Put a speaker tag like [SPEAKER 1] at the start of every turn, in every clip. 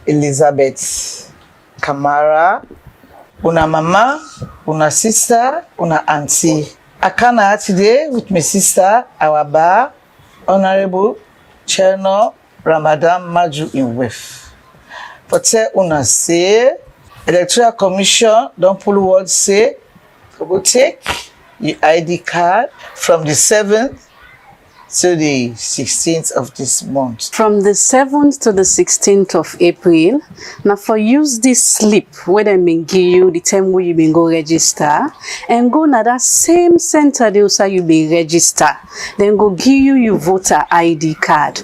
[SPEAKER 1] Elizabeth Kamara, una mama, una sister, una auntie. I come here today with my sister, our bar, Honorable Cherno Ramadan Maju in Wef. For tell una say, Electoral Commission don't pull word say, go take your ID card from the 7th to the 16th of this month.
[SPEAKER 2] From the 7th to the 16th of April, now for use this slip where they been give you the time where you been go register and go na that same center they also you be register. Then go give you your voter ID card.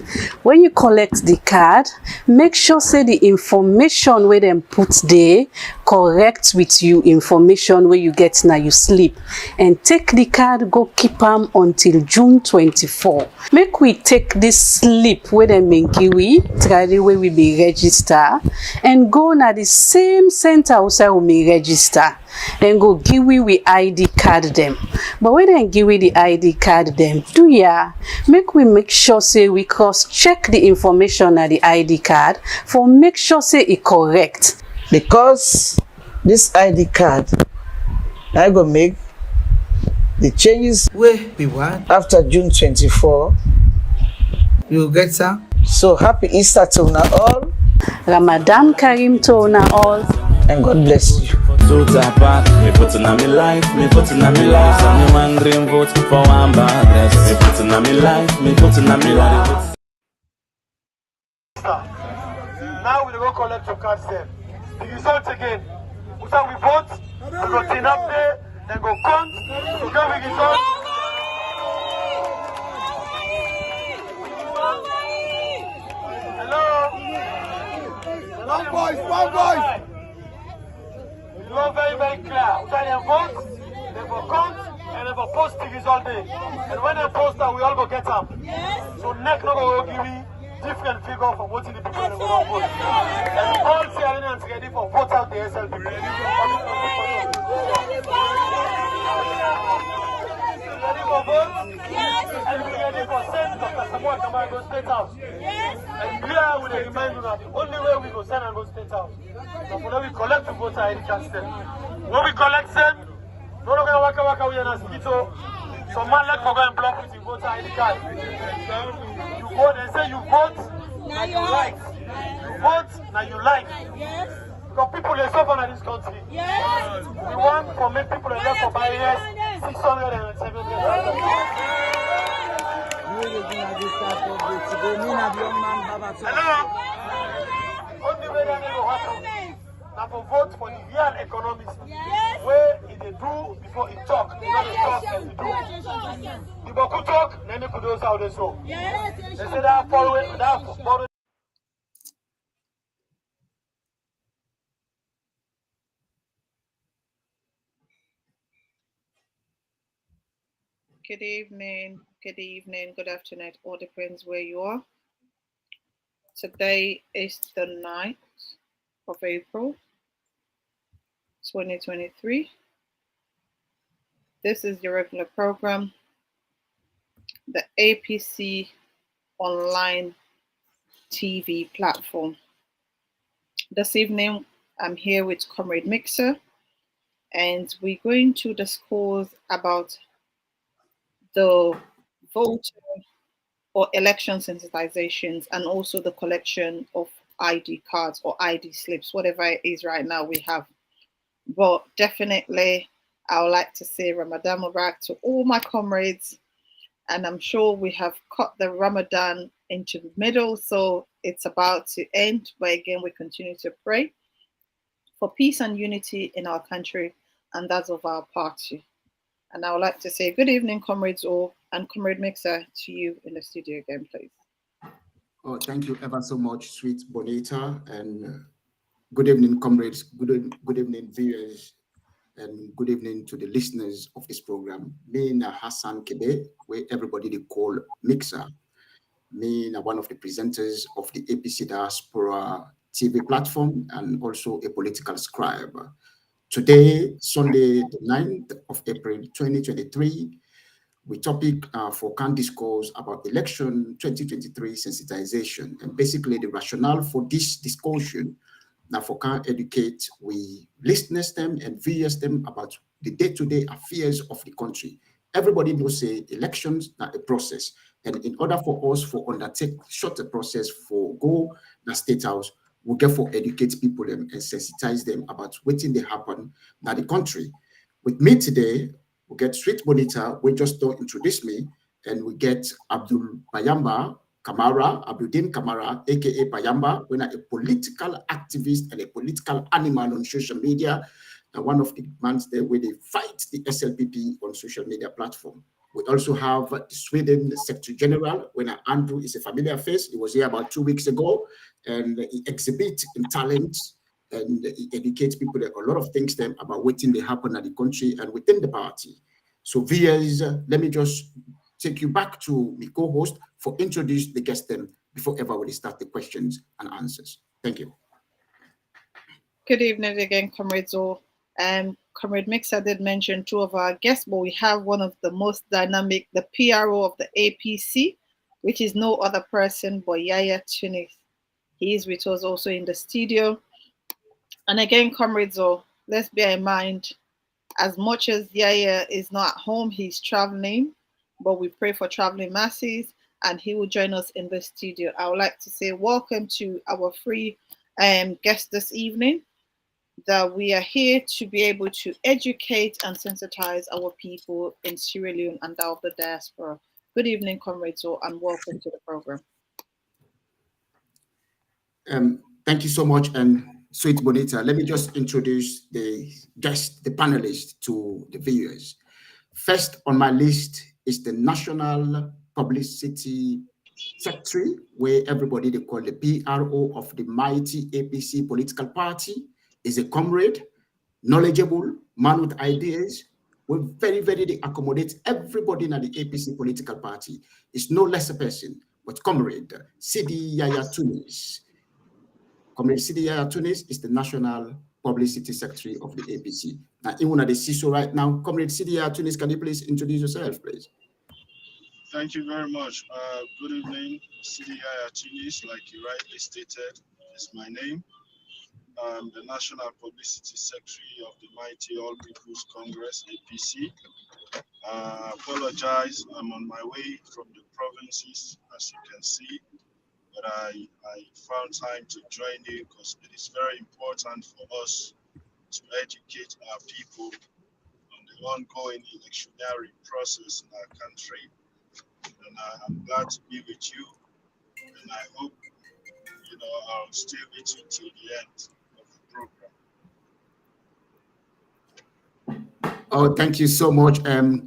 [SPEAKER 2] When you collect the card, make sure say the information where them put there correct with you information where you get now you slip and take the card go keep them until June 24. Make we take this slip where them been give we try the way we be register and go na the same center also we be register. Then go give we ID card them. But when they give we the ID card them, do ya make sure say we cross check the information at the ID card for make sure say it correct.
[SPEAKER 1] Because this ID card, I go make the changes where we want after June 24. You get some. So happy Easter to una all.
[SPEAKER 2] Ramadan Karim to una all.
[SPEAKER 1] And God bless you.
[SPEAKER 3] So apart, me putting on me life, me putting on me life. And me man dream vote for one bad. Me putting on me life, me putting on me life.
[SPEAKER 4] Now we go collect your cards there. The result again. So we vote, we go clean up there, then go count, we go with result. Hello? One voice. You are very, very clear. We can vote, then go count, and then go post the result there. And when they post that, we all go get up. So next no go give me different figure from what the people are going to vote. And all Syrians ready for vote out the SLP. Ready for vote? Yes. And we ready for send Dr. Samuel Kamara State House. Yes. And here we remind you that the only way we go send and go State House. So when we collect the voter ID cards them. When we collect them, no longer waka we are in mosquito. So man let go and block with the voter ID card. You vote, they say you vote, now you like. You vote, now you like. Yes. Because people are suffering in this country. Yes. We want to make people elect for barriers 600 and 700. Hello? Only way that will happen. Now for vote for the real economists. Yes. Where if they do before it talk, they not talk and they do. The Boku talk, then they could do how they show. Yes. They say that following that following.
[SPEAKER 5] Good evening, good afternoon, all depends where you are. Today is the 9th of April, 2023. This is your regular program, the APC Online TV Platform. This evening, I'm here with Comrade Mixer, and we're going to discuss about the voter or election sensitizations and also the collection of ID cards or ID slips, whatever it is right now we have. But definitely, I would like to say Ramadan Mubarak to all my comrades. And I'm sure we have cut the Ramadan into the middle, so it's about to end. But again, we continue to pray for peace and unity in our country and that of our party. And I would like to say good evening, comrades all, and Comrade Mixer, to you in the studio again, please.
[SPEAKER 6] Oh, thank you ever so much, sweet Bonita, and good evening, comrades, good evening, viewers, and good evening to the listeners of this program. Me na Hassan Kebe, where everybody they call Mixer. Me na one of the presenters of the APC Diaspora TV Platform and also a political scribe. Today, Sunday, the 9th of April, 2023, with topic for can discourse about election 2023 sensitization. And basically the rationale for this discussion now for can educate we listeners them and viewers them about the day-to-day affairs of the country. Everybody knows say elections are a process. And in order for us for undertake shorter process for go the state house, we get for educate people and sensitize them about what they happen in the country. With me today, we get Sweet Bonita, we just don't introduce me, and we get Abdul Payamba Kamara, Abdudin Kamara, aka Payamba, when a political activist and a political animal on social media, and one of the months there where they fight the SLPP on social media platform. We also have the Sweden Secretary General, when Andrew is a familiar face. He was here about 2 weeks ago, and he exhibits in talent and he educates people a lot of things then about what they happen at the country and within the party. So viewers, let me just take you back to my co-host for introduce the guest then before ever we start the questions and answers. Thank you.
[SPEAKER 5] Good evening again, Comrade Zo. Comrade Mixer did mention two of our guests, but we have one of the most dynamic, the PRO of the APC, which is no other person but Yaya Tunis. He is with us also in the studio. And again, Comrade Zo, let's bear in mind, as much as Yaya is not at home, he's traveling, but we pray for traveling masses, and he will join us in the studio. I would like to say welcome to our free guest this evening, that we are here to be able to educate and sensitize our people in Sierra Leone and that of the diaspora. Good evening, Comrade Zo, and welcome to the program.
[SPEAKER 6] Thank you so much, and Sweet Bonita. Let me just introduce the guest, the panelists to the viewers. First on my list is the National Publicity Secretary, where everybody they call the PRO of the mighty APC political party, is a comrade, knowledgeable, man with ideas, will very, they accommodate everybody in the APC political party. It's no less a person, but comrade Sidi Yaya Tunis. Comrade Sidi Yaya Tunis is the National Publicity Secretary of the APC. Now, even at the CISO right now, Comrade Sidi Yaya Tunis, can you please introduce yourself, please?
[SPEAKER 7] Thank you very much. Good evening, Sidi Yaya Tunis, like you rightly stated, is my name. I'm the National Publicity Secretary of the mighty All People's Congress, APC. Apologize, I'm on my way from the provinces, as you can see, but I found time to join you because it is very important for us to educate our people on the ongoing electionary process in our country. And I'm glad to be with you, and I hope, I'll stay with you till the end of the program.
[SPEAKER 6] Oh, thank you so much,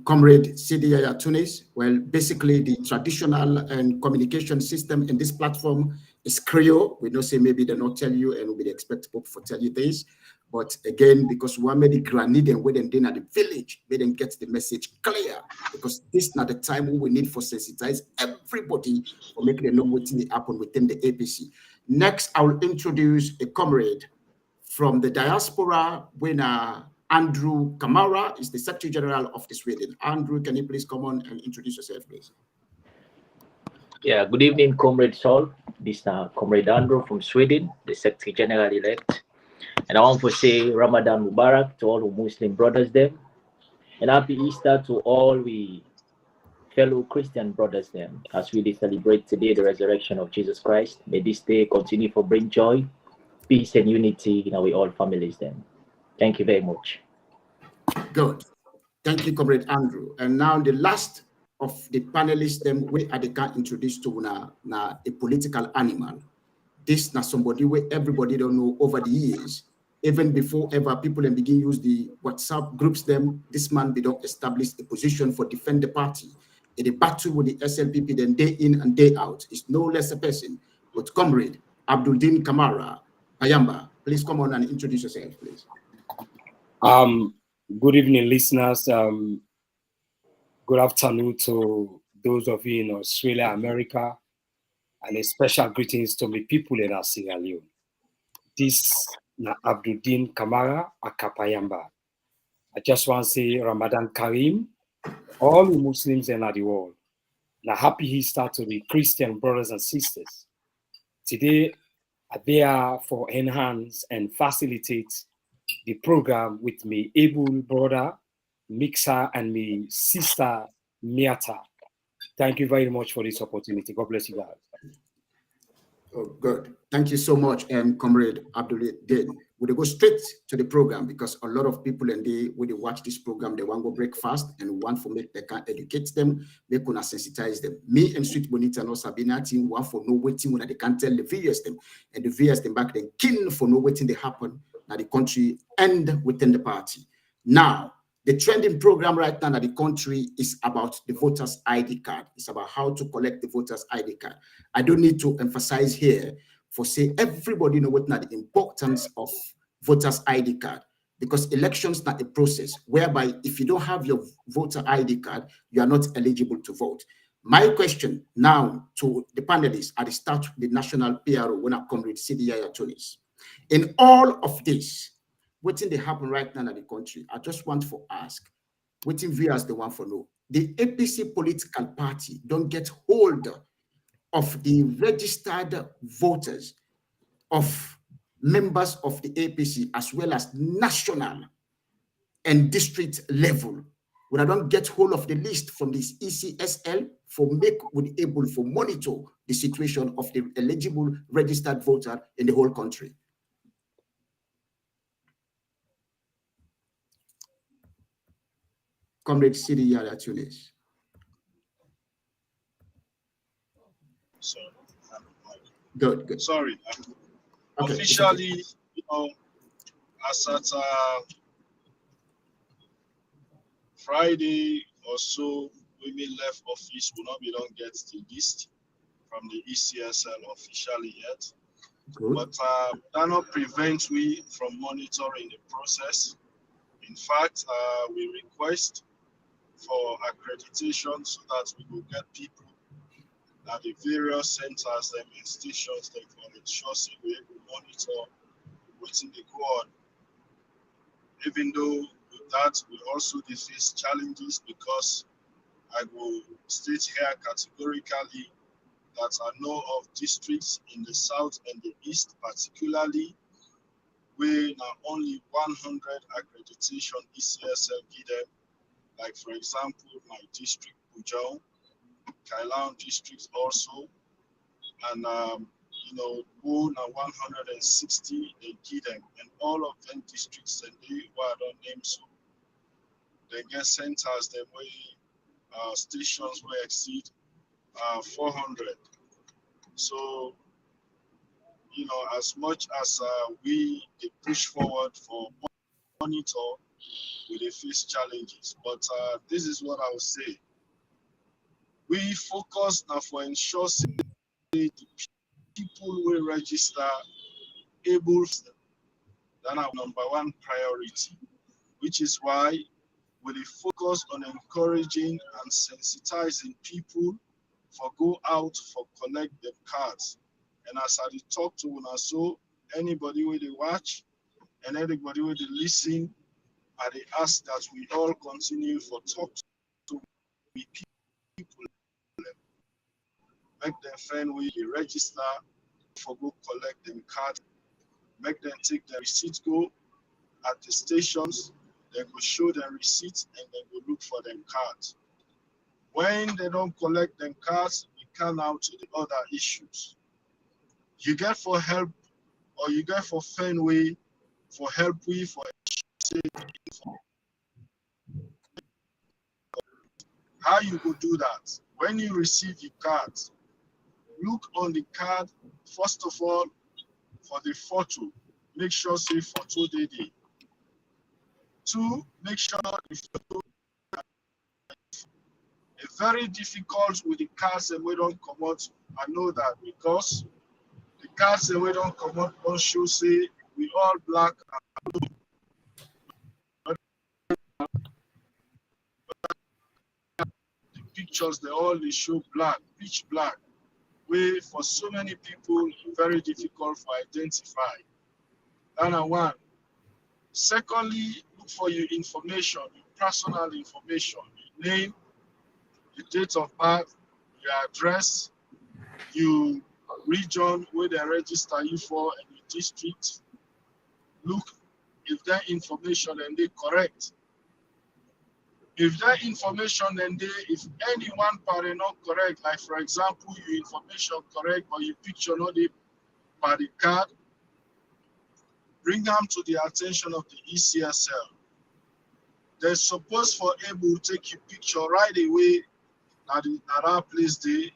[SPEAKER 6] Comrade Sidi Yaya Tunis. Well, basically, the traditional and communication system in this platform is Creole. We don't say maybe they not tell you, and we expect people to tell you this. But again, because we made the granite and when they at the village, they didn't get the message clear. Because this is not the time we need for sensitize everybody for making them know what happen within the APC. Next, I will introduce a comrade from the diaspora, when Andrew Kamara is the Secretary General of the Sweden. Andrew, can you please come on and introduce yourself, please?
[SPEAKER 8] Yeah, good evening, Comrade Saul. This is Comrade Andrew from Sweden, the Secretary General elect. And I want to say Ramadan Mubarak to all the Muslim brothers there. And happy Easter to all we fellow Christian brothers there, as we celebrate today the resurrection of Jesus Christ. May this day continue to bring joy, peace, and unity in our all families then. Thank you very much.
[SPEAKER 6] Good. Thank you, Comrade Andrew. And now the last of the panelists, them we can introduce to na a political animal. This na somebody where everybody don't know over the years. Even before ever people and begin use the WhatsApp groups them, this man they don't establish a position for defend the party. In the battle with the SLPP, then day in and day out. It's no less a person, but Comrade Abdudin Kamara Payamba. Please come on and introduce yourself, please.
[SPEAKER 9] Good evening, listeners. Good afternoon to those of you in Australia, America, and a special greetings to my people in Sierra Leone. This na Abdudin Kamara Akapayamba. I just want to say Ramadan Kareem all the Muslims in the world. Now, happy Easter to the Christian brothers and sisters. Today, they are for enhance and facilitate the program with me able brother Mixer and me sister Miata. Thank you very much for this opportunity. God bless you guys.
[SPEAKER 6] Oh, good. Thank you so much, Comrade Abdul Din. We'll go straight to the program because a lot of people and when they watch this program, they want to go breakfast and want for make they can educate them, they can sensitize them. Me and Sweet Bonita and Sabina team want for no waiting when they can tell the various them and the various them back then keen for no waiting they happen now the country and within the party. Now, the trending program right now in the country is about the voters' ID card. It's about how to collect the voters' ID card. I don't need to emphasize here for say everybody know what now the importance of voters' ID card because elections not a process whereby if you don't have your voter ID card, you are not eligible to vote. My question now to the panelists at the start with the national PRO when I come with CDI attorneys. In all of this, what thing they happen right now in the country, I just want to ask, what in viewers they want for know? The APC political party don't get hold of the registered voters of members of the APC as well as national and district level. When I don't get hold of the list from this ECSL for make would able for monitor the situation of the eligible registered voter in the whole country. Comrade City Yada Tunis.
[SPEAKER 7] Sorry.
[SPEAKER 6] Good.
[SPEAKER 7] Sorry.
[SPEAKER 6] Okay,
[SPEAKER 7] Officially,
[SPEAKER 6] okay.
[SPEAKER 7] you know, as at Friday or so, when we left office, we don't get the list from the ECSL officially yet.
[SPEAKER 6] Good.
[SPEAKER 7] But that not prevent we from monitoring the process. In fact, we request for accreditation so that we will get people at the various centers and stations that for ensure we will monitor what's in the go on. Even though with that we also face challenges because I will state here categorically that I know of districts in the south and the east particularly where not only 100 accreditation ECSL give them. Like for example, my district, Bujau, Kailan districts also, and Boone and 160 they give them, and all of them districts and they were don't name so. They get centers them way stations will exceed 400. So as much as we push forward for monitor, we face challenges. But this is what I would say. We focus now for ensuring the people will register able. That's our number one priority, which is why we focus on encouraging and sensitizing people for go out for collect them cards. And as I talk to una, so anybody with they watch and anybody with they listen, I ask that we all continue for talk to people, make them find where you register for go collect them card, make them take their receipt, go at the stations, they go show their receipts and then go look for them cards. When they don't collect them cards, we come out to the other issues. You get for help or you get for find way for help we for how you could do that. When you receive your card, look on the card, first of all, for the photo. Make sure say photo day. 2, make sure the photo is very difficult with the cards and we don't come out. I know that because the cards and we don't come out don't show say we all black and blue. Pictures they show black, pitch black, where for so many people very difficult for identify. That's one. Secondly, look for your information, your personal information, name, your date of birth, your address, your region where they register you for, and your district. Look if that information and they correct. If that information and if any one part not correct, like for example, your information correct or your picture not the by the card, bring them to the attention of the ECSL. They're supposed for able to take your picture right away at that place there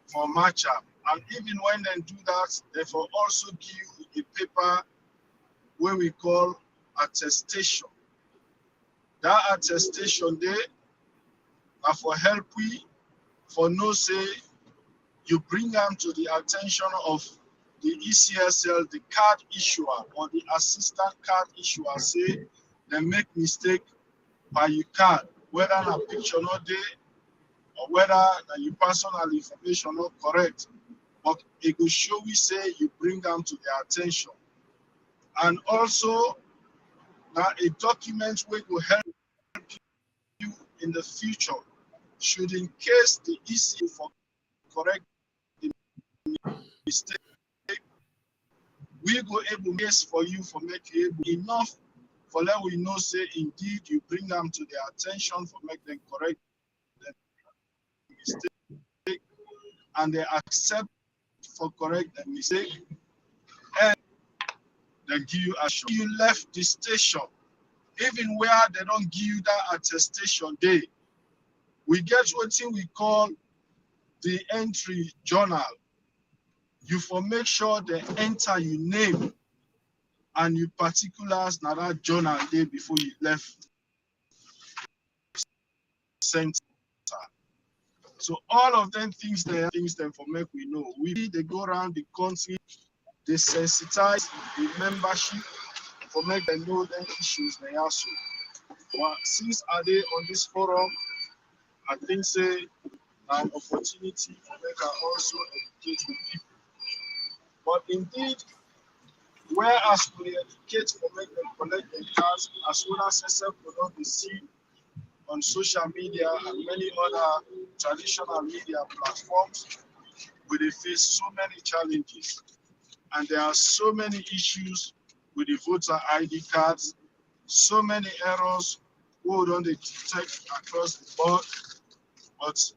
[SPEAKER 7] for match up. And even when they do that, they will also give you a paper where we call attestation. That attestation there are for help we for no say you bring them to the attention of the ECSL, the card issuer or the assistant card issuer say they make mistake by your card, whether a picture not there or whether your personal information not correct. But it will show we say you bring them to their attention. And also now a document which will help you in the future should in case the EC for correct the mistake, we go able yes for you for make you able enough for let we know say indeed you bring them to their attention for make them correct the mistake and they accept for correct the mistake and they give you a show. You left the station, even where they don't give you that attestation day, we get what we call the entry journal. You for make sure they enter your name and your particulars now that journal day before you left center. So all of them things them for make we know. They go around the country, they sensitize the membership for make them know them issues they also. Well, since are they on this forum, I think say an opportunity for make us also educate the people. But indeed, whereas we educate for make them collect their cards, as well as yourself will not be seen on social media and many other traditional media platforms, where they face so many challenges. And there are so many issues with the voter ID cards, so many errors we don't detect across the board. But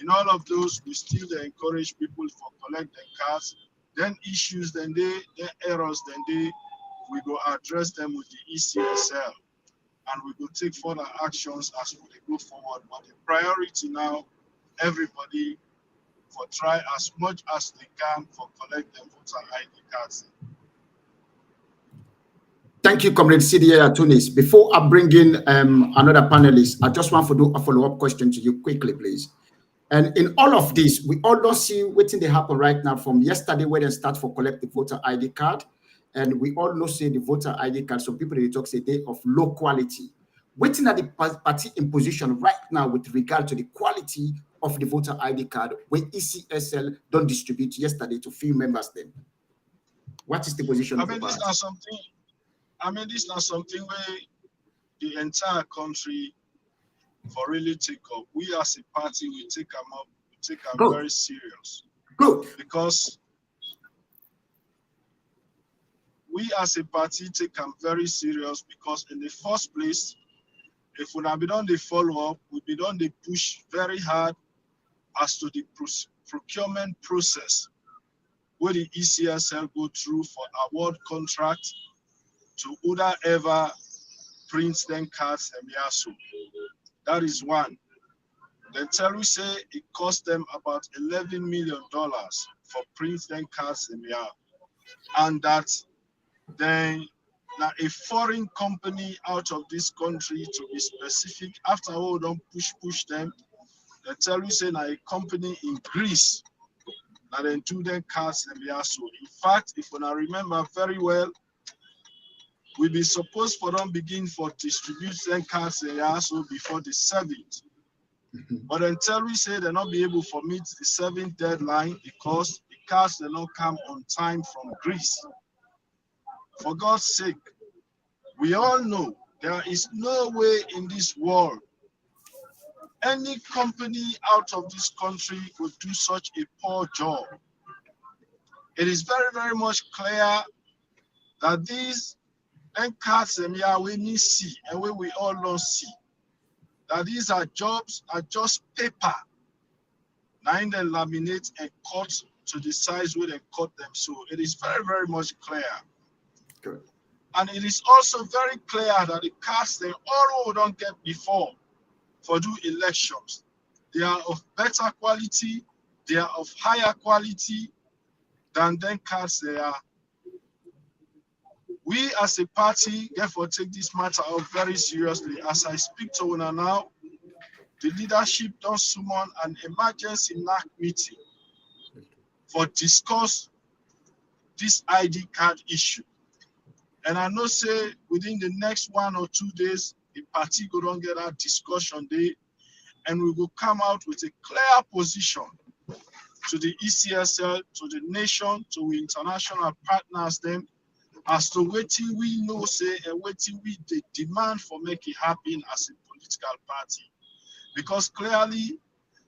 [SPEAKER 7] in all of those, we still encourage people to collect their cards. Then issues, then errors, then we go address them with the ECSL. And we will take further actions as we go forward. But the priority now, everybody for try as much as they can for collect them voter ID cards.
[SPEAKER 6] Thank you, Comrade CDA Tunis. Before I bring in another panelist, I just want to do a follow-up question to you quickly, please. And in all of this, we all don't see what's in the happen right now from yesterday where they start for collect the voter ID card. And we all know say the voter ID card, some people they talk say they of low quality. Waiting at the party in position right now with regard to the quality of the voter ID card when ECSL don't distribute yesterday to few members then. What is the position of the party?
[SPEAKER 7] This is not something where the entire country for really take up. We as a party, we take them up, we take them very serious.
[SPEAKER 6] Good.
[SPEAKER 7] Because we as a party take them very serious because in the first place, if we have been on the follow-up, we be done the push very hard as to the procurement process where the ECSL go through for award contract to whoever prints them cards and yasu. That is one. They tell you say it cost them about $11 million for print them cards and yeah, and that then now a foreign company out of this country to be specific after all don't push them. They tell you say now a company in Greece that then do them cards and yasu. In fact, if I remember very well, we be supposed for them begin for distributing cards also before the 7th. But until we say they're not be able to meet the 7th deadline because the cards they not come on time from Greece. For God's sake, we all know there is no way in this world any company out of this country would do such a poor job. It is very, very much clear that these cards we need see and we all don't see that these are jobs are just paper. Now they laminate and cut to the size where they cut them. So it is very, very much clear.
[SPEAKER 6] Good.
[SPEAKER 7] And it is also very clear that the cards they all don't get before for do elections. They are of better quality, they are of higher quality than them cards they are. We as a party therefore take this matter up very seriously. As I speak to you now, the leadership does summon an emergency NAC meeting for discuss this ID card issue. And I know say within the next 1 or 2 days, the party go don't get that discussion day, and we will come out with a clear position to the ECSL, to the nation, to the international partners them, as to what we know say and what we demand for make it happen as a political party. Because clearly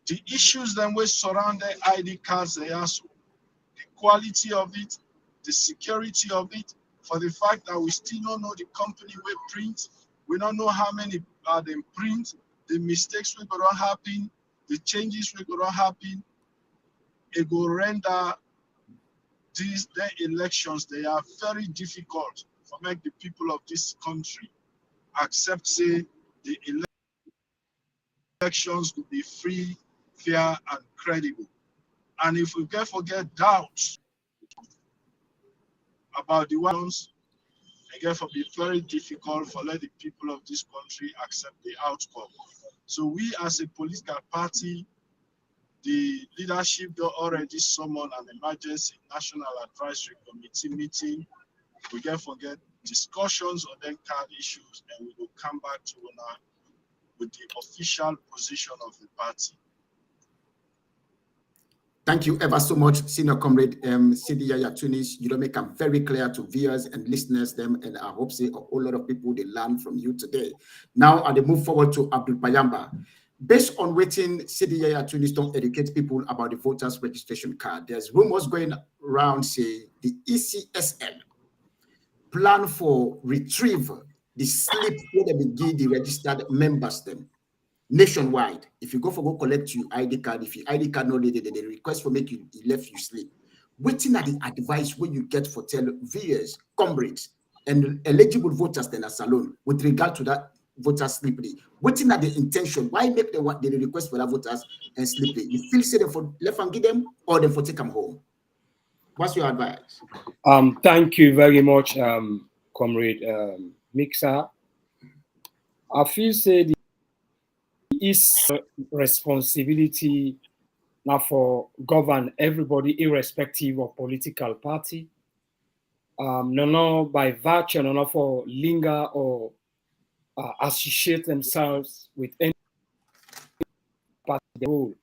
[SPEAKER 7] the issues that we surround the ID cards, they also the quality of it, the security of it, for the fact that we still don't know the company we print, we don't know how many are them print, the mistakes we gonna happen, the changes we gonna happen, it will render these elections, they are very difficult for make the people of this country accept say the elections will be free, fair, and credible. And if we can forget doubts about the ones, again, it will be very difficult for let the people of this country accept the outcome. So we as a political party, the leadership already summoned an emergency national advisory committee meeting. We can forget discussions on them card issues, and we will come back to now with the official position of the party.
[SPEAKER 6] Thank you ever so much, Senior Comrade Sidi Yaya Tunis. You don't make them very clear to viewers and listeners them, and I hope say a whole lot of people they learn from you today. Now, I move forward to Abdul Payamba. Based on waiting Sidi Yaya Tunis don't educate people about the voters registration card, there's rumors going around say the ECSL plan for retrieve the slip where they give the registered members them nationwide. If you go collect your ID card, if your ID card not they request for make you left you sleep. Waiting at the advice where you get for tell viewers, comrades, and eligible voters then as alone with regard to that voter slip. Waiting at the intention, why make the request for that voters and slip? You feel say them for left and give them or them for take them home? What's your advice?
[SPEAKER 9] Thank you very much, Comrade Mixer. I feel say the is responsibility now for govern everybody irrespective of political party. No by virtue, no for linger or associate themselves with any party role.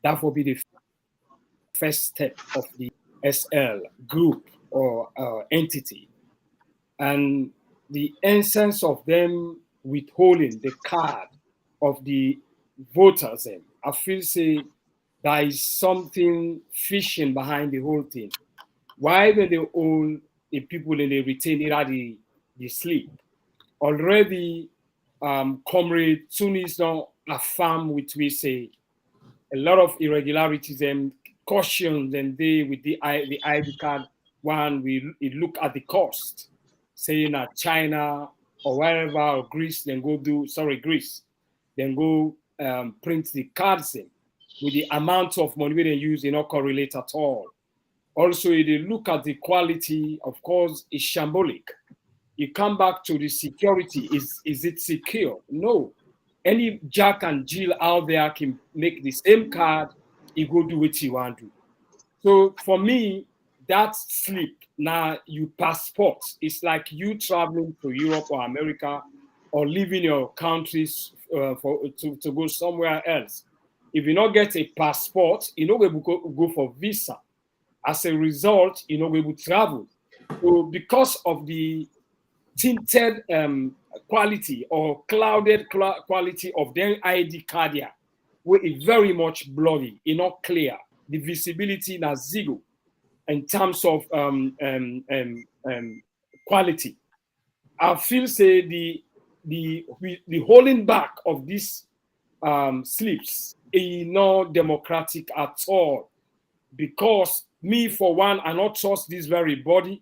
[SPEAKER 9] That will be the first step of the SL group or entity. And the essence of them withholding the card of the voters, I feel say there is something fishing behind the whole thing. Why when they all the people and they retain it at the sleep? Already, Comrade Tunis don't affirm which we say a lot of irregularities and cautions, and they with the ID card one we look at the cost, saying that China or wherever or Greece then go Greece. Then go print the cards in with the amount of money they use, not correlate at all. Also, if you look at the quality, of course, it's shambolic. You come back to the security. Is it secure? No. Any Jack and Jill out there can make the same card, you go do what you want to do. So for me, that slip, now you passport. It's like you traveling to Europe or America or leaving your countries to go somewhere else. If you not get a passport, you know we go for visa. As a result, you know we will travel. So because of the tinted quality or clouded quality of their ID card here, where it's very much blurry, it's not clear. The visibility is zero in terms of quality. I feel say the holding back of these slips is not democratic at all, because me for one, I not trust this very body,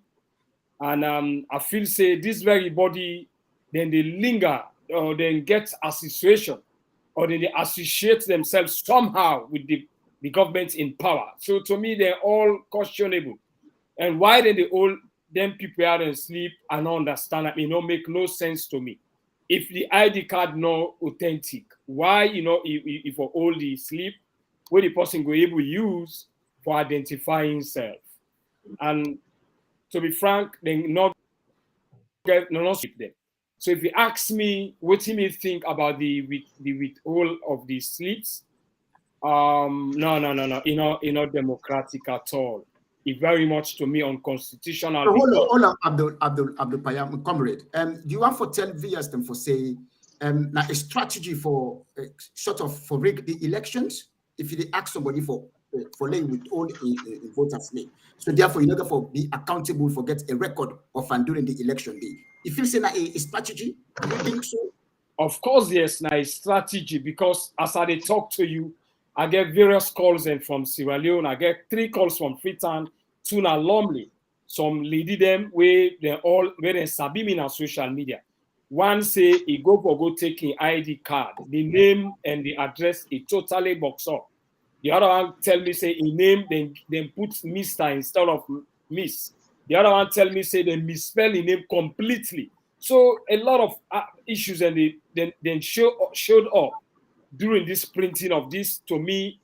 [SPEAKER 9] and I feel say this very body then they linger or then get association or then they associate themselves somehow with the government in power. So to me, they're all questionable. And why then they all them people are and sleep, I don't understand. It don't make no sense to me. If the ID card not authentic, why if for all the sleep, where the person go able to use for identifying himself? And to be frank, they not sleep them. So if you ask me what do you think about the withdrawal of the sleeps, no, it's not democratic at all. It very much to me unconstitutional.
[SPEAKER 6] So hold on, Abdul Payam, comrade. Do you want to tell viewers them for say a strategy for sort of for rig the elections? If you ask somebody for laying with all voters name, so therefore you know for be accountable for get a record of and during the election day. If you say a strategy, do you think so?
[SPEAKER 9] Of course, yes, now a strategy, because as I talk to you, I get various calls and from Sierra Leone. I get 3 calls from Freetown, 2 na Lumley. Some lady them where they sabi me on social media. One say he go take an ID card. The name and the address is totally boxed up. The other one tell me say he name then put Mr. instead of Miss. The other one tell me say they misspell the name completely. So a lot of issues and they then showed up during this printing of this, to me,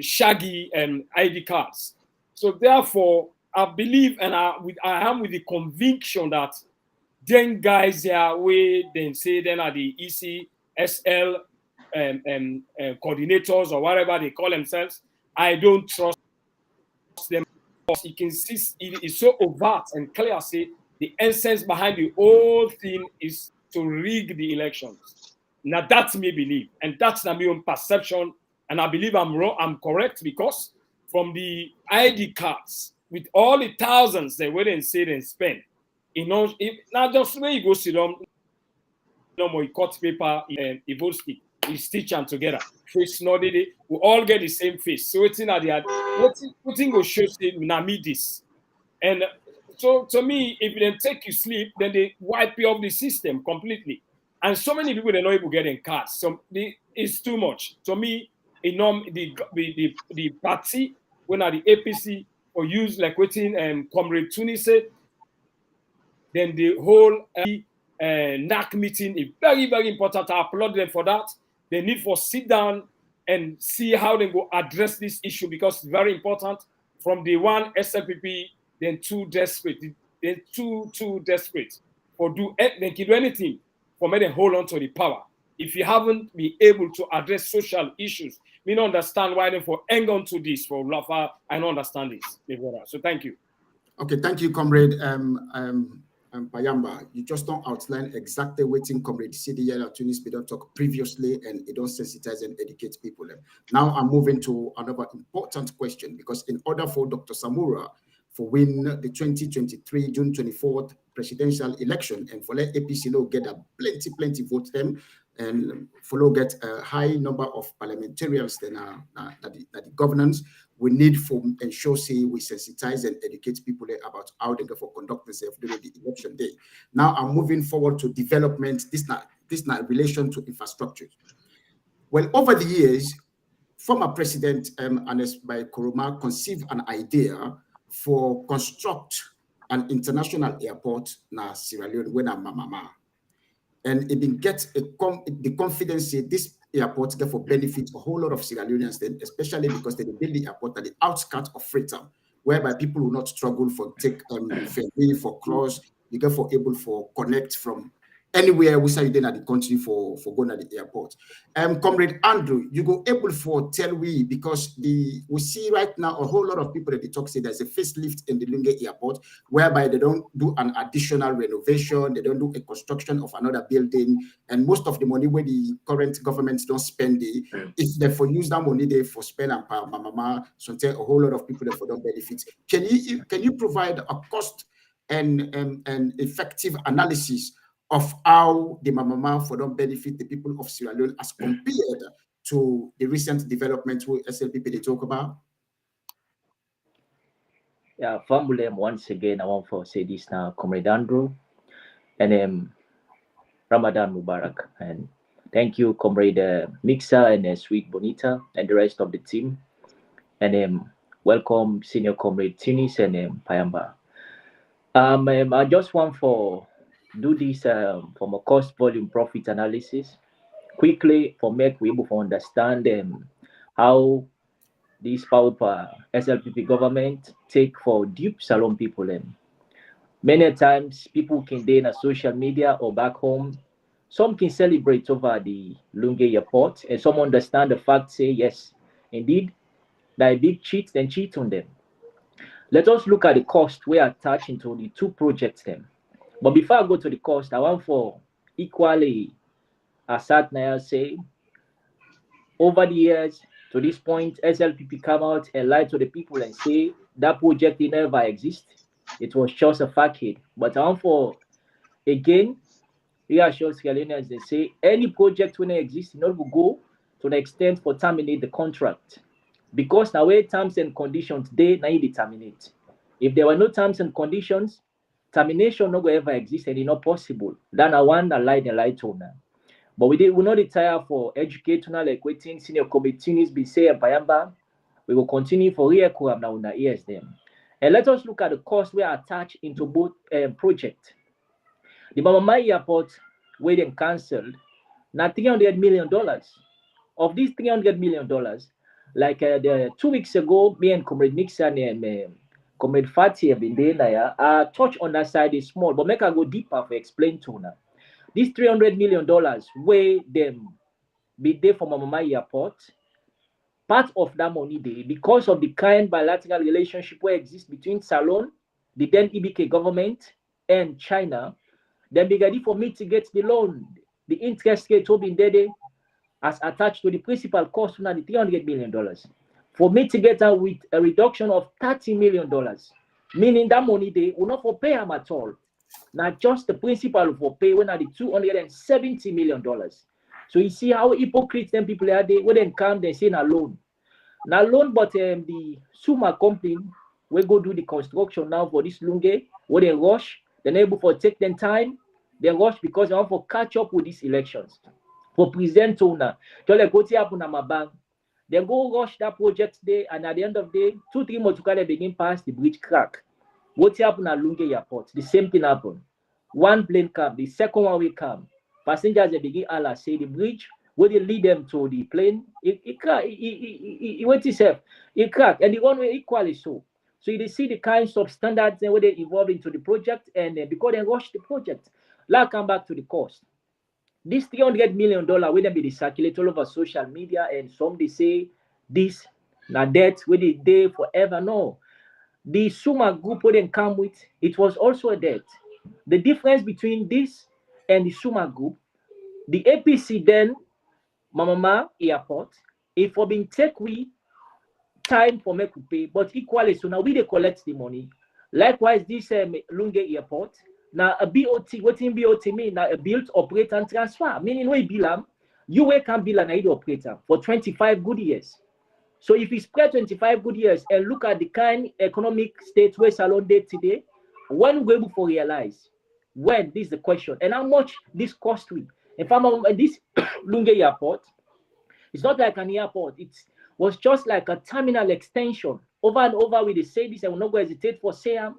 [SPEAKER 9] shaggy ID cards. So therefore, I believe and I am with the conviction that then guys here where then say then are the ECSL coordinators or whatever they call themselves, I don't trust them. You can see it is so overt and clear. Say the essence behind the whole thing is to rig the elections. Now that's me believe, and that's my own perception, and I believe I'm wrong. I'm correct, because from the ID cards with all the thousands they went and said and spent, not just where you go sit down, more cut paper, a vote stick, you stitch them together. Face nodded, we all get the same face. So it's in the what thing will show say me this, and so to me, if you then take you sleep, then they wipe you off the system completely. And so many people they're not able to get in cards. So it's too much. To me, the party when at the APC or use like waiting Comrade Tunis, then the whole NAC meeting is very, very important. I applaud them for that. They need to sit down and see how they go address this issue, because it's very important. From the one SLPP, then too desperate, then too desperate for they can do anything for me to hold on to the power. If you haven't been able to address social issues, we don't understand why they for hang on to this for Lafa. I don't understand this. So thank you.
[SPEAKER 6] Okay, thank you, Comrade Payamba. You just don't outline exactly what Comrade CDL Tunis don't talk previously, and it don't sensitize and educate people. Now I'm moving to another important question, because in order for Dr. Samura for win the 2023 June 24th presidential election and for let APC get a plenty vote them and follow get a high number of parliamentarians then that the governance, we need for ensure say we sensitize and educate people about how they go for conduct themselves during the election day. Now I'm moving forward to development. This not in relation to infrastructure. Well, over the years, former President Anes by Koroma conceived an idea for construct an international airport na Sierra Leone when I'm Mama. And it been get the confidence that this airport get for benefit a whole lot of Sierra Leoneans, especially because they build the airport at the outskirts of Freetown, whereby people will not struggle for take ferry for cross, you get for able for connect from anywhere we say then at the country for going at the airport. Comrade Andrew, you go able for tell we, because we see right now a whole lot of people at the talk say there's a facelift in the Lunge Airport, whereby they don't do an additional renovation, they don't do a construction of another building, and most of the money where the current governments don't spend it, if they for use that money they for spend and mama, so a whole lot of people that for don't benefit. Can you provide a cost and effective analysis of how the Mama for don't benefit the people of Sierra Leone as compared to the recent developments with SLPP they talk about?
[SPEAKER 8] Yeah, family, once again, I want to say this now, Comrade Andrew, and Ramadan Mubarak. And thank you, Comrade Mixer and Sweet Bonita and the rest of the team. And welcome, Senior Comrade Tunis and Payamba. I just want to do this from a cost volume profit analysis quickly for make we able to understand how this power SLPP government take for dupe Salon people. Many times people can then on social media or back home, some can celebrate over the Lunge Airport, and some understand the fact, say yes, indeed, that a big cheat, then cheat on them. Let us look at the cost we are attaching to the two projects then. But before I go to the cost, I want for equally, as Satnaya say, over the years to this point, SLPP come out and lie to the people and say that project never exist. It was just a facade. But I want for again reassure Sierra Leoneans and say any project when it exists, in order to go to the extent for terminate the contract. Because now where terms and conditions they now terminate. If there were no terms and conditions, termination no go ever exist and it's not possible. Then I want a lie and lie to now. But we will not retire for educational equating senior committees be say and Payamba. We will continue for reoccurring now in the ears them. And let us look at the cost we are attached into both projects. The Mama Airport where they cancelled now $300 million. Of these $300 million, like the 2 weeks ago, me and Comrade Nixon and Comrade Fatih have been there. Touch on that side is small, but make I go deeper for explain to now. These $300 million where them be there for Mama Airport, part of that money there, because of the kind bilateral relationship where exists between Salon, the then EBK government, and China, then be ready for mitigate the loan, the interest rate to be there as attached to the principal cost of the $300 million. For mitigator with a reduction of $30 million, meaning that money they will not for pay them at all. Not just the principal for pay when at the $270 million. So you see how hypocrites them people are they when they come they say na loan. Now loan, but the Suma company we go do the construction now for this Lunge, where they rush, they're able for take them time, they rush because they want to catch up with these elections. For present owner, they go to my bank, they go rush that project there, and at the end of the day, 2-3 months they begin past the bridge crack. What happened at Lunge Airport? The same thing happened. One plane come, the second one will come. Passengers they begin Allah say the bridge where they lead them to the plane, it crack, it went itself, it crack, and the one way equally so. So you see the kinds of standards where they evolve into the project, and because they rush the project. Now come back to the cost. This $300 million will then be circulated all over social media, and some they say this now debt where they day forever. No, the Suma group where they come with it was also a debt. The difference between this and the Suma group, the APC then Mama Airport, if for being take we time for make we pay, but equally so now we they collect the money. Likewise, this Lunge Airport. Now a BOT, what in BOT mean? Now a build, operate, and transfer. Meaning we bill you can bill an ID operator for 25 good years. So if you spread 25 good years and look at the kind economic state where Salon did today, when we able to realize when this is the question and how much this cost we. In fact, this Lunge Airport, it's not like an airport. It was just like a terminal extension. Over and over, we say this and will not go hesitate for saying.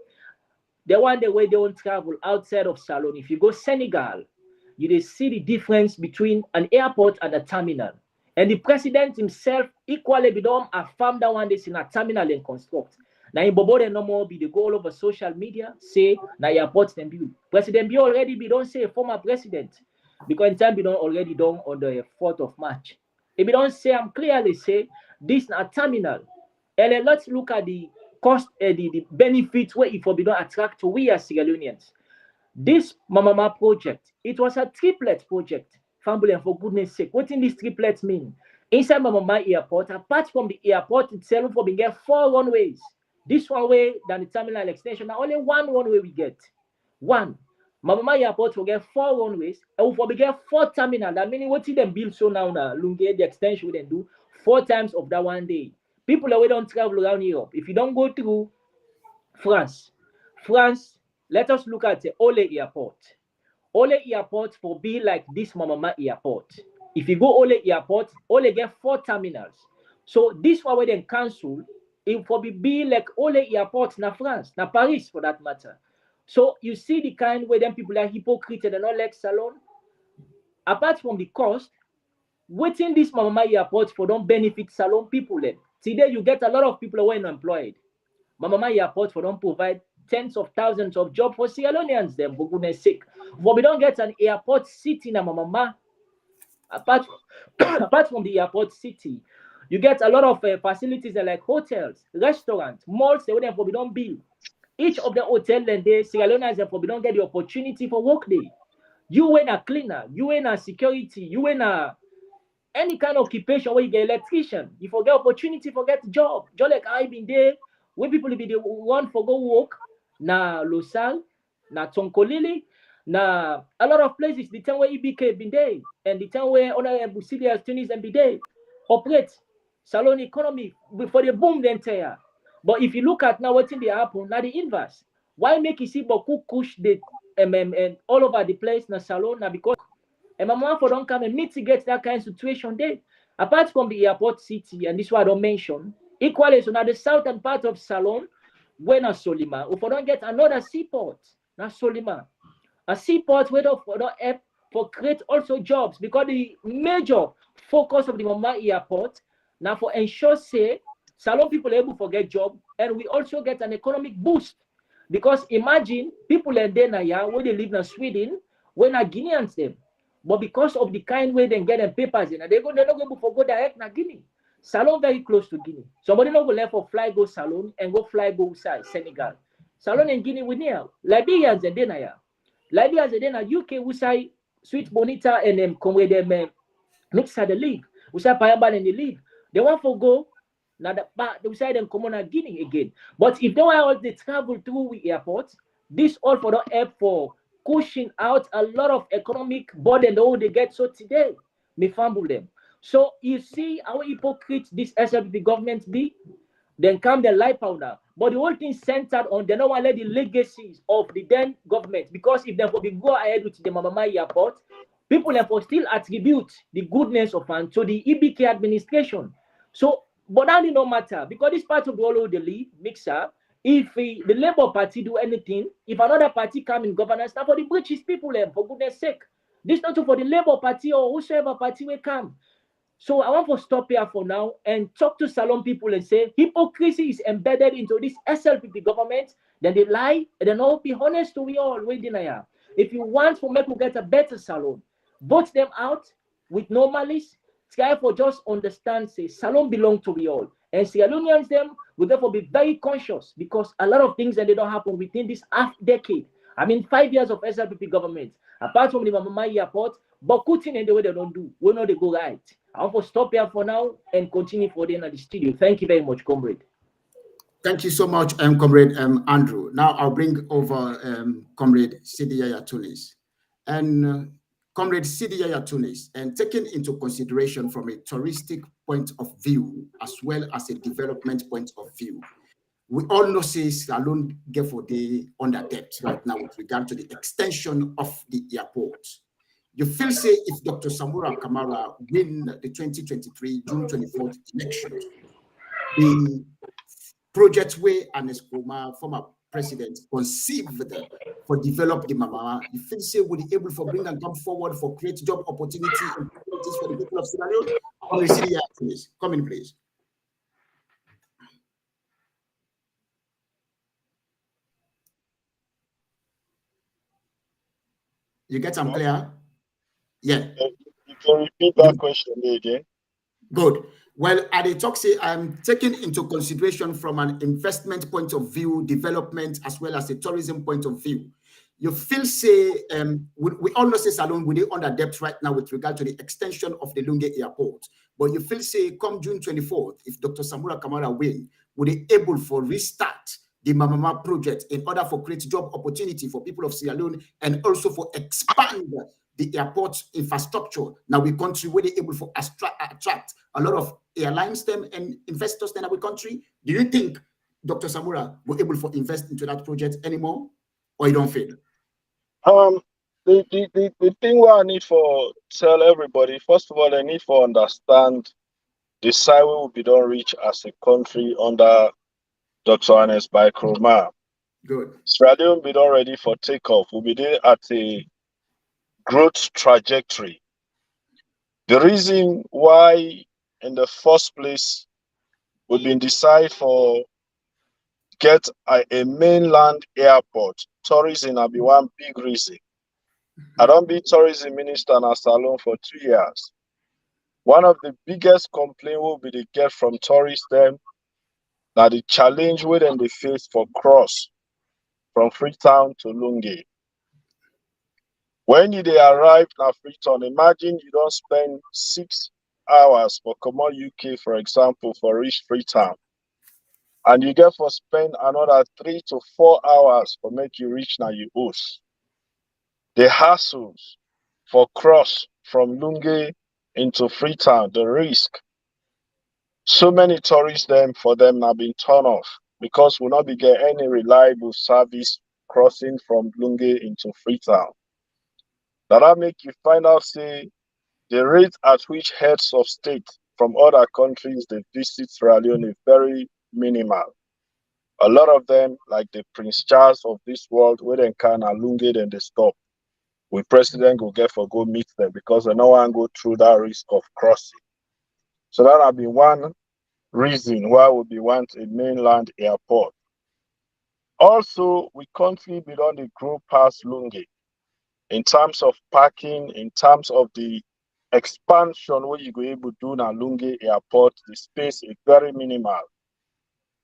[SPEAKER 8] The one the way they won't travel outside of Salon. If you go Senegal, you see the difference between an airport and a terminal. And the president himself equally become a farm that one day in a terminal and construct. Now in Bobo they no more be the goal over social media, say now airport them build. President Bio already be don't say former president, because in time be don't already done on the 4th of March. If you don't say, I'm clearly say this na terminal. And then let's look at the cost, the benefits where if we don't attract to we as Sierra Leoneans. This Mama project, it was a triplet project. Family, and for goodness sake, what in this triplets mean? Inside Mama Airport, apart from the airport itself, we get 4 runways. This one way than the terminal extension, now only 1 runway we get. 1. Mama Airport will get 4 runways, and we get 4 terminal. That meaning what them build so now, Lunge, the extension we then do 4 times of that one day. People away don't travel around Europe. If you don't go through France, let us look at the Ole Airport. Ole Airport will be like this Mama Airport. If you go Ole Airport, Ole get 4 terminals. So this one we then cancel, it will be like Ole Airport na France, na Paris for that matter. So you see the kind where them people are hypocrite and not like Salon. Apart from the cost, waiting this Mama Airport for don't benefit Salon people then. Today you get a lot of people who are unemployed. Mama Airport for don't provide tens of thousands of jobs for Sierra Leoneans them, for goodness sake. But we don't get an airport city in Mama. Apart from the airport city, you get a lot of facilities like hotels, restaurants, malls, they don't build. Each of the hotels and they Sierra Leoneans they don't get the opportunity for work day. You win a cleaner, you win a security, you win a any kind of occupation where you get electrician, you forget opportunity, forget job. Just like I been there, where people be the one for go work, na Losal, na Tonkolili, na a lot of places, the time where EBK been there, and the time where Honorable Celia Tunis and be there, operate Salon economy before they boom the entire. But if you look at now what's in the happen, now the inverse. Why make you see Boku push the and all over the place na Salon now because and Mama for don't come and mitigate that kind of situation there. Apart from the airport city, and this one I don't mention, equally so now the southern part of Salon, when a Solima, if we don't get another seaport, na Solima. A seaport where don't help for create also jobs because the major focus of the Mama Airport now for ensure say Salon people are able to get job and we also get an economic boost because imagine people in there where they live in Sweden when are Guineans them. But because of the kind way they get them papers in, they're not going to go direct na Guinea. Salon very close to Guinea. Somebody not go left for fly go Salon and go fly go outside Senegal. Salon and Guinea we near. Liberians and then Liberians and then UK we say Sweet Bonita and them come with them mix at the league. We say Payamban in the league. They want to go now they say them come on Guinea again. But if they want they travel through the airport, this all for the help for pushing out a lot of economic burden that they get so today, me fumble them. So you see how hypocrite this SLP government be, then come the light powder. But the whole thing centered on they don't want to let the legacies of the then government because if they will go ahead with the Mama Airport, people will still attribute the goodness of and to the EBK administration. So, but that did not matter because this part of the whole of the league mixer. If the Labour Party do anything, if another party come in governance, now for the British people, for goodness sake. This not for the Labour Party or whosoever party will come. So I want to stop here for now and talk to Salon people and say hypocrisy is embedded into this SLPP government. Then they lie and then all be honest to we all. If you want for me to get a better Salon, vote them out with no malice. Try for just understand, say Salon belong to we all. And Sierra Leoneans them will therefore be very conscious because a lot of things that they don't happen within this half decade. I mean 5 years of SLPP government. Apart from the Mama Airport, but cutting in the way they don't do, we know they go right. I want to stop here for now and continue for the end of the studio. Thank you very much, comrade.
[SPEAKER 6] Thank you so much, comrade Andrew. Now I'll bring over comrade Sidiya Tunis. And comrade Sidiya Tunis, and taken into consideration from a touristic point of view as well as a development point of view, we all know say Salon get for the under debt right now with regard to the extension of the airport. You feel say if Dr. Samura Kamara win the 2023 June 24th election, the project way and Escoma, former president, conceived for develop the Mama, you feel say will be able for bring and come forward for create job opportunity and opportunities for the people of Sierra Leone? Come in, please. You get some clear? Yeah.
[SPEAKER 7] You can repeat that question again.
[SPEAKER 6] Good. Well, at the talk, say I'm taking into consideration from an investment point of view, development, as well as a tourism point of view. You feel say, we all know say Salone, we are under debt right now with regard to the extension of the Lunge Airport. But you feel say, come June 24th, if Dr. Samura Kamara win, would they able for restart the Mamama project in order for create job opportunity for people of Sierra Leone and also for expand the airport infrastructure. Now we country where they able for attract a lot of airlines them and investors in our country. Do you think Dr. Samura will able for invest into that project anymore, or you don't feel?
[SPEAKER 7] The thing where I need for tell everybody, first of all, they need for understand the side we will be done reach as a country under Dr. Anes by Kroma.
[SPEAKER 6] Good.
[SPEAKER 7] Sierra Leone be done ready for takeoff. We'll be there at a growth trajectory. The reason why in the first place we've been decided for get a mainland airport, tourism will be one big reason. I don't be tourism minister in Salone for 2 years. One of the biggest complaints will be they get from tourists them that the challenge with them they face for cross from Freetown to Lunge. When they arrive at Freetown, imagine you don't spend 6 hours for Common UK, for example, for reach Freetown. And you get for spend another 3 to 4 hours for make you reach now you host. The hassles for cross from Lunge into Freetown, the risk. So many tourists them for them have been turned off because we'll not be getting any reliable service crossing from Lunge into Freetown. That'll make you find out say the rate at which heads of state from other countries they visit Sierra Leone is very minimal. A lot of them, like the Prince Charles of this world, where they can Lunge then they stop. We president will get for go meet them because they no one go through that risk of crossing. So that will be one reason why we be want a mainland airport. Also, we currently be on the grow past Lunge in terms of parking, in terms of the expansion what you go able to do now Lunge airport, the space is very minimal.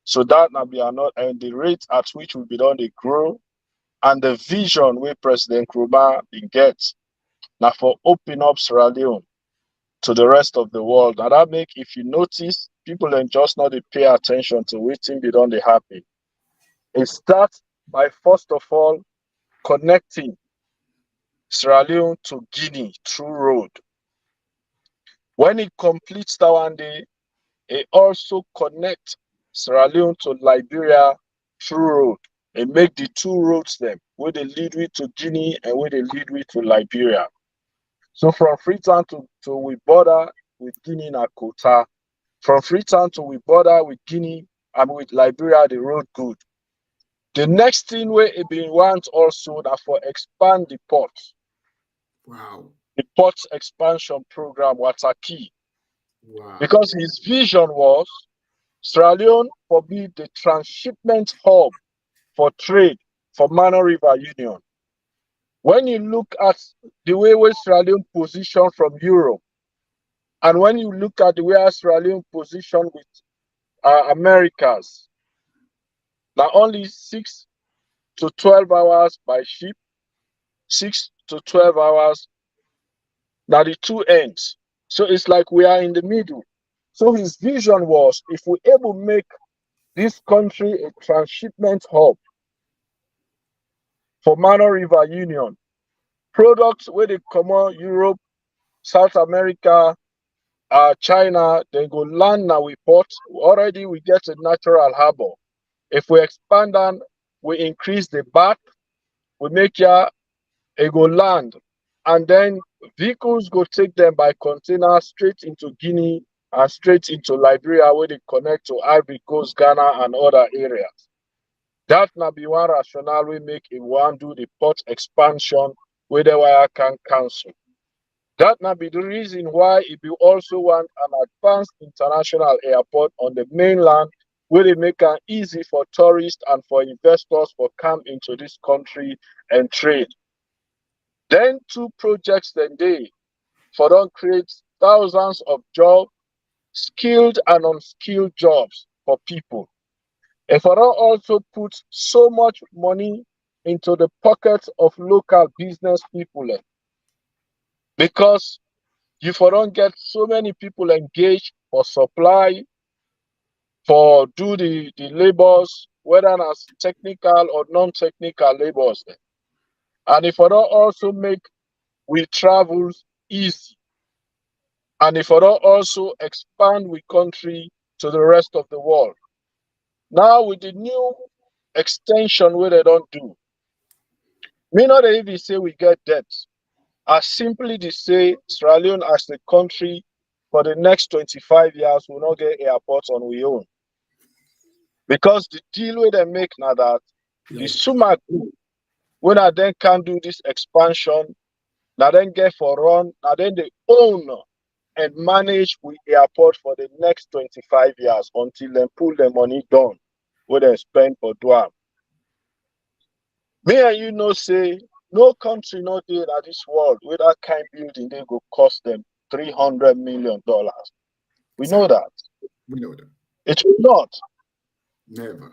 [SPEAKER 7] So that now be another, and the rate at which we be done they grow, and the vision where President Kruma gets now for open up Sierra Leone to the rest of the world. Now that make, if you notice, people then just not they pay attention to waiting be done they happen. It starts by first of all connecting Sierra Leone to Guinea through road. When it completes that one day, it also connects Sierra Leone to Liberia through road. It make the two roads them where they lead with to Guinea and where they lead with to Liberia. So from Freetown to we border with Guinea and Kota. From Freetown to we border with Guinea and with Liberia, the road good. The next thing where it been want also that for expand the port.
[SPEAKER 6] Wow.
[SPEAKER 7] The port expansion program was a key.
[SPEAKER 6] Wow.
[SPEAKER 7] Because his vision was Sierra Leone will be the transshipment hub for trade for Mano River Union. When you look at the way Sierra Leone position from Europe, and when you look at the way Sierra Leone position with Americas, now only 6 to 12 hours by ship, 6 to 12 hours, now the two ends. So it's like we are in the middle. So his vision was, if we able to make this country a transshipment hub for Mano River Union, products where they come on Europe, South America, China, they go land now we port. Already we get a natural harbor. If we expand on, we increase the BAT, we make ya a go land. And then vehicles go take them by container straight into Guinea and straight into Liberia where they connect to Ivory Coast, Ghana and other areas. That now be one rationale we make if we want to do the port expansion where the wire can cancel. That now be the reason why if you also want an advanced international airport on the mainland where they make it easy for tourists and for investors for come into this country and trade.
[SPEAKER 10] Then 2 projects then they for don't create thousands of jobs, skilled and unskilled jobs for people. If I don't also put so much money into the pockets of local business people, because you for don't get so many people engaged for supply, for do the labors, whether as technical or non-technical labors. And if I don't also make we travels easy, and if I don't also expand we country to the rest of the world. Now with the new extension where they don't do, me not even say we get debts. I simply to say Sierra Leone as the country for the next 25 years will not get airports on we own. Because the deal where they make now that the Suma group, when I then can do this expansion, now then get for run, now then they own and manage with airport for the next 25 years until they pull the money down where they spend for Duam. Me and you know say no country no day at this world with that kind of building they go cost them $300 million. We know that.
[SPEAKER 6] We know that.
[SPEAKER 10] It will not.
[SPEAKER 6] Never.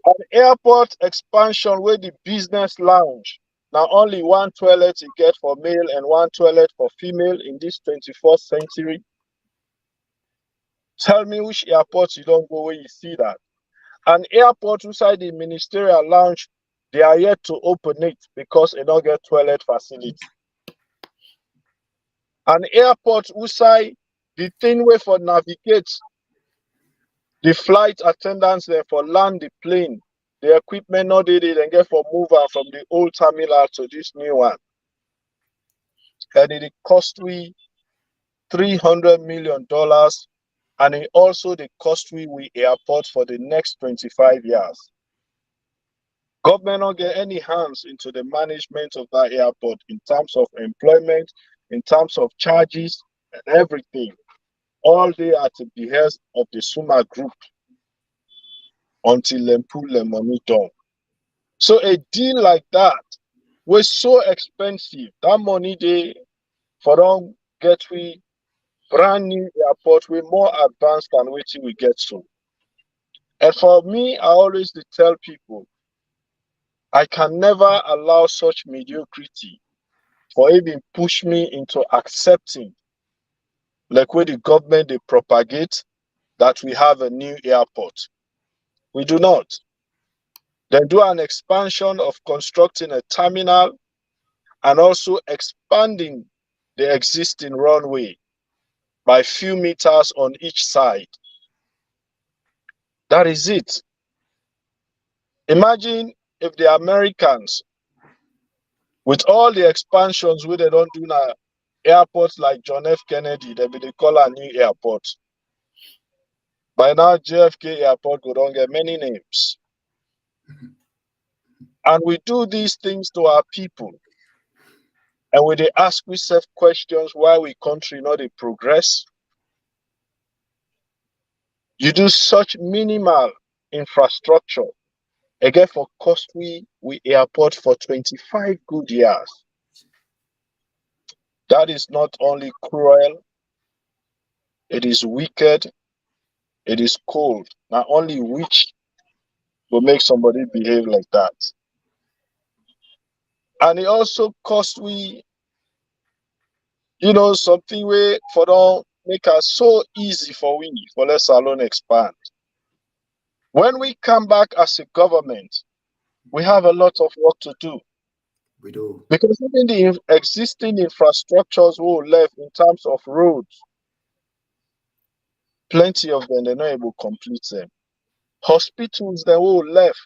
[SPEAKER 10] An airport expansion where the business lounge, now only 1 toilet you get for male and 1 toilet for female in this 21st century. Tell me which airport you don't go where you see that. An airport inside the ministerial lounge, they are yet to open it because they don't get toilet facility. An airport inside the thing way for navigate the flight attendants there for land the plane, the equipment not did it and get for mover from the old terminal to this new one. And it cost we $300 million, and it also the cost we airport for the next 25 years. Government don't get any hands into the management of that airport in terms of employment, in terms of charges and everything. All they at the behest of the Suma group until they pull the money down. So a deal like that was so expensive. That money they for them get we brand new airport with more advanced than waiting we get so. And for me, I always tell people I can never allow such mediocrity for even push me into accepting like where the government they propagate that we have a new airport. We do not. They do an expansion of constructing a terminal and also expanding the existing runway by few meters on each side. That is it. Imagine if the Americans, with all the expansions where they don't do now, airports like John F. Kennedy, they call a new airport. By now, JFK Airport go don't get many names. And we do these things to our people. And when they ask ourselves questions why we country not a progress, you do such minimal infrastructure. Again, for cost we airport for 25 good years. That is not only cruel, it is wicked, it is cold. Not only which will make somebody behave like that. And it also cost we, something where for don't make us so easy for let's alone expand. When we come back as a government, we have a lot of work to do.
[SPEAKER 6] We do.
[SPEAKER 10] Because even the existing infrastructures will left in terms of roads, plenty of them, they're not able to complete them. Hospitals, they will left,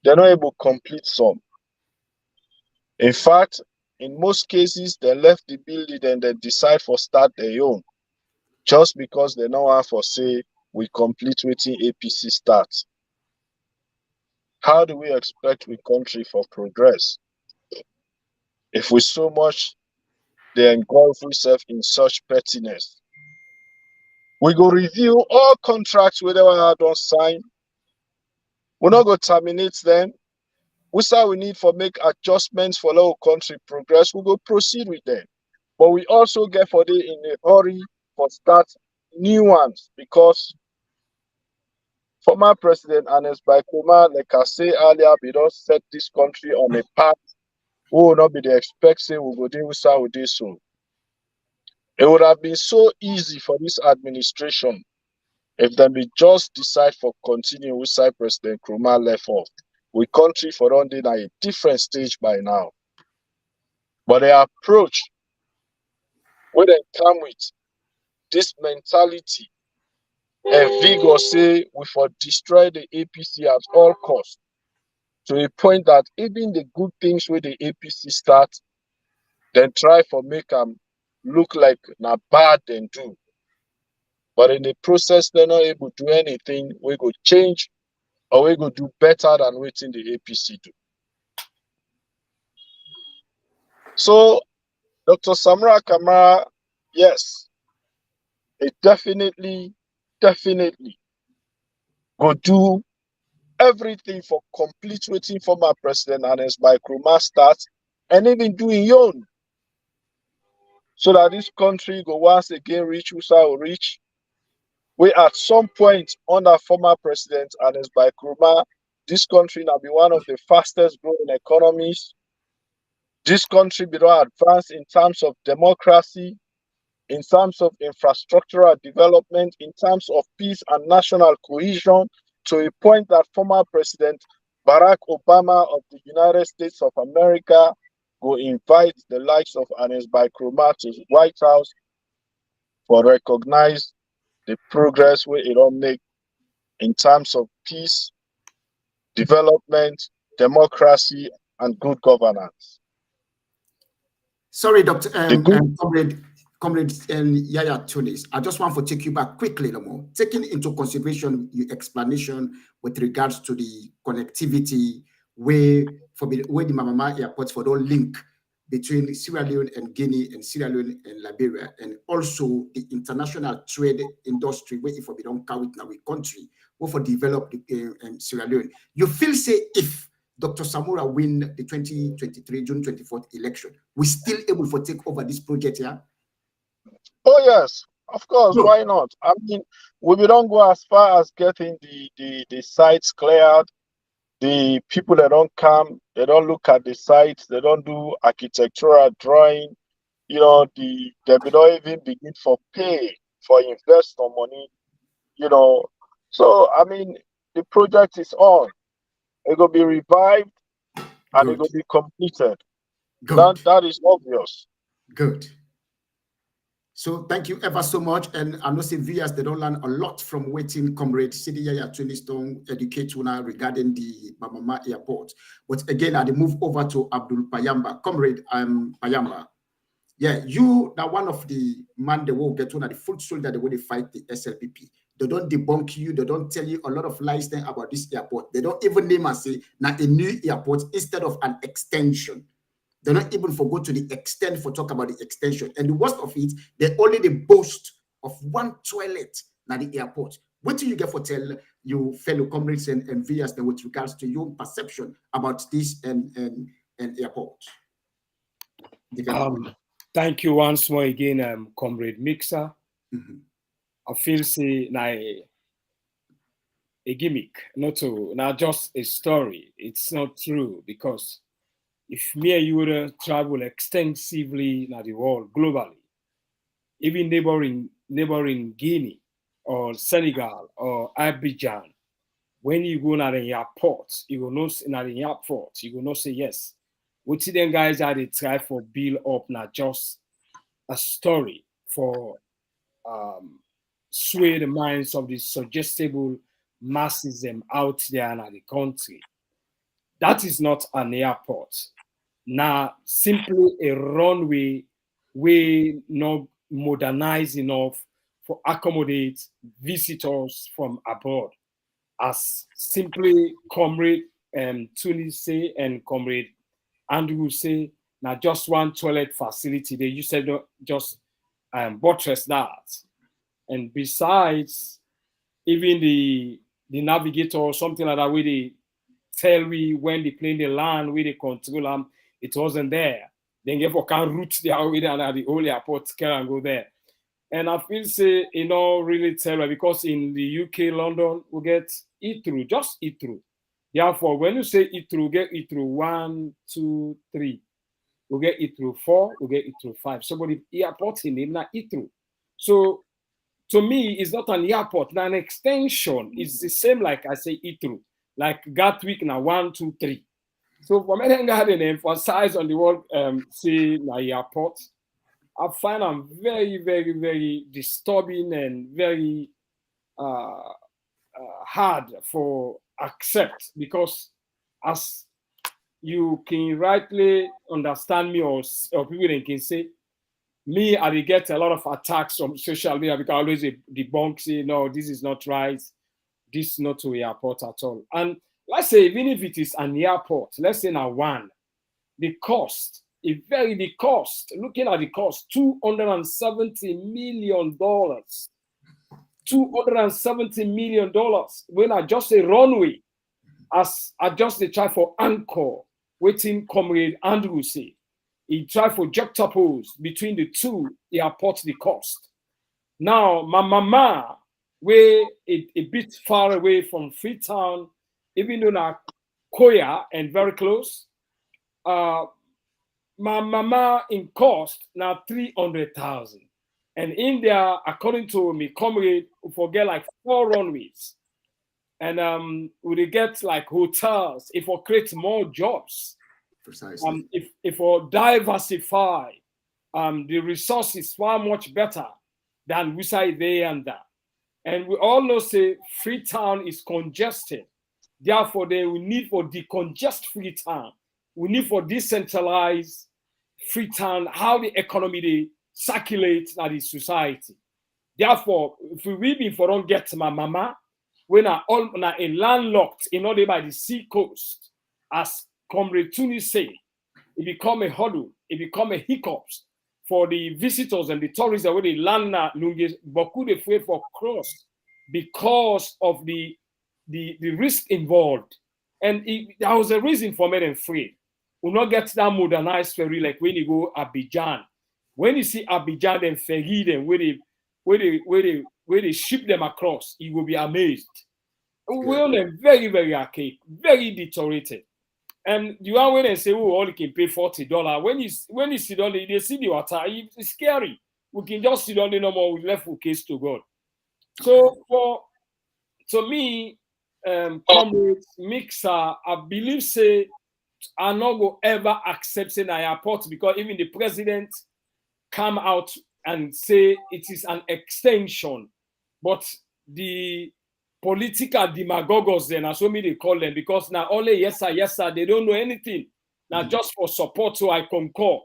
[SPEAKER 10] they're not able to complete some. In fact, in most cases, they left the building and they decide for start their own. Just because they know how for say, we complete waiting APC starts. How do we expect we country for progress? If we so much they engulf ourselves in such pettiness. We go review all contracts whether I don't sign. We're not going to terminate them. we say we need for make adjustments for our country progress, we go proceed with them. But we also get for the in a hurry for start new ones, because former President Ernest Bai Koroma, like I say earlier, we don't set this country on a path. We will not be the expecting we go do with this soon. It would have been so easy for this administration if they be just decide for continue with President Koroma left off. We country for on at a different stage by now. But the approach where they come with this mentality and vigor say we for destroy the APC at all costs, to a point that even the good things where the APC start, then try for make them look like not bad then do. But in the process, they're not able to do anything. We go change or we go do better than waiting the APC do. So Dr. Samra Kamara, yes, it definitely go do everything for complete waiting for my President Ernest Bai Koroma start, and even doing your own, so that this country go once again reach USA or reach. We at some point under former President Ernest Bai Koroma, this country now be one of the fastest growing economies. This country be advanced in terms of democracy, in terms of infrastructural development, in terms of peace and national cohesion, to a point that former President Barack Obama of the United States of America go invite the likes of Ernest Bai Koroma to the White House for recognize the progress where it all make in terms of peace, development, democracy, and good governance.
[SPEAKER 6] Sorry, Dr. Comrade Yaya Tunis, I just want to take you back quickly, no more. Taking into consideration your explanation with regards to the connectivity where the Mamama airports for the link between Sierra Leone and Guinea and Sierra Leone and Liberia, and also the international trade industry where if we don't count it now, country where for develop Sierra Leone. You feel say if Dr. Samura win the 2023 June 24th election, we still able to take over this project here?
[SPEAKER 10] Oh yes, of course. No. Why not? I mean, we don't go as far as getting the sites cleared. The people that don't come, they don't look at the sites, they don't do architectural drawing. You know, they don't even begin for pay for investor money. You know, so I mean, the project is on. It will be revived and it will be completed. That is obvious.
[SPEAKER 6] Good. So thank you ever so much. And I know viewers, they don't learn a lot from waiting Comrade Sidi Yaya Tuniston educate now regarding the Mamama airport. But again, I move over to Abdul Payamba. Comrade Payamba. Yeah, you now one of the man they will get on the full soldier the way they fight the SLPP. They don't debunk you, they don't tell you a lot of lies then about this airport. They don't even name and say now a new airport instead of an extension. They're not even for go to the extent for talk about the extension. And the worst of it, they only boast of one toilet at the airport. What do you get for tell you fellow comrades and viewers with regards to your perception about this and airport?
[SPEAKER 9] Thank you once more again, Comrade Mixer. I feel say a gimmick, not just a story. It's not true, because if me and you would travel extensively in the world, globally, even neighboring Guinea or Senegal or Abidjan, when you go to the airport, you will not in the airport, you will not say yes. What see them guys are they try for build up not just a story for sway the minds of the suggestible masses out there in the country. That is not an airport. Now, simply a runway we not modernized enough for accommodate visitors from abroad. As simply Comrade Tunis say and Comrade Andrew say, now just one toilet facility. They used to just buttress that. And besides, even the navigator or something like that, where tell we when the plane they land, where they control them, it wasn't there. Then therefore can route their way down at the whole airport and go there. And I feel say, really tell because in the UK, London, we get e-through, just e-through. Therefore, when you say e-through, get e-through 1, 2, 3. We get e-through 4, we get e-through 5. So, but the airport in it, not e-through. So, to me, it's not an airport, it's an extension. It's the same like I say e-through, like Gatwick now 1, 2, 3. So, for me, I emphasize on the word say na airport. I find them very, very, very disturbing and very hard for accept because as you can rightly understand me or people can say, me, I get a lot of attacks on social media because I always debunk, say, no, this is not right. This is not to airport at all. And let's say, even if it is an airport, let's say now one, the cost, looking at the cost, $270 million. $270 million when I just a runway, as I just try for anchor, waiting comrade Andrew say. He tried for juxtapose between the two, he airport the cost. Now, my mama, where a bit far away from Freetown, even though na Koya and very close, my mama in cost now 300,000. And in there, according to me, comrade, we forget like 4 runways. And we get like hotels, if we create more jobs.
[SPEAKER 6] Precisely.
[SPEAKER 9] If we diversify the resources far much better than we say there and that. And we all know say Freetown is congested. Therefore, they will need for decongest Freetown. We need for decentralize Freetown, how the economy they circulate in the society. Therefore, if we really for don't get my mama, when I all a landlocked in order by the sea coast, as Comrade Tuni say, it become a hurdle, it become a hiccups for the visitors and the tourists that when they land na lunge beaucoup de frais for cross because of the risk involved. And there was a reason for me and free. We'll not get that modernized ferry like when you go Abidjan. When you see Abidjan and ferry them where they ship them across, you will be amazed. We're very, very archaic, very deteriorated. And you are when they say, oh, all you can pay $40. When you sit on it, they see the water, it's scary. We can just sit on the normal, we left for case to God. So to me, comrades, mixer, I believe say I not go ever accept an airport because even the president come out and say it is an extension. But the political demagogues then, as so many they call them, because now only yes sir, they don't know anything. Now just for support, so I concur.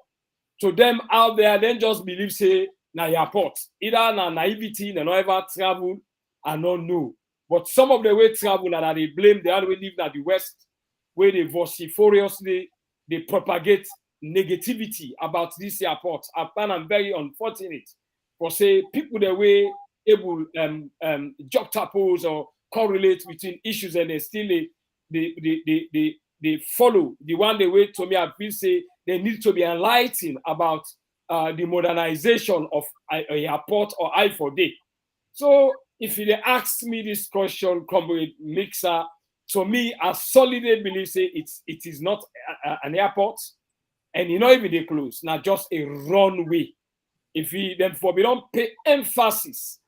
[SPEAKER 9] To them out there, then just believe say na airport. Either na naivety, they not ever travel, I don't know. But some of the way travel and they blame the other way live at the West, where they vociferously they propagate negativity about this airport. I find I'm very unfortunate for say people the way able juxtapose or correlate between issues and they still they follow the one they way to me. I feel say they need to be enlightened about the modernization of a airport or I for day. So if they ask me this question, comrade mixer, to me, I solidly believe say it is not an airport, and you know even they close, not just a runway. If we don't pay emphasis,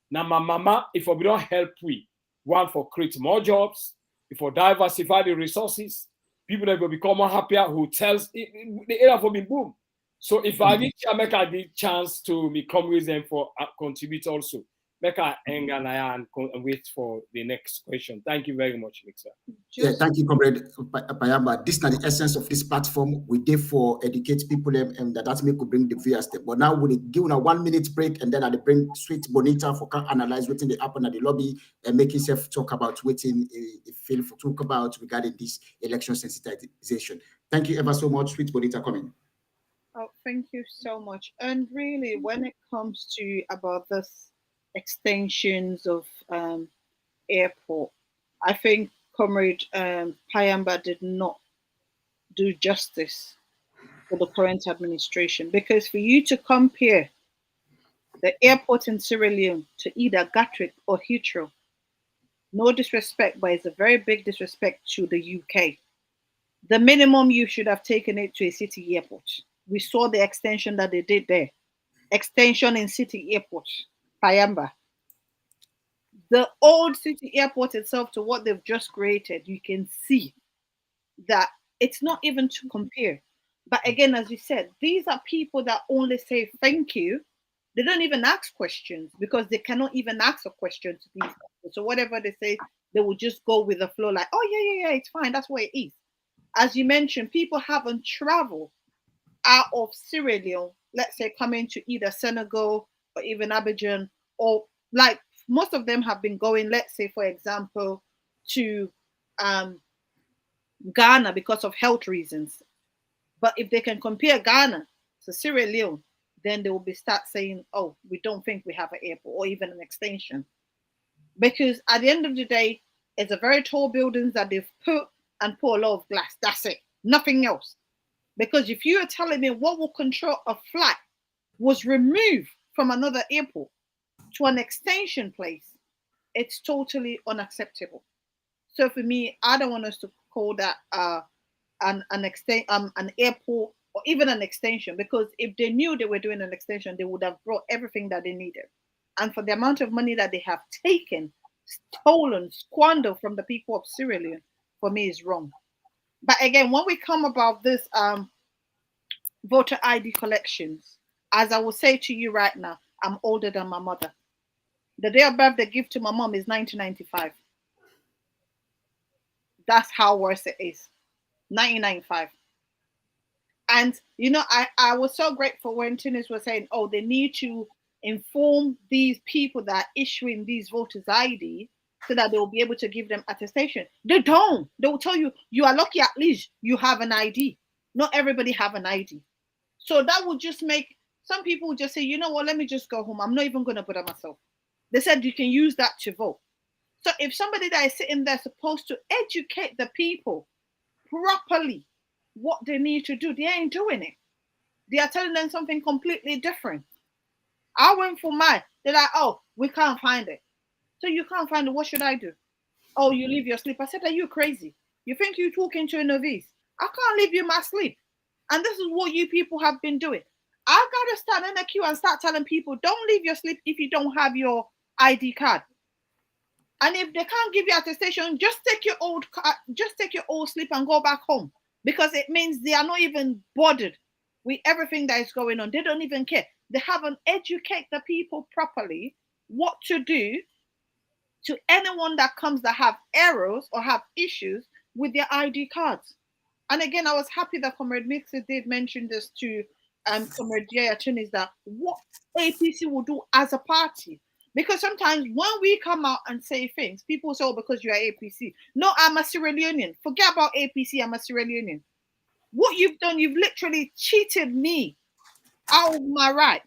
[SPEAKER 9] now my mama, if we don't help we, one for create more jobs, if we diversify the resources, people that will become more happier, hotels, the area for me boom. So if I reach make a the chance to become with them for contribute also. Make a hang and wait for the next question. Thank you very much, Mixer.
[SPEAKER 6] Yeah, thank you, Comrade Payamba. This is not the essence of this platform. We did for educate people and that may could bring the viewers. But now we'll give a 1 minute break and then I'll bring Sweet Bonita for analyze what's in the happen at the lobby and make himself talk about waiting feel for talk about regarding this election sensitization. Thank you ever so much, Sweet Bonita coming.
[SPEAKER 5] Oh, thank you so much. And really, when it comes to about this extensions of airport, I think Comrade Payamba did not do justice for the current administration, because for you to compare the airport in Sierra Leone to either Gatwick or Heathrow, no disrespect, but it's a very big disrespect to the UK. The minimum, you should have taken it to a city airport. We saw the extension that they did there. Extension in city airport, Payamba. The old city airport itself to what they've just created, you can see that it's not even to compare. But again, as you said, these are people that only say thank you. They don't even ask questions because they cannot even ask a question to these people. So whatever they say, they will just go with the flow like, oh, yeah, it's fine. That's what it is. As you mentioned, people haven't traveled out of Sierra Leone, let's say coming to either Senegal or even Abidjan, or like most of them have been going, let's say, for example, to Ghana because of health reasons. But if they can compare Ghana to Sierra Leone, then they will start saying, oh, we don't think we have an airport or even an extension. Because at the end of the day, it's a very tall buildings that they've put a lot of glass. That's it. Nothing else. Because if you are telling me what will control a flight was removed from another airport to an extension place, it's totally unacceptable. So for me, I don't want us to call that an airport or even an extension, because if they knew they were doing an extension, they would have brought everything that they needed. And for the amount of money that they have taken, stolen, squandered from the people of Sierra Leone, for me is wrong. But again, when we come about this voter ID collections, as I will say to you right now, I'm older than my mother. The day of birth they give to my mom is 1995. That's how worse it is. 1995. And, I was so grateful when Tunis was saying, oh, they need to inform these people that are issuing these voters' ID so that they will be able to give them attestation. They don't. They will tell you, you are lucky at least you have an ID. Not everybody have an ID. So that would just make some people just say, you know what, let me just go home. I'm not even going to bother myself. They said you can use that to vote. So if somebody that is sitting there supposed to educate the people properly what they need to do, they ain't doing it. They are telling them something completely different. I went for mine. They're like, oh, we can't find it. So you can't find it. What should I do? Oh, you leave your sleep. I said, are you crazy? You think you're talking to a novice? I can't leave you my sleep. And this is what you people have been doing. I've got to stand in a queue and start telling people, don't leave your sleep if you don't have your ID card. And if they can't give you attestation, just take your old sleep and go back home, because it means they are not even bothered with everything that is going on. They don't even care. They haven't educated the people properly what to do to anyone that comes that have errors or have issues with their ID cards. And again, I was happy that Comrade Mixer did mention this to Comrade Jaya Tunis, that what APC will do as a party. Because sometimes when we come out and say things, people say, oh, because you are APC. No, I'm a Sierra Leonean. Forget about APC, I'm a Sierra Leonean. What you've done, you've literally cheated me out of my right.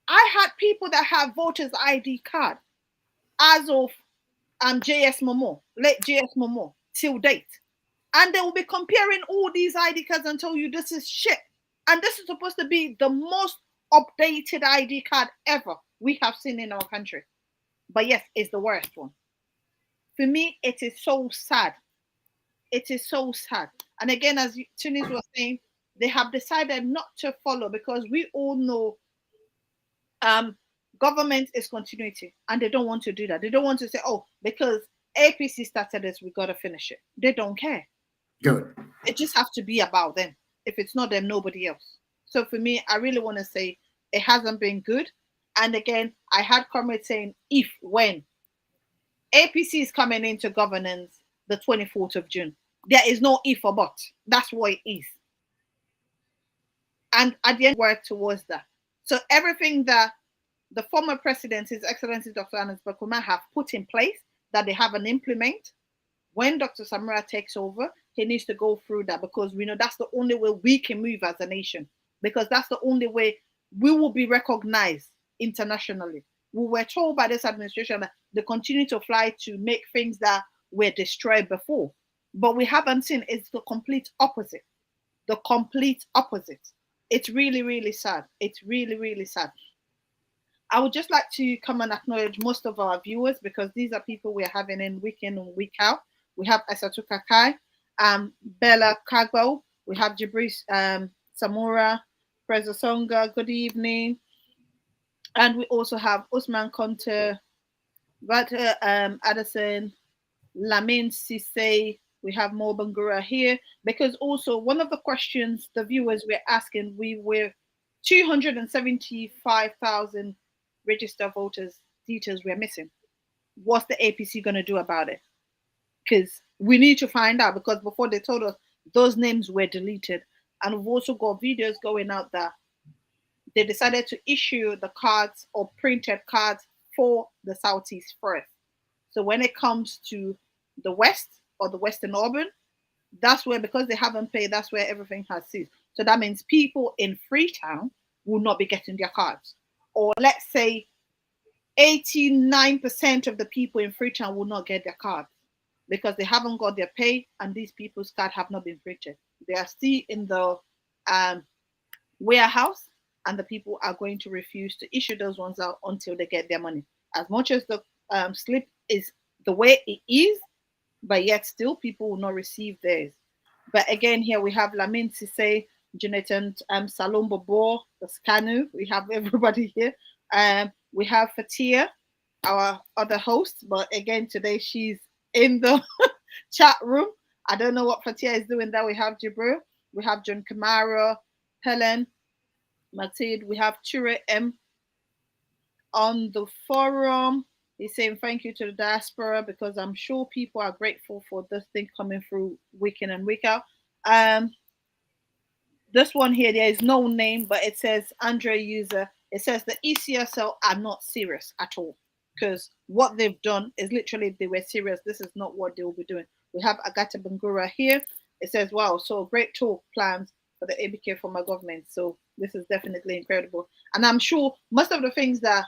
[SPEAKER 5] I had people that have voters' ID card as of JS Momo, late JS Momo, till date. And they will be comparing all these ID cards and tell you this is shit. And this is supposed to be the most updated ID card ever we have seen in our country. But yes, it's the worst one. For me, it is so sad. It is so sad. And again, as Tunis was saying, they have decided not to follow, because we all know government is continuity, and they don't want to do that. They don't want to say, oh, because APC started this, we got to finish it. They don't care.
[SPEAKER 6] Good.
[SPEAKER 5] It just has to be about them. If it's not them, nobody else. So for me, I really want to say it hasn't been good. And again, I had comrades saying, when APC is coming into governance the 24th of June, there is no if or but. That's what it is. And at the end, work towards that. So everything that the former president, His Excellency Dr. Anas Bakuma, have put in place that they haven't implemented, when Dr. Samura takes over, he needs to go through that, because we know that's the only way we can move as a nation, because that's the only way we will be recognized internationally. We were told by this administration that they continue to fly to make things that were destroyed before. But we haven't seen, it's the complete opposite. The complete opposite. It's really, really sad. It's really, really sad. I would just like to come and acknowledge most of our viewers, because these are people we're having in week in and week out. We have Esatuka Kai, Bella Kagbo, we have Jibris Samura, Preza Songa, good evening. And we also have Usman Conte, Vata Addison, Lamin Sise, we have Morbangura here, because also one of the questions the viewers were asking, we were 275,000 registered voters details we're missing. What's the APC going to do about it? Because we need to find out, because before they told us those names were deleted. And we've also got videos going out that they decided to issue the cards or printed cards for the Southeast first. So when it comes to the West or the Western Urban, that's where, because they haven't paid, that's where everything has ceased. So that means people in Freetown will not be getting their cards. Or let's say 89% of the people in Freetown will not get their cards because they haven't got their pay, and these people's cards have not been printed. They are still in the warehouse, and the people are going to refuse to issue those ones out until they get their money. As much as the slip is the way it is, but yet still people will not receive theirs. But again, here we have Lamin Sise, Jonathan Salombo Bo, the Scanu. We have everybody here. We have Fatia, our other host, but again today she's in the chat room. I don't know what Fatia is doing there. We have Jibril, we have John Kamara, Helen, Matilde, we have Chure M on the forum. He's saying thank you to the diaspora, because I'm sure people are grateful for this thing coming through week in and week out. This one here, there is no name, but it says Andre User. It says the ECSL are not serious at all, because what they've done is literally, if they were serious, this is not what they will be doing. We have Agata Bangura here. It says, wow, so great talk plans for the ABK former government. So this is definitely incredible. And I'm sure most of the things that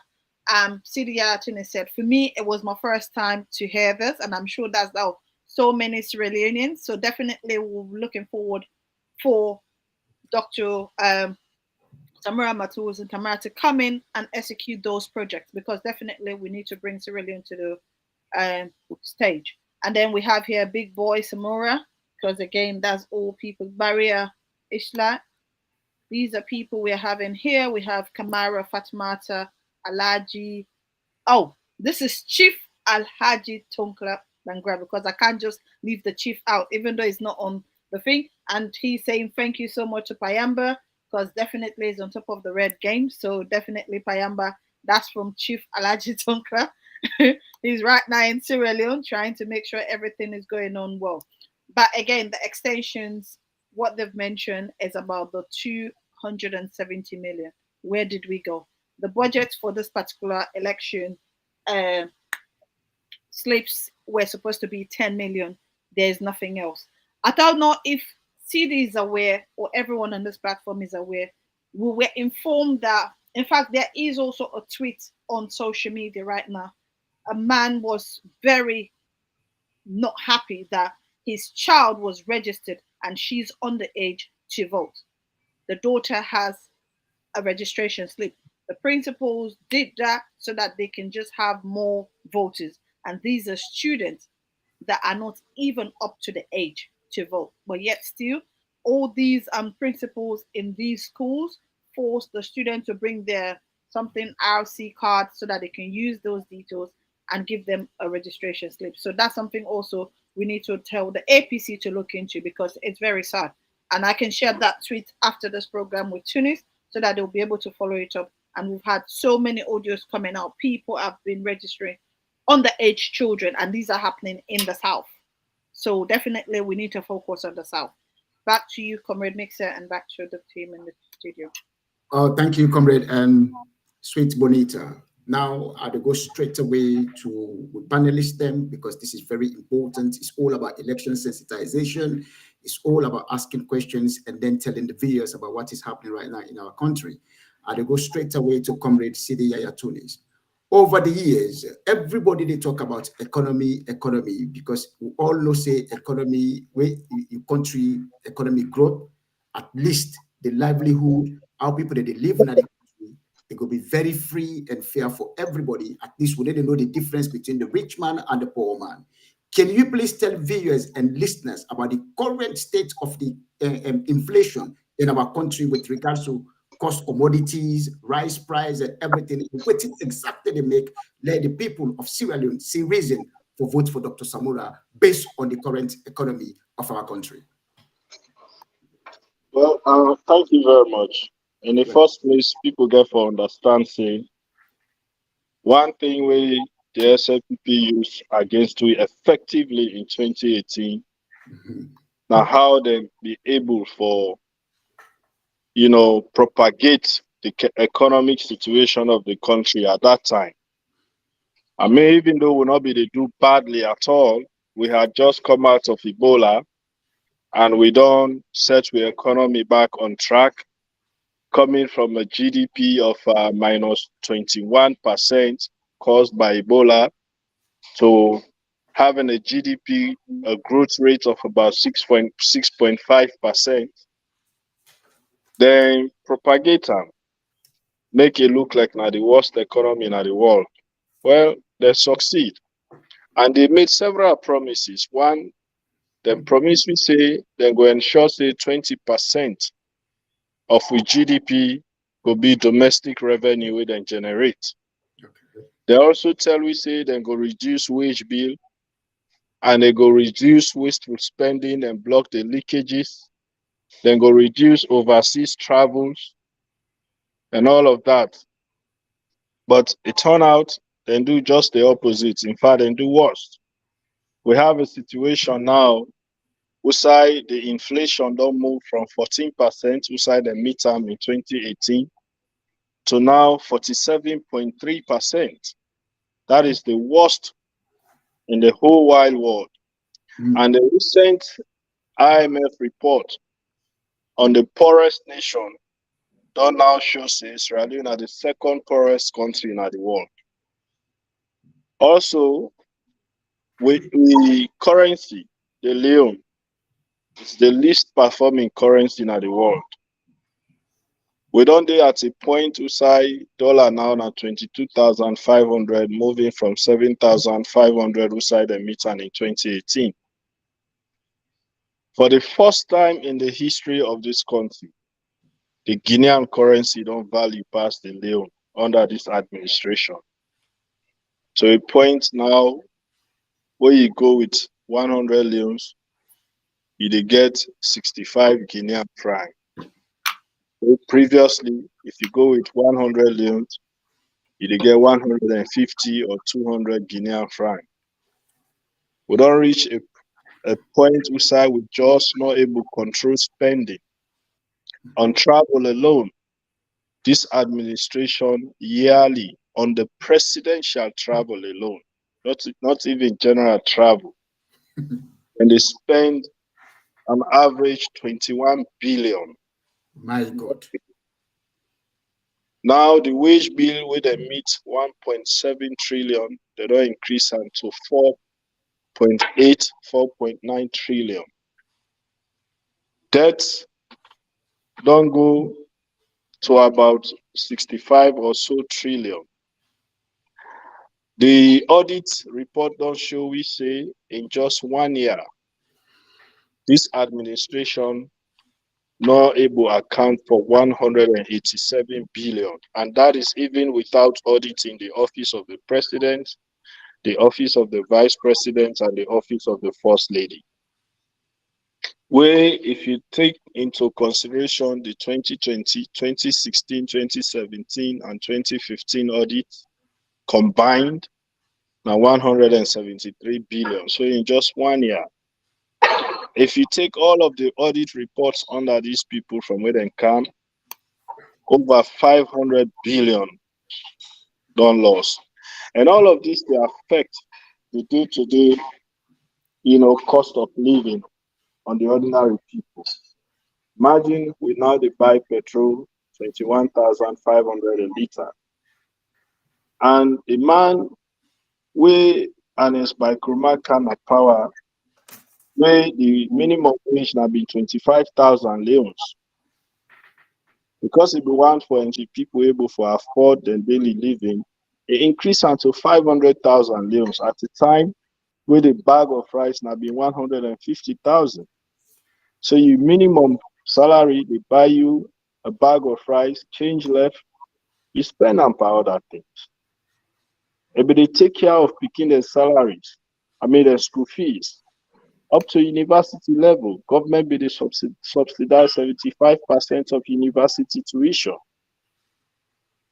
[SPEAKER 5] Sidia Tini said, for me, it was my first time to hear this, and I'm sure that's how so many Sierra Leoneans. So definitely we're looking forward for Dr. Tamara Matus and Tamara to come in and execute those projects, because definitely we need to bring Sierra Leone to the stage. And then we have here Big Boy Samora, because again, that's all people. Barrier Ishla. These are people we're having here. We have Kamara Fatmata, Alhaji. Oh, this is Chief Alhaji Tonkla Langra, because I can't just leave the chief out, even though it's not on the thing. And he's saying thank you so much to Payamba, because definitely is on top of the red game. So definitely Payamba, that's from Chief Alhaji Tonkla. He's right now in Sierra Leone trying to make sure everything is going on well. But again, the extensions, what they've mentioned is about the 270 million. Where did we go? The budget for this particular election slips were supposed to be 10 million. There's nothing else. I don't know if CD is aware, or everyone on this platform is aware. We were informed that, in fact, there is also a tweet on social media right now. A man was very not happy that his child was registered and she's underage to vote. The daughter has a registration slip. The principals did that so that they can just have more voters. And these are students that are not even up to the age to vote. But yet still, all these principals in these schools force the students to bring their something RC card so that they can use those details and give them a registration slip. So that's something also we need to tell the APC to look into, because it's very sad. And I can share that tweet after this program with Tunis so that they'll be able to follow it up. And we've had so many audios coming out. People have been registering underage children, and these are happening in the South. So definitely we need to focus on the South. Back to you, Comrade Mixer, and back to the team in the studio.
[SPEAKER 6] Oh, thank you, Comrade Sweet Bonita. Now I'll go straight away to panelists them, because this is very important. It's all about election sensitization. It's all about asking questions and then telling the viewers about what is happening right now in our country. I'll go straight away to Comrade Sidi Yaya Tunis. over the years, everybody they talk about economy, because we all know say economy, where your country economy growth, at least the livelihood, how people that they live in the country, it could be very free and fair for everybody. At least we need to know the difference between the rich man and the poor man. Can you please tell viewers and listeners about the current state of the inflation in our country with regards to cost commodities, rice price, and everything, what it exactly they make, let the people of Sierra Leone see reason for vote for Dr. Samura based on the current economy of our country?
[SPEAKER 10] Well, thank you very much. In the first place, people get for understand say one thing we the SLPP used against we effectively in 2018. Now how they be able for propagate the economic situation of the country at that time. I mean, even though we not be they do badly at all, we had just come out of Ebola, and we don't set the economy back on track, coming from a GDP of minus 21% caused by Ebola to having a GDP a growth rate of about 6.5%. Then propagate them, make it look like now the worst economy in the world. Well, they succeed. And they made several promises. One, they promised me say they're going to ensure say 20% of the GDP will be domestic revenue we then generate. Okay. They also tell we say they're going to reduce wage bill, and they go reduce wasteful spending and block the leakages. Then go reduce overseas travels and all of that. But it turned out they do just the opposite. In fact, they do worse. We have a situation now whereby the inflation don't move from 14% whereby the midterm in 2018 to now 47.3%. That is the worst in the whole wide world. And the recent IMF report on the poorest nation don't now show say Israel is the second poorest country in the world. Also, with the currency, the leon, it's the least performing currency in the world. We don't do at a point to say dollar now at 22,500, moving from 7,500 outside the meter in 2018. For the first time in the history of this country, the Guinean currency don't value past the leon under this administration. To a point now where you go with 100 leons, you get 65 Guinean franc. Previously, if you go with 100 leons, you get 150 or 200 Guinean franc. We don't reach a point where we just not able to control spending. On travel alone, this administration yearly on the presidential travel alone, not even general travel, and they spend on average 21 billion.
[SPEAKER 6] My God.
[SPEAKER 10] Now the wage bill where they meet 1.7 trillion, they don't increase to 4.8, 4.9 trillion. Debts don't go to about 65 or so trillion. The audit report don't show we say in just 1 year, this administration not able to account for 187 billion. And that is even without auditing the office of the president, the office of the vice president, and the office of the first lady. Where if you take into consideration the 2020, 2016, 2017, and 2015 audits combined, now 173 billion. So in just 1 year, if you take all of the audit reports under these people from where they come, over 500 billion done lost. And all of this, they affect the day-to-day, cost of living on the ordinary people. Imagine we now they buy petrol 21,500 a liter.
[SPEAKER 7] And a man where and his by Kurma kind of power, where the minimum wage now be 25,000 leons. Because it be one for NG people able to afford their daily living, it increased until 500,000 leons at the time where the bag of rice now be 150,000. So you minimum salary, they buy you a bag of rice, change left, you spend on for other things. But they take care of picking their salaries, their school fees. Up to university level, government be they subsidize 75% of university tuition.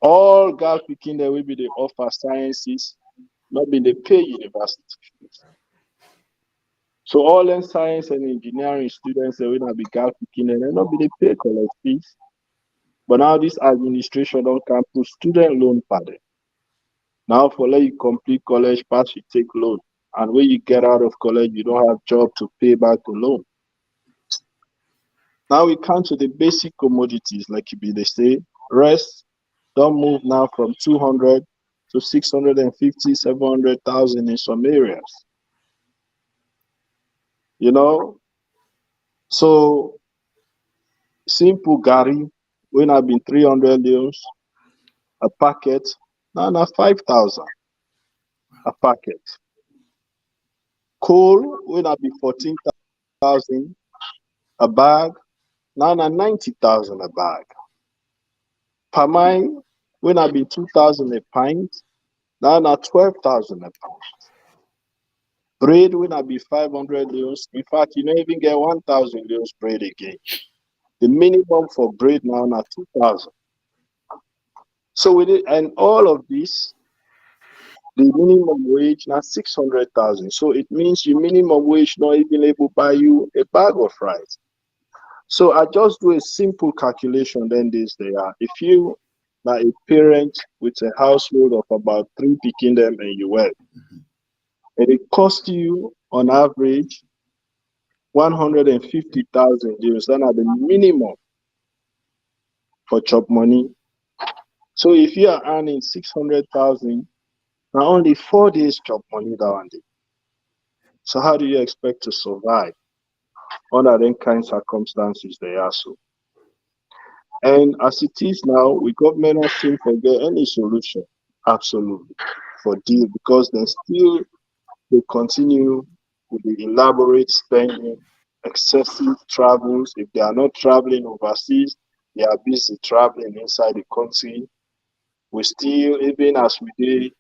[SPEAKER 7] All girl picking there will be they offer sciences, not be they pay university fees. So all in science and engineering students they will not be girl picking and they not be they pay college fees. But now this administration don't come to student loan for them. Now for let you complete college pass, you take loan. And when you get out of college, you don't have job to pay back the loan. Now we come to the basic commodities, like they say, rest don't move now from 200 to 650, 700,000 in some areas. You know, so simple Gary, when I've been 300 leons a packet, now 5,000 a packet. Coal, when I be 14,000 a bag, now 90,000 a bag. Palmine, when I be 2,000 a pint, now 12,000 a pint. Bread, when I be 500 leons, in fact, you don't even get 1,000 leons bread again. The minimum for bread now 2,000. So with it, and all of this, the minimum wage now 600,000. So it means your minimum wage not even able to buy you a bag of rice. So I just do a simple calculation then this they are. If you are a parent with a household of about 3 picking them and you work, and it costs you on average 150,000 euros, then at the minimum for chop money. So if you are earning 600,000, now only 4 days chop money down there. So how do you expect to survive under them kind of circumstances they are so? And as it is now, we government not seem to get any solution, absolutely, for deal, because they continue with the elaborate spending, excessive travels. If they are not traveling overseas, they are busy traveling inside the country. We still, even as we did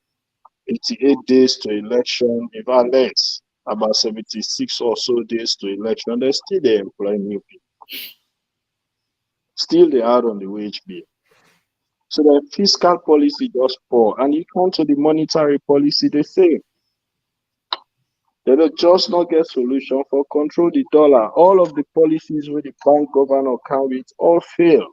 [SPEAKER 7] 88 days to election, even less, about 76 or so days to election, they still they employ new people. Still they are on the wage bill. So the fiscal policy just poor. And you come to the monetary policy, the same. They don't just not get solution for control the dollar. All of the policies where the bank governor come with all fail.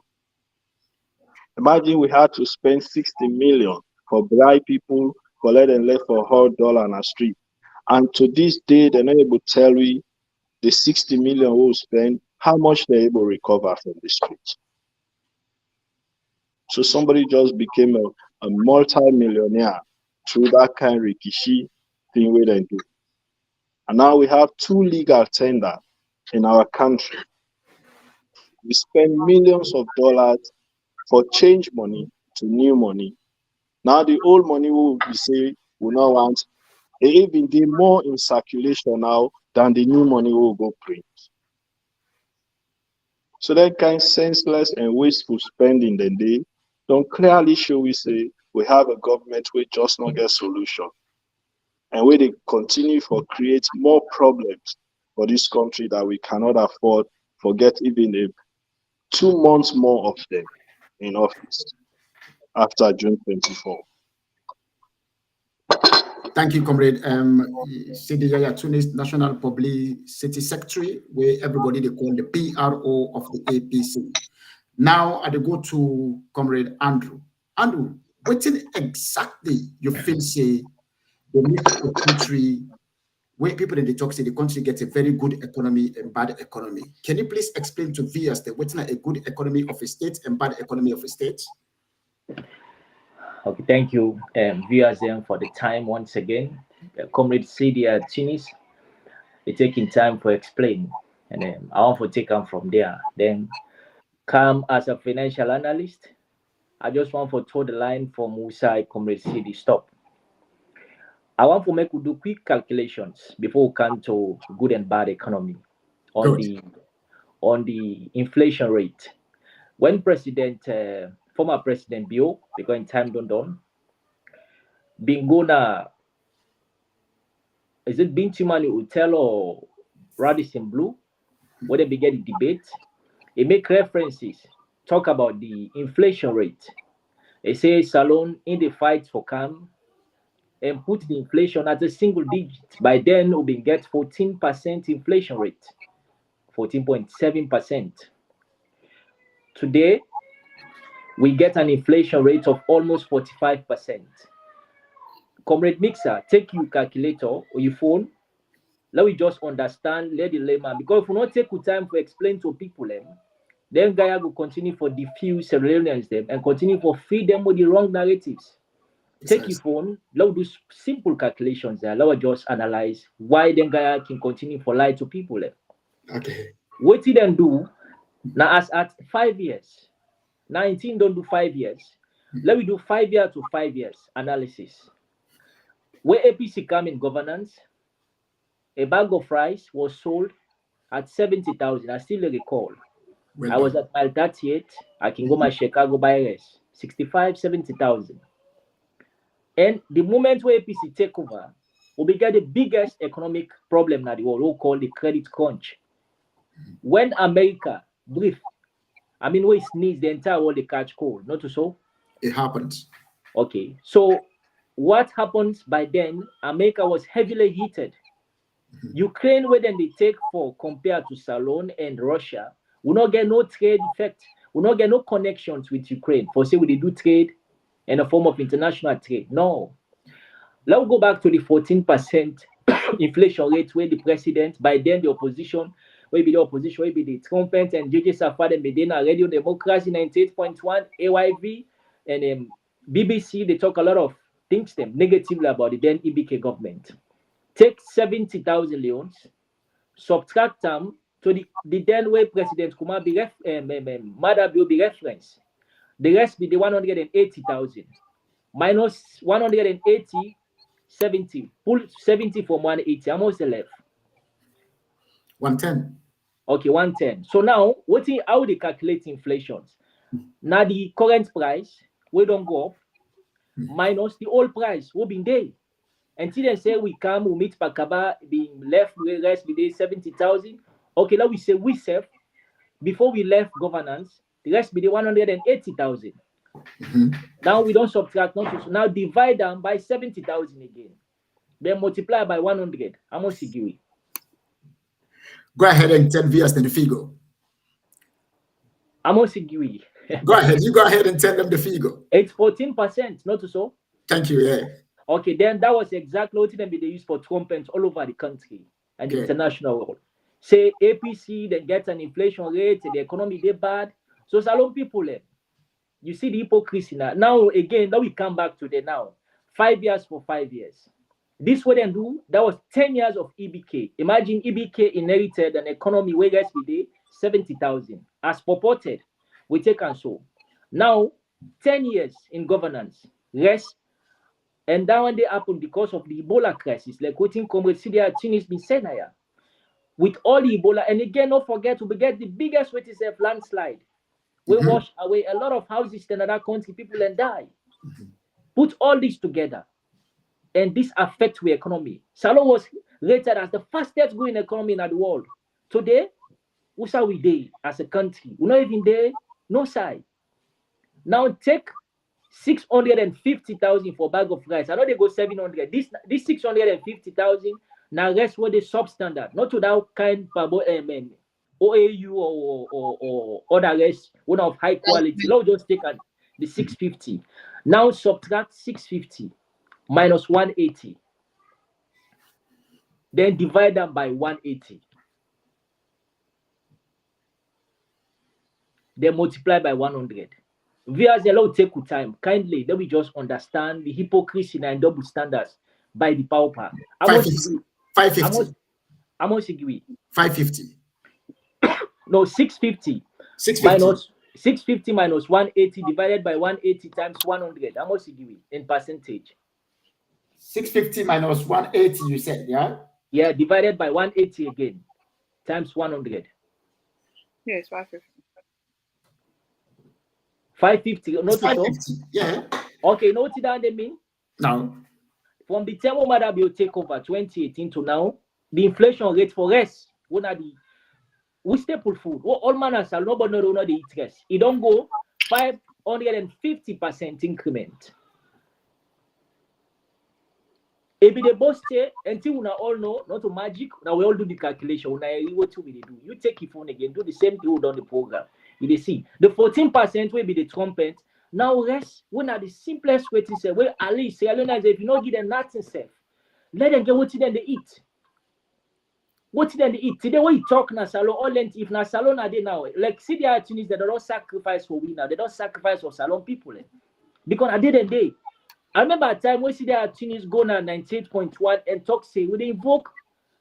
[SPEAKER 7] Imagine we had to spend 60 million for blind people, for let them left for $100 on a street. And to this day, they're not able to tell me the 60 million we'll spend, how much they're able to recover from the street. So somebody just became a multi-millionaire through that kind of rikishi thing where they do. And now we have 2 legal tender in our country. We spend millions of dollars for change money to new money. Now the old money will be say we not want, and even they more in circulation now than the new money will go print. So that kind of senseless and wasteful spending then they don't clearly show we say we have a government which just not get solution. And where they continue for create more problems for this country that we cannot afford, forget even 2 months more of them in office after June 24.
[SPEAKER 6] Thank you, Comrade. Sidija Tunis, National Publicity Secretary, where everybody they call the PRO of the APC. Now I go to Comrade Andrew. Andrew, what exactly you feel say the make the country, where people in the talk say the country gets a very good economy and bad economy? Can you please explain to viewers what's a good economy of a state and bad economy of a state?
[SPEAKER 8] Okay, thank you, viewers, for the time once again. Comrade Cedia Chinis, they taking time for explain, and I want to take them from there. Then come as a financial analyst. I just want to throw the line from Musa Comrade Cedi stop. I want to make we do quick calculations before we come to good and bad economy on
[SPEAKER 6] Good.
[SPEAKER 8] the inflation rate. When former President Bill, because in time done, Bingona, is it Bintimani Hotel or Radisson Blue, where they begin the debate, they make references, talk about the inflation rate. They say Salon in the fight for calm and put the inflation at a single digit. By then, we will get 14% inflation rate, 14.7%. Today, we get an inflation rate of almost 45%. Comrade Mixer, take your calculator or your phone. Let we just understand, let the layman, because if we not take the time to explain to people, then Gaia will continue for diffuse surveillance them and continue for feed them with the wrong narratives. Take your phone, let we do simple calculations there. Let we just analyze why then Gaia can continue for lie to people.
[SPEAKER 6] Okay.
[SPEAKER 8] What did then do now as at 5 years? 19 don't do 5 years. Let me do 5 years to 5 years analysis. Where APC come in governance, a bag of rice was sold at 70,000. I still recall. I was at mile 38. I can go my Chicago buy rice. 65, 70,000. And the moment where APC take over, we get the biggest economic problem in the world, we call the credit crunch. When America breathe, I mean, we sneeze, the entire world they catch cold, not so?
[SPEAKER 6] It happens.
[SPEAKER 8] Okay, so what happens by then? America was heavily heated. Ukraine, where then they take for compared to Salon and Russia, will not get no trade effect. Will not get no connections with Ukraine. For say, we they do trade in a form of international trade. No. Let's go back to the 14% inflation rate where the president, by then the opposition, will be the trumpet and JJ Safari Medina Radio Democracy 98.1 AYV and BBC, they talk a lot of things them negatively about the then EBK government. Take 70,000 leons, subtract them to the then way President Kumar be Mother will be reference. The rest be the 180,000 minus 180, 70. Pull 70 from 180. How much left?
[SPEAKER 6] 110.
[SPEAKER 8] Okay, 110. So now, how they calculate inflations? Now the current price, we don't go up, minus the old price, we been there. Until they say we come, we meet Pakaba, being left, we rest with 70,000. Okay, now we say we save. Before we left governance, the rest be the 180,000. Now we don't subtract, now divide them by 70,000 again. Then multiply by 100. How much you give it?
[SPEAKER 6] Go ahead and tell viewers the figure.
[SPEAKER 8] How much you give it?
[SPEAKER 6] Go ahead. You go ahead and tell them the figure.
[SPEAKER 8] It's 14%, not so?
[SPEAKER 6] Thank you. Yeah.
[SPEAKER 8] Okay, then that was exactly what they use for trumpets all over the country and the international world. Say APC, then get an inflation rate, the economy they bad. So Salon people, you see the hypocrisy now. Now again, now we come back to the now. 5 years for 5 years. This what they do, that was 10 years of EBK. Imagine EBK inherited an economy where guys we did 70,000. As purported, we take and so. Now, 10 years in governance, rest, and that one day happened because of the Ebola crisis, like what Comrade Cedia Chinis been saying here. With all the Ebola, and again, don't forget, we get the biggest way to say landslide. We wash away a lot of houses in another country, people and die. Put all this together, and this affects the economy. Salon was rated as the fastest growing economy in the world. Today, what's we there as a country? We're not even there, no side. Now take 650,000 for a bag of rice. I know they go 700. This 650,000 now rest what the substandard, not to that kind of OAU or other rest, one of high quality. Let's just take the 650. Now subtract 650 minus 180. Then divide them by 180. Then multiply by 100. Viewers, a lot take time. Kindly, let me just understand the hypocrisy and double standards by the power.
[SPEAKER 6] 550. 550.
[SPEAKER 8] How much agree?
[SPEAKER 6] 550.
[SPEAKER 8] No, 650.
[SPEAKER 6] 650.
[SPEAKER 8] Minus 650 minus 180 divided by 180 times 100. How much agree in percentage?
[SPEAKER 6] 650 minus 180, you said, yeah?
[SPEAKER 8] Yeah, divided by 180 again times 100.
[SPEAKER 5] Yes, 550.
[SPEAKER 8] 550. Not
[SPEAKER 6] 550. Yeah.
[SPEAKER 8] Okay, you know what that mean?
[SPEAKER 6] No.
[SPEAKER 8] From the time Mother Bill take over 2018 to now, the inflation rate for us, what are the we staple food? All manners are nobody know the interest. It don't go 550% increment. If the boss say until we all know, not to magic, now we all do the calculation. What we do? You take your phone again, do the same thing on the program. You see the 14% will be the trumpet. Now rest one of the simplest way to say, well, at least say, if you not give them nothing safe, let them get what then they eat. What then they eat? Today when you talk na salon, all length if na salon are they now, like see the Tunis that they don't sacrifice for we now, they don't sacrifice for salon people. Because at the end of the day, I remember a time when see the Tunis go na 98.1 and talk say we they invoke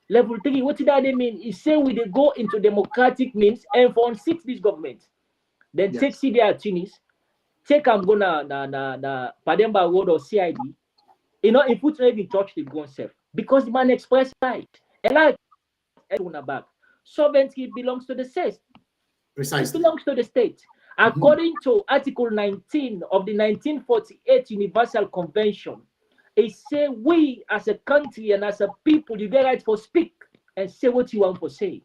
[SPEAKER 8] level 3. What did that mean? He say we they go into democratic means and for unseat this government. Then take see the Tunis, take am go na Pademba Road or CID. You know, if we not even touch the concept because the man expressed right. And like back. Sovereignty belongs to the state.
[SPEAKER 6] Precisely.
[SPEAKER 8] It belongs to the state. According to Article 19 of the 1948 Universal Convention, it says we as a country and as a people, you get right for speak and say what you want to say.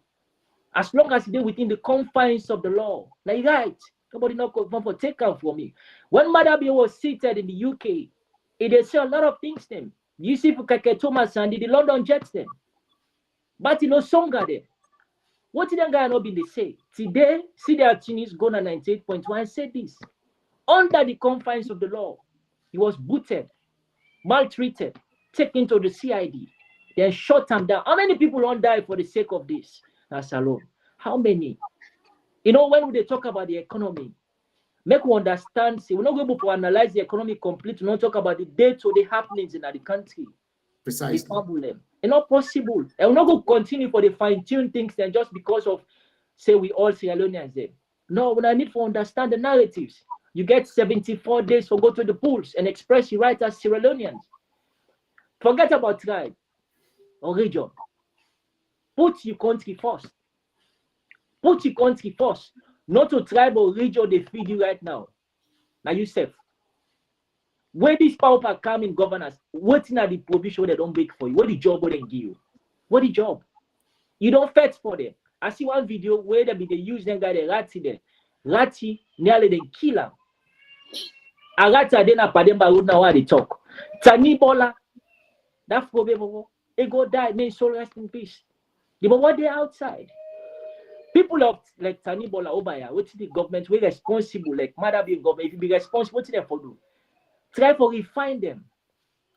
[SPEAKER 8] As long as they're within the confines of the law. Like right. Nobody not come for take out from me. When Madabi was seated in the UK, it say a lot of things them. You see for Kake Thomas and the London Jets them. But you know, Songa there. What did that guy not be the say? Today, see the Tunis go to 98.1 and said this. Under the confines of the law, he was booted, maltreated, taken to the CID, then shot him down. How many people don't die for the sake of this? That's alone. How many? You know, when they talk about the economy, make we understand, see, we're not able to analyze the economy completely, not talk about the day-to-day happenings in the country.
[SPEAKER 6] Precisely.
[SPEAKER 8] The problem. It's not possible. And we're not going to continue for the fine-tune things then just because of, say, we all Sierra Leoneans there. No, we need to understand the narratives. You get 74 days to go to the polls and express your right as Sierra Leoneans. Forget about tribe or region. Put your country first. Put your country first. Not to tribe or region they feed you right now. Now you safe. Where these power come in governance, what are the provision they don't make for you? What the job they give you? What the job? You don't fight for them. I see one video where they use them guy the Rati there. Rati nearly they kill him. A Rati then a Pademba road now they talk. Tani Bola, that problem they go die, may soul rest in peace. But what they outside? People of like Tani Bola Obaya, what's the government? We're responsible, like mother being government, if you be responsible, what they for do? Try to refine them.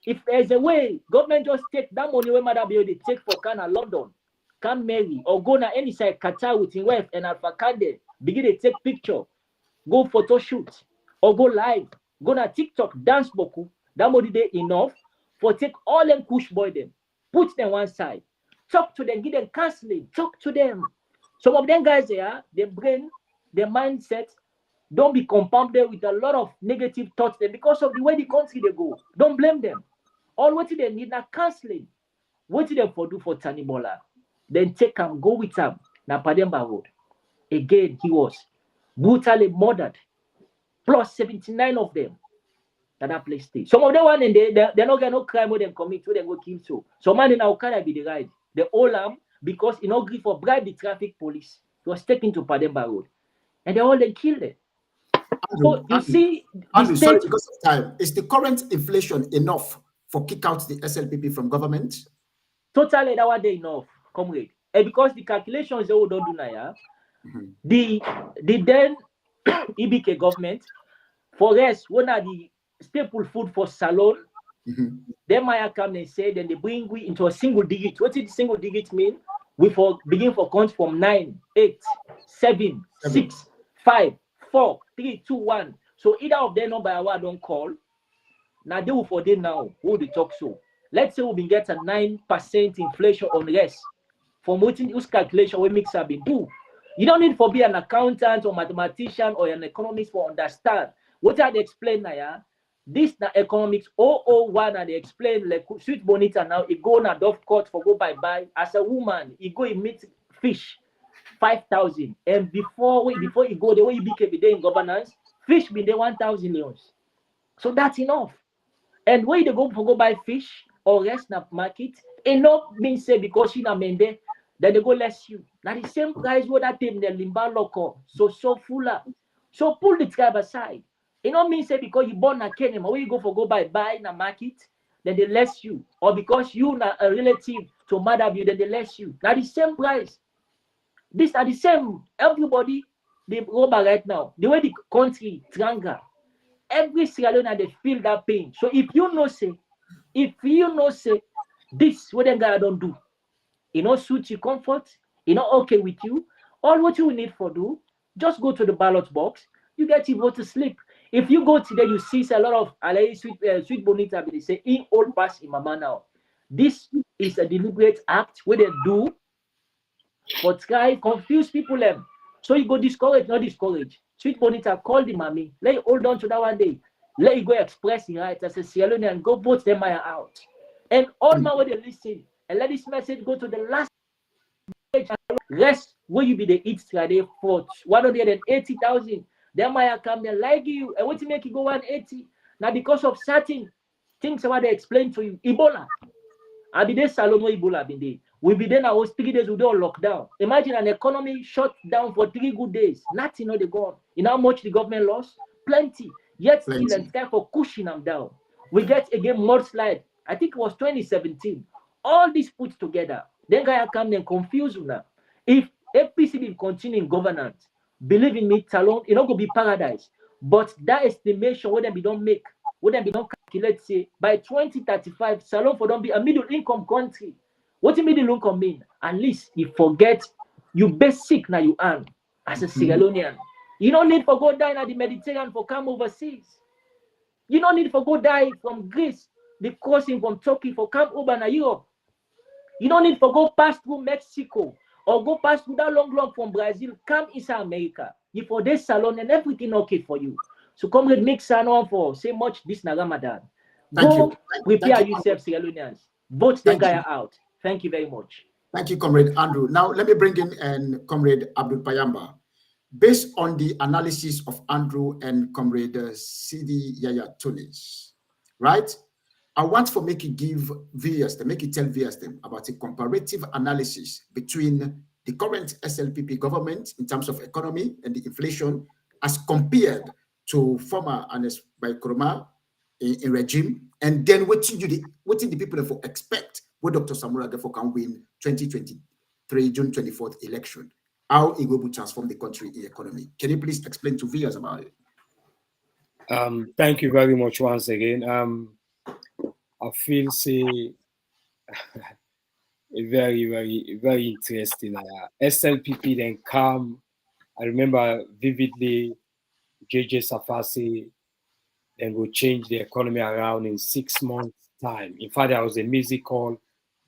[SPEAKER 8] If there's a way, government just take that money where Mother Bill they take for Kana London, can Mary, or go na any side Qatar with his wife and Alpha Kande, begin to take picture, go photo shoot, or go live, go na TikTok, dance boku, that money they enough for take all them push boy them, put them one side, talk to them, give them counseling, talk to them. Some of them guys there, their brain, their mindset, don't be compounded with a lot of negative thoughts there because of the way the country they go. Don't blame them. All what they need now counseling. What did they do for Tani Bola? Then take him, go with him. Now Pademba Road. Again, he was brutally murdered. Plus 79 of them. That place stay. Some of them one and they're not gonna no crime with them commit to them go kill so. Some man in Aukara be the ride. The all because in no grief for bribe the traffic police. He was taken to Pademba Road. And they all then killed them. So you see,
[SPEAKER 6] sorry, because of time, is the current inflation enough for kick out the SLPP from government?
[SPEAKER 8] Totally, that was enough, comrade. And because the calculations they don't do now, the then EBK government for us, one of the staple food for salon, they might come and say, then they bring we into a single digit. What did the single digit mean? We begin for count from 9, 8, 7, 6, 5, 4, 3, 2, 1. So either of them number I don't call. Now they will for them now. Who they talk so? Let's say we been get a 9% inflation on rest. From what use calculation we mix up in do. You don't need to be an accountant or mathematician or an economist for understand. What I explain now, yeah? This na economics 001 and they explain like sweet bonita now. It go na dove court for go bye. As a woman, it go meet fish 5,000. And before you go the way you became in governance, fish been there 1,000 leons. So that's enough. And when they go buy fish or rest na market, enough means say because you na mende, then they go less you. Now the same price what that time the limba local. So fuller. So pull the tribe aside. It don't mean say because you born a Kenya, when you go buy na market, then they less you. Or because you na a relative to mother you, then they less you. Now the same price. These are the same. Everybody they robber right now. The way the country triangle. Every Sierra Leone they feel that pain. So if you know say this what them guy don't do, it not suit your comfort, it not okay with you, all what you need for do, just go to the ballot box, you get your vote to sleep. If you go today, you see a lot of sweet bonita, they say in all pass in mama now. This is a deliberate act where they do for try confuse people them. So you go discourage, not discourage. Sweet bonita, call the mommy. Let you hold on to that one day. Let you go express your rights as a Sierra Leonean and go vote them out. And all my way they listen and let this message go to the last rest where you be the eat Friday for 180,000. Then Maya come there like you and what to make you go 180 now because of certain things what they explain to you. Ebola. I be there Salomo Ebola been there. We be there now 3 days we do lockdown. Imagine an economy shut down for 3 good days. Nothing they gone. You know how much the government lost? Plenty. Yet still and time for pushing them down. We get again mudslide. I think it was 2017. All this put together. Then guy come and confuse you now. If APC will continue in governance, believe in me, Talon, it not gonna be paradise. But that estimation what them we don't make, what them we don't calculate, say by 2035, Salon for don't be a middle income country. What do middle income mean? At least you forget you basic now you earn as a Sierra Leonean. You don't need for go die in the Mediterranean for come overseas. You don't need for go die from Greece, the crossing from Turkey for come over to Europe. You don't need for go pass through Mexico or go pass through that long from Brazil, come inside America. You for this salon and everything okay for you. So come with mix and on for say much this na Ramadan. Go prepare yourself, Sierra Leoneans. Vote the guy out. Thank you very much.
[SPEAKER 6] Thank you, Comrade Andrew. Now let me bring in Comrade Abdul Payamba. Based on the analysis of Andrew and Comrade Sidi Yaya Tunis, right? I want for make you give viewers, make you tell viewers them about a comparative analysis between the current SLPP government in terms of economy and the inflation as compared to former Anes by Kuruma in regime, and then what the people for expect what Dr. Samura Gafo can win 2023 June 24th election. How it will transform the country in economy. Can you please explain to viewers about it?
[SPEAKER 9] Thank you very much once again. I feel say very, very, very interesting. SLPP then come. I remember vividly JJ Safasi then will change the economy around in 6 months' time. In fact, there was a music called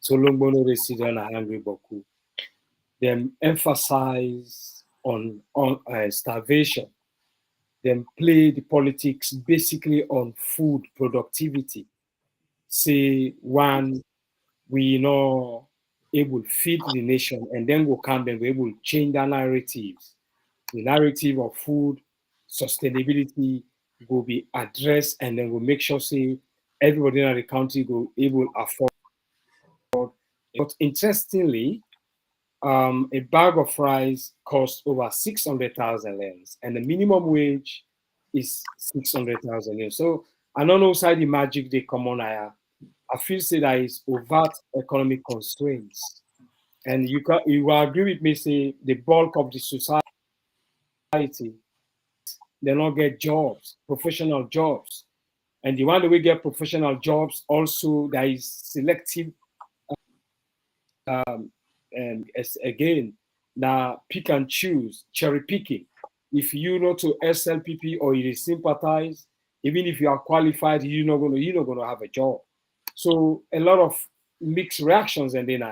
[SPEAKER 9] Solombono Resident and Angry Boku. Them emphasize on starvation. Then play the politics basically on food productivity. Say one, we know able to feed the nation, and then we'll come and we're able to change the narratives. The narrative of food sustainability will be addressed, and then we'll make sure say everybody in the country will able to afford. But interestingly, a bag of rice costs over 600,000 lens, and the minimum wage is 600,000 lens. So I don't know side the magic they come on here. I feel say that is overt economic constraints, and you will agree with me. Say the bulk of the society they don't get jobs, professional jobs, and the one that we get professional jobs also there is selective. And as again, now pick and choose, cherry picking. if you know to SLPP or you sympathize, even if you are qualified, you're not gonna have a job. So a lot of mixed reactions, and then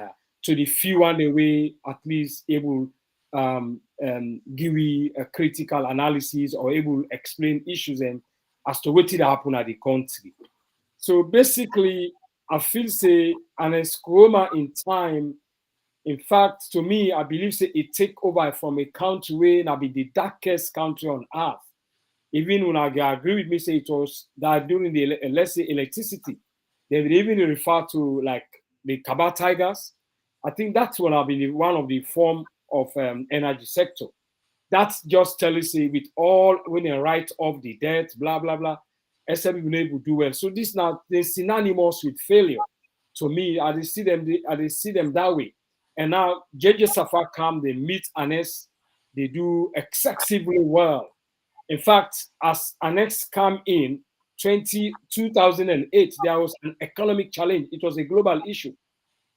[SPEAKER 9] to the few and the way at least able give you a critical analysis or able to explain issues and as to what did happen at the country. So basically, I feel say an escroma in time. In fact, to me, I believe say it take over from a country where now be the darkest country on earth. Even when I agree with me, say it was that during the, let's say, electricity, they would even refer to like the Kaba Tigers. I think that's one of the one of the form of energy sector. That's just telling you with all when they write off the debt, blah blah blah. SME been able to do well. So this now they're synonymous with failure. To me, I see them that way. And now JJ Safa come, they meet Anes, they do excessively well. In fact, as Anes come in 2008, there was an economic challenge. It was a global issue.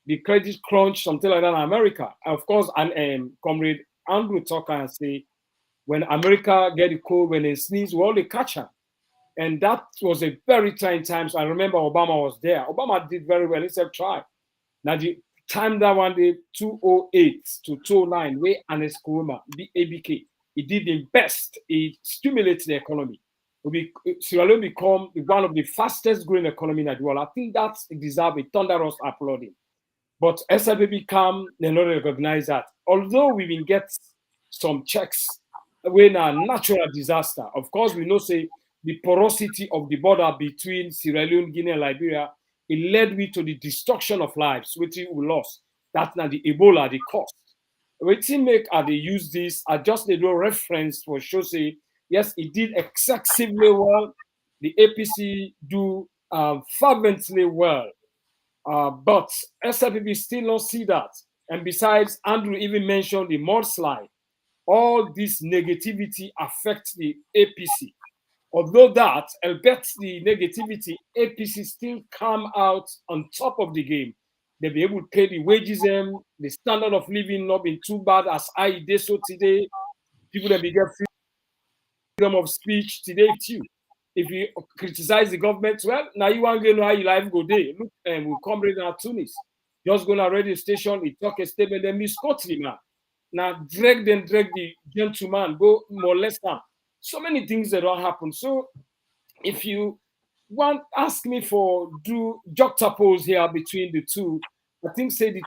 [SPEAKER 9] The credit crunch, something like that in America. Of course, and Comrade Andrew Tucker and say, when America get it cold, when they sneeze, we all they catch them. And that was a very trying times. I remember Obama was there. Obama did very well, except try. Now the time that one day, 2008 to 2009, where Anes Kuruma, the ABK, he did the best. He stimulated the economy. Sierra Leone become one of the fastest growing economy in the world. I think that deserves a thunderous applauding. But SLPP come, they not recognize that. Although we will get some checks when a natural disaster, of course, we know say the porosity of the border between Sierra Leone, Guinea, and Liberia, it led me to the destruction of lives, which we lost. That's not the Ebola, the cost. When make they use this, I just need no reference for sure say, yes, it did excessively well. The APC do fervently well. But SLPP still don't see that. And besides, Andrew even mentioned the mudslide. All this negativity affects the APC. Although that, I'll bet the negativity, APC still come out on top of the game. They'll be able to pay the wages, the standard of living not been too bad as I did so today. People that be get freedom of speech today too. If you criticize the government, well, now you want to know how your life go there. Look, we'll come right now Tunis. Just go to a radio station, he talk a statement, then miss Scotland now. Now drag the gentleman, go molest them. So many things that don't happen. So if you want ask me for do juxtapose here between the two, I think say the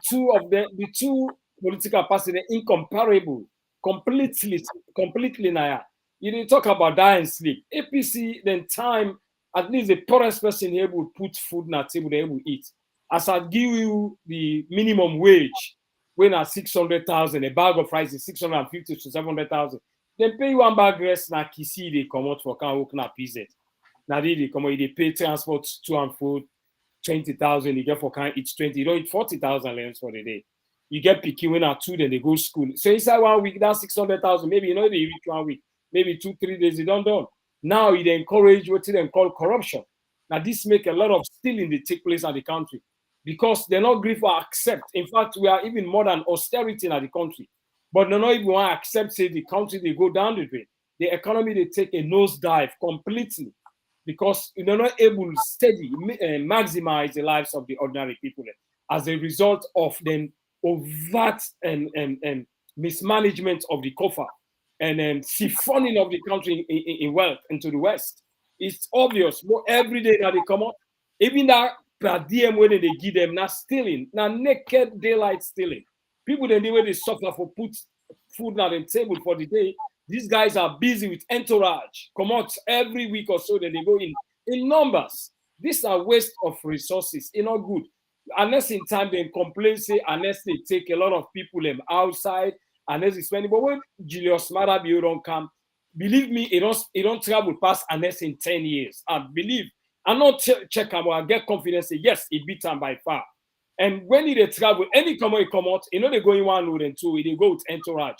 [SPEAKER 9] two political parties are incomparable, completely now. You didn't talk about die and sleep. APC, then time, at least the poorest person able to put food on the table, they able to eat. As I give you the minimum wage, when at 600,000, a bag of rice is 650 to 700,000. Then pay you one bag rest na kisi they come out for can work na PZ. Now they come out, they pay transport to and food 20,000, you get for can eat 20, you don't eat 40,000 lens for the day. You get picky when at 2, then they go school. So inside 1 week, that's 600,000. Maybe you know they reach 1 week, maybe 2-3 days, they don't done. Now you encourage what they call corruption. Now this make a lot of stealing that take place in the country because they're not going for accept. In fact, we are even more than austerity in the country. But no, if we want to accept, say, the country, they go down the drain. The economy, they take a nosedive completely because they're not able to steady, maximize the lives of the ordinary people as a result of them overt and mismanagement of the coffer and siphoning of the country in wealth into the West. It's obvious. But every day that they come up, even that per diem when they give them, not stealing, not naked daylight stealing. People then the way they suffer for put food on the table for the day. These guys are busy with entourage. Come out every week or so, then they go in numbers. These are waste of resources. It's not good. Unless in time they complain, say unless they take a lot of people outside, unless it's spending. But when Julius Marabi don't come, believe me, it don't travel past unless in 10 years. I believe. I'm not check him, I get confidence. Say, yes, he beat him by far. And when they travel, any come out, you know they go in 1 road and 2, they go with entourage.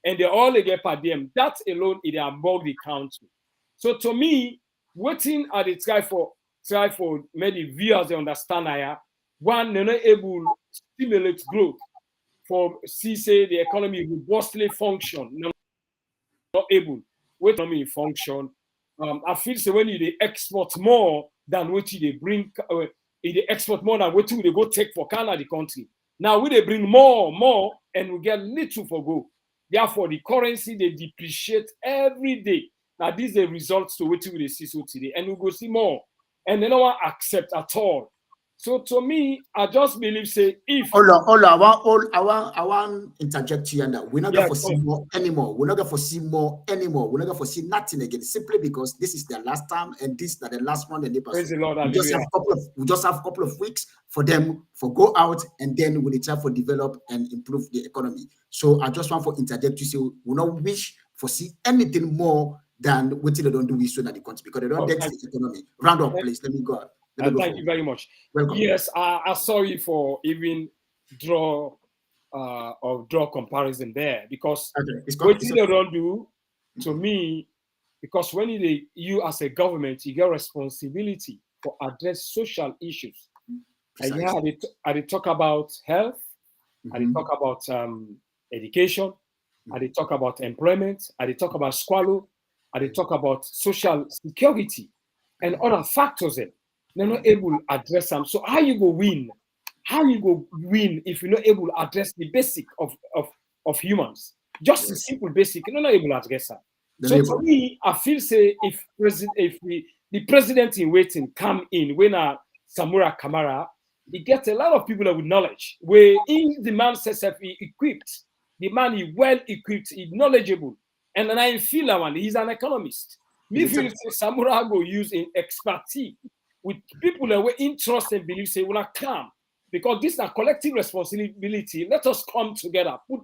[SPEAKER 9] And they all get per diem. That alone is above the country. So to me, waiting at the try for maybe viewers they understand here. One, they're not able to stimulate growth for say the economy robustly function. not able, with economy function. I feel so when they export more than what they bring, they export more than what they go take for Canada the country. Now we they bring more, and we get little for go. Therefore, the currency they depreciate every day. Now these are results to what we see so today, and we go see more, and they don't want to accept at all. So to me, I just believe say if
[SPEAKER 6] I want interject you, and we're not going to foresee more anymore. We're not going to foresee more anymore. We're not going to foresee nothing again, simply because this is their last time and this is the last one. And
[SPEAKER 9] praise the Lord,
[SPEAKER 6] we just have a couple of weeks for them for go out, and then we'll try for develop and improve the economy. So I just want to interject you, say we not wish foresee anything more than what they don't do with so that the country, because they don't get the economy. Round up, please. Let me go.
[SPEAKER 9] Thank you very much.
[SPEAKER 6] Welcome.
[SPEAKER 9] Yes, I'm sorry for even draw comparison there, because what they don't do to me, because when you as a government, you get responsibility for address social issues. And yeah, I talk about health, I talk about education, I talk about employment, I talk about squalor, I talk about social security and other factors there. They're not able to address them. So how you go win? How you go win if you're not able to address the basic of humans? Just the simple basic, you're not able to address that. So for me, I feel say if the president in waiting come in when Samura Kamara, he gets a lot of people with knowledge. Where in the man says he equipped, the man is well equipped, he's knowledgeable, and then I feel that one. He's an economist. Me feel Samura go use in expertise with people that were interested and believe say, well, come, because this is a collective responsibility. Let us come together, put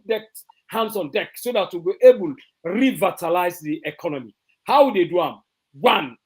[SPEAKER 9] hands on deck so that we'll be able to revitalize the economy. How would they do them? One,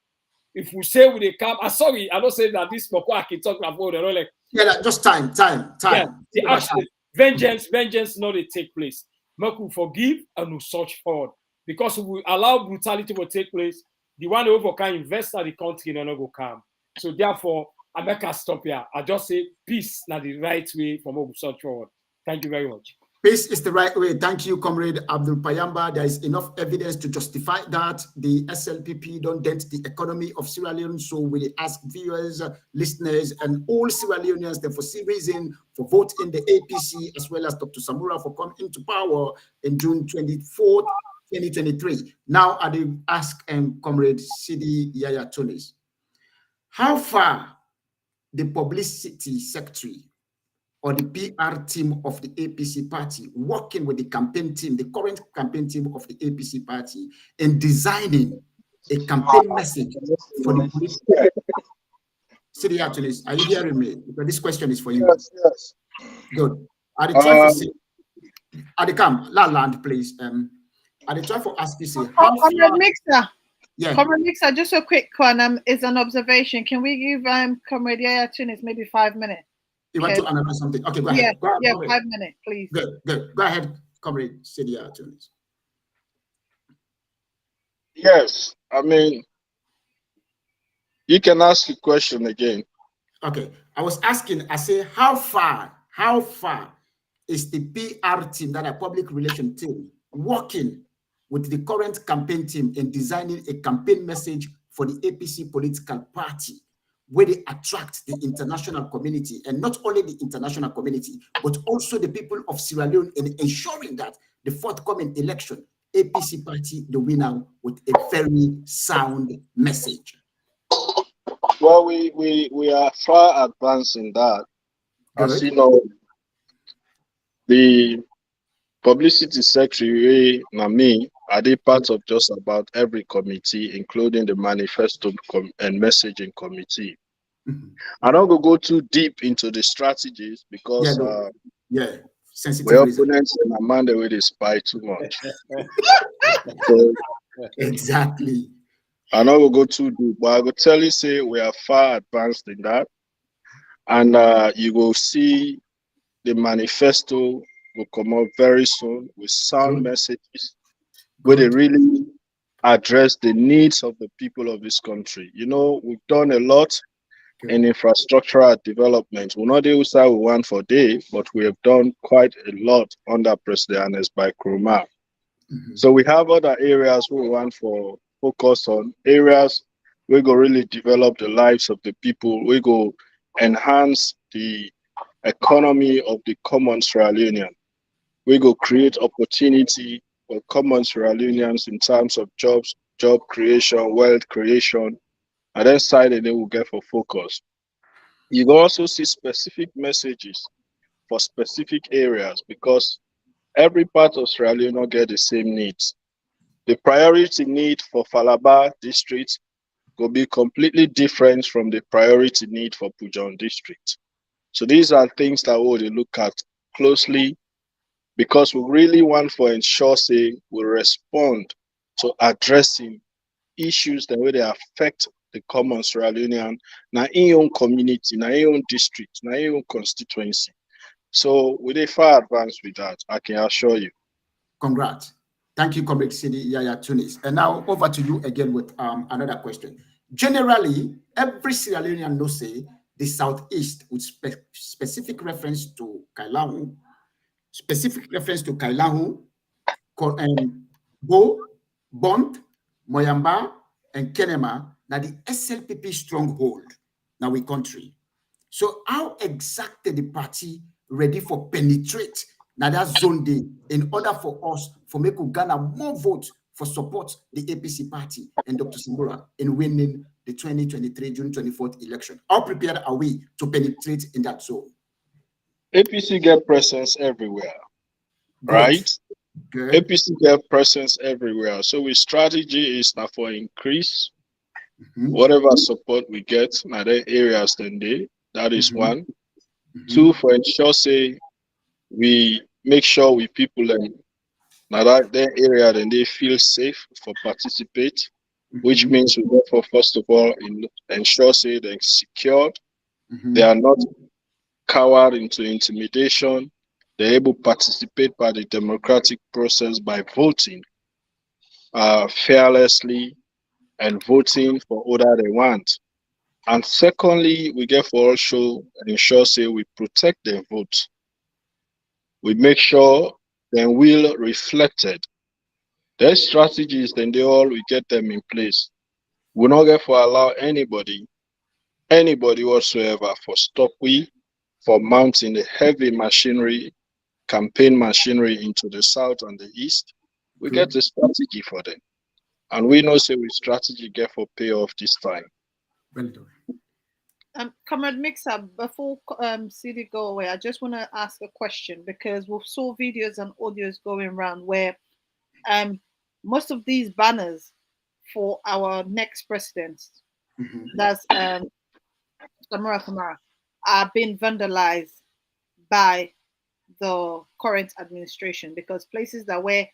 [SPEAKER 9] if we say we they come, sorry, I don't say that this Moko can talk about they're like,
[SPEAKER 6] yeah, just time.
[SPEAKER 9] Yeah, the action, vengeance not they take place. Moko forgive and we search forward. Because if we allow brutality to take place, the one who can invest in the country and not go come. So therefore, I make us stop here. I just say peace is the right way for move search forward. Thank you very much.
[SPEAKER 6] Peace is the right way. Thank you, Comrade Abdul Payamba. There is enough evidence to justify that. The SLPP don't dent the economy of Sierra Leone. So we ask viewers, listeners, and all Sierra Leoneans that for some reason for vote in the APC, as well as Dr. Samura for coming into power in June 24th, 2023. Now I do ask Comrade Sidi Yaya Tunis, how far the publicity secretary or the PR team of the APC party working with the campaign team, the current campaign team of the APC party, in designing a campaign message for the police? Sidi Yaya Tunis, are you hearing me? Because this question is for you.
[SPEAKER 10] Yes.
[SPEAKER 6] Good. Are the trying to say, are the come land, please? Are they trying to ask you, say, how far?
[SPEAKER 5] Mixer.
[SPEAKER 6] Yeah.
[SPEAKER 5] Comrade Mixer, just a quick one. Is an observation. Can we give Comrade Yaya Tunis maybe 5 minutes?
[SPEAKER 6] You want to analyze something? Okay, go ahead.
[SPEAKER 5] Yeah, 5 minutes, please.
[SPEAKER 6] Good. Go ahead, Comrade Sidi Yaya Tunis.
[SPEAKER 10] Yes, I mean, you can ask the question again.
[SPEAKER 6] Okay, I was asking, I say, how far is the PR team, that a public relation team, working with the current campaign team in designing a campaign message for the APC political party, where they attract the international community, and not only the international community, but also the people of Sierra Leone, in ensuring that the forthcoming election, APC party, the winner with a very sound message?
[SPEAKER 10] Well, we are far advanced in that.
[SPEAKER 6] Good.
[SPEAKER 10] As you know, the publicity secretary, Nami, are they part of just about every committee, including the manifesto and messaging committee. I don't go too deep into the strategies because
[SPEAKER 6] sensitive
[SPEAKER 10] we're opponents and Amanda with spy too much. So,
[SPEAKER 6] exactly.
[SPEAKER 10] I don't go too deep, but I will tell you, say we are far advanced in that, and you will see the manifesto will come out very soon with sound messages where they really address the needs of the people of this country. You know, we've done a lot in infrastructural development. We're not able to start with one for day, but we have done quite a lot under President Anes by Krumah.
[SPEAKER 7] So we have other areas we want for focus on, areas we go really develop the lives of the people, we go enhance the economy of the common Sierra Leonean. We go create opportunity for common Sierra Leoneans in terms of jobs, job creation, wealth creation, and then side and then we'll get for focus. You will also see specific messages for specific areas because every part of Sierra Leone will get the same needs. The priority need for Falaba district will be completely different from the priority need for Pujon district. So these are things that we will look at closely because we really want to ensure say we respond to addressing issues the way they affect the common Sierra Leonean, na in your own community, na in your own district, na in your own constituency. So we're far advanced with that, I can assure you.
[SPEAKER 6] Congrats. Thank you, Comrade Sidi Yaya Tunis. And now over to you again with another question. Generally, every Sierra Leonean knows say the Southeast with specific reference to Kailahu, Bo, Bond, Moyamba, and Kenema, now the SLPP stronghold, now we country. So how exactly the party ready for penetrate now that zone day in order for us for make Ghana more votes for support the APC party and Dr. Sambora in winning the 2023 June 24th election? How prepared are we to penetrate in that zone?
[SPEAKER 7] APC get presence everywhere,
[SPEAKER 6] Good.
[SPEAKER 7] right?
[SPEAKER 6] Good.
[SPEAKER 7] APC get presence everywhere. So our strategy is now for increase whatever support we get in the areas then they. That is one. Two, for ensure say we make sure we people in that area then they feel safe for participate, which means we therefore first of all ensure say they're secured, they are not cowered into intimidation, they're able to participate by the democratic process by voting fearlessly and voting for order they want. And secondly, we get for also ensure say we protect their vote. We make sure their will reflected. Their strategies, then they all we get them in place. We not get for allow anybody whatsoever for stop we for mounting the heavy machinery, campaign machinery into the south and the east. We get a strategy for them. And we know say we strategy get for payoff this time.
[SPEAKER 6] Well done.
[SPEAKER 5] Comrade Mixer, before CD go away, I just want to ask a question because we saw videos and audios going around where most of these banners for our next president, that's Samora Kamara, are being vandalized by the current administration because places that where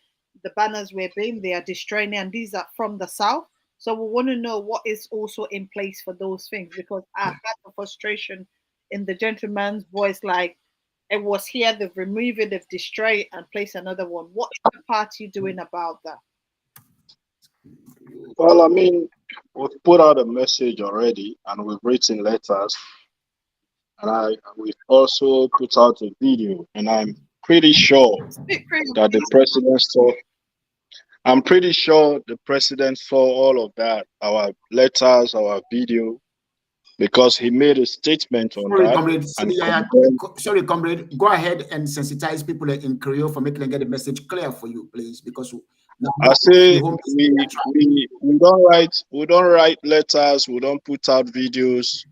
[SPEAKER 5] the banners were being, they are destroying, and these are from the south. So we want to know what is also in place for those things because I had the frustration in the gentleman's voice, like it was here, they've removed it, they've destroyed it and placed another one. What is the party doing about that?
[SPEAKER 7] Well, I mean, we've put out a message already and we've written letters. And we've also put out a video, and I'm pretty sure that the president saw. I'm pretty sure the president saw all of that, our letters, our video, because he made a statement on that.
[SPEAKER 6] Sorry, comrade, go ahead and sensitize people in Creole for making them get the message clear for you, please, because
[SPEAKER 7] I say we don't write letters, we don't put out videos,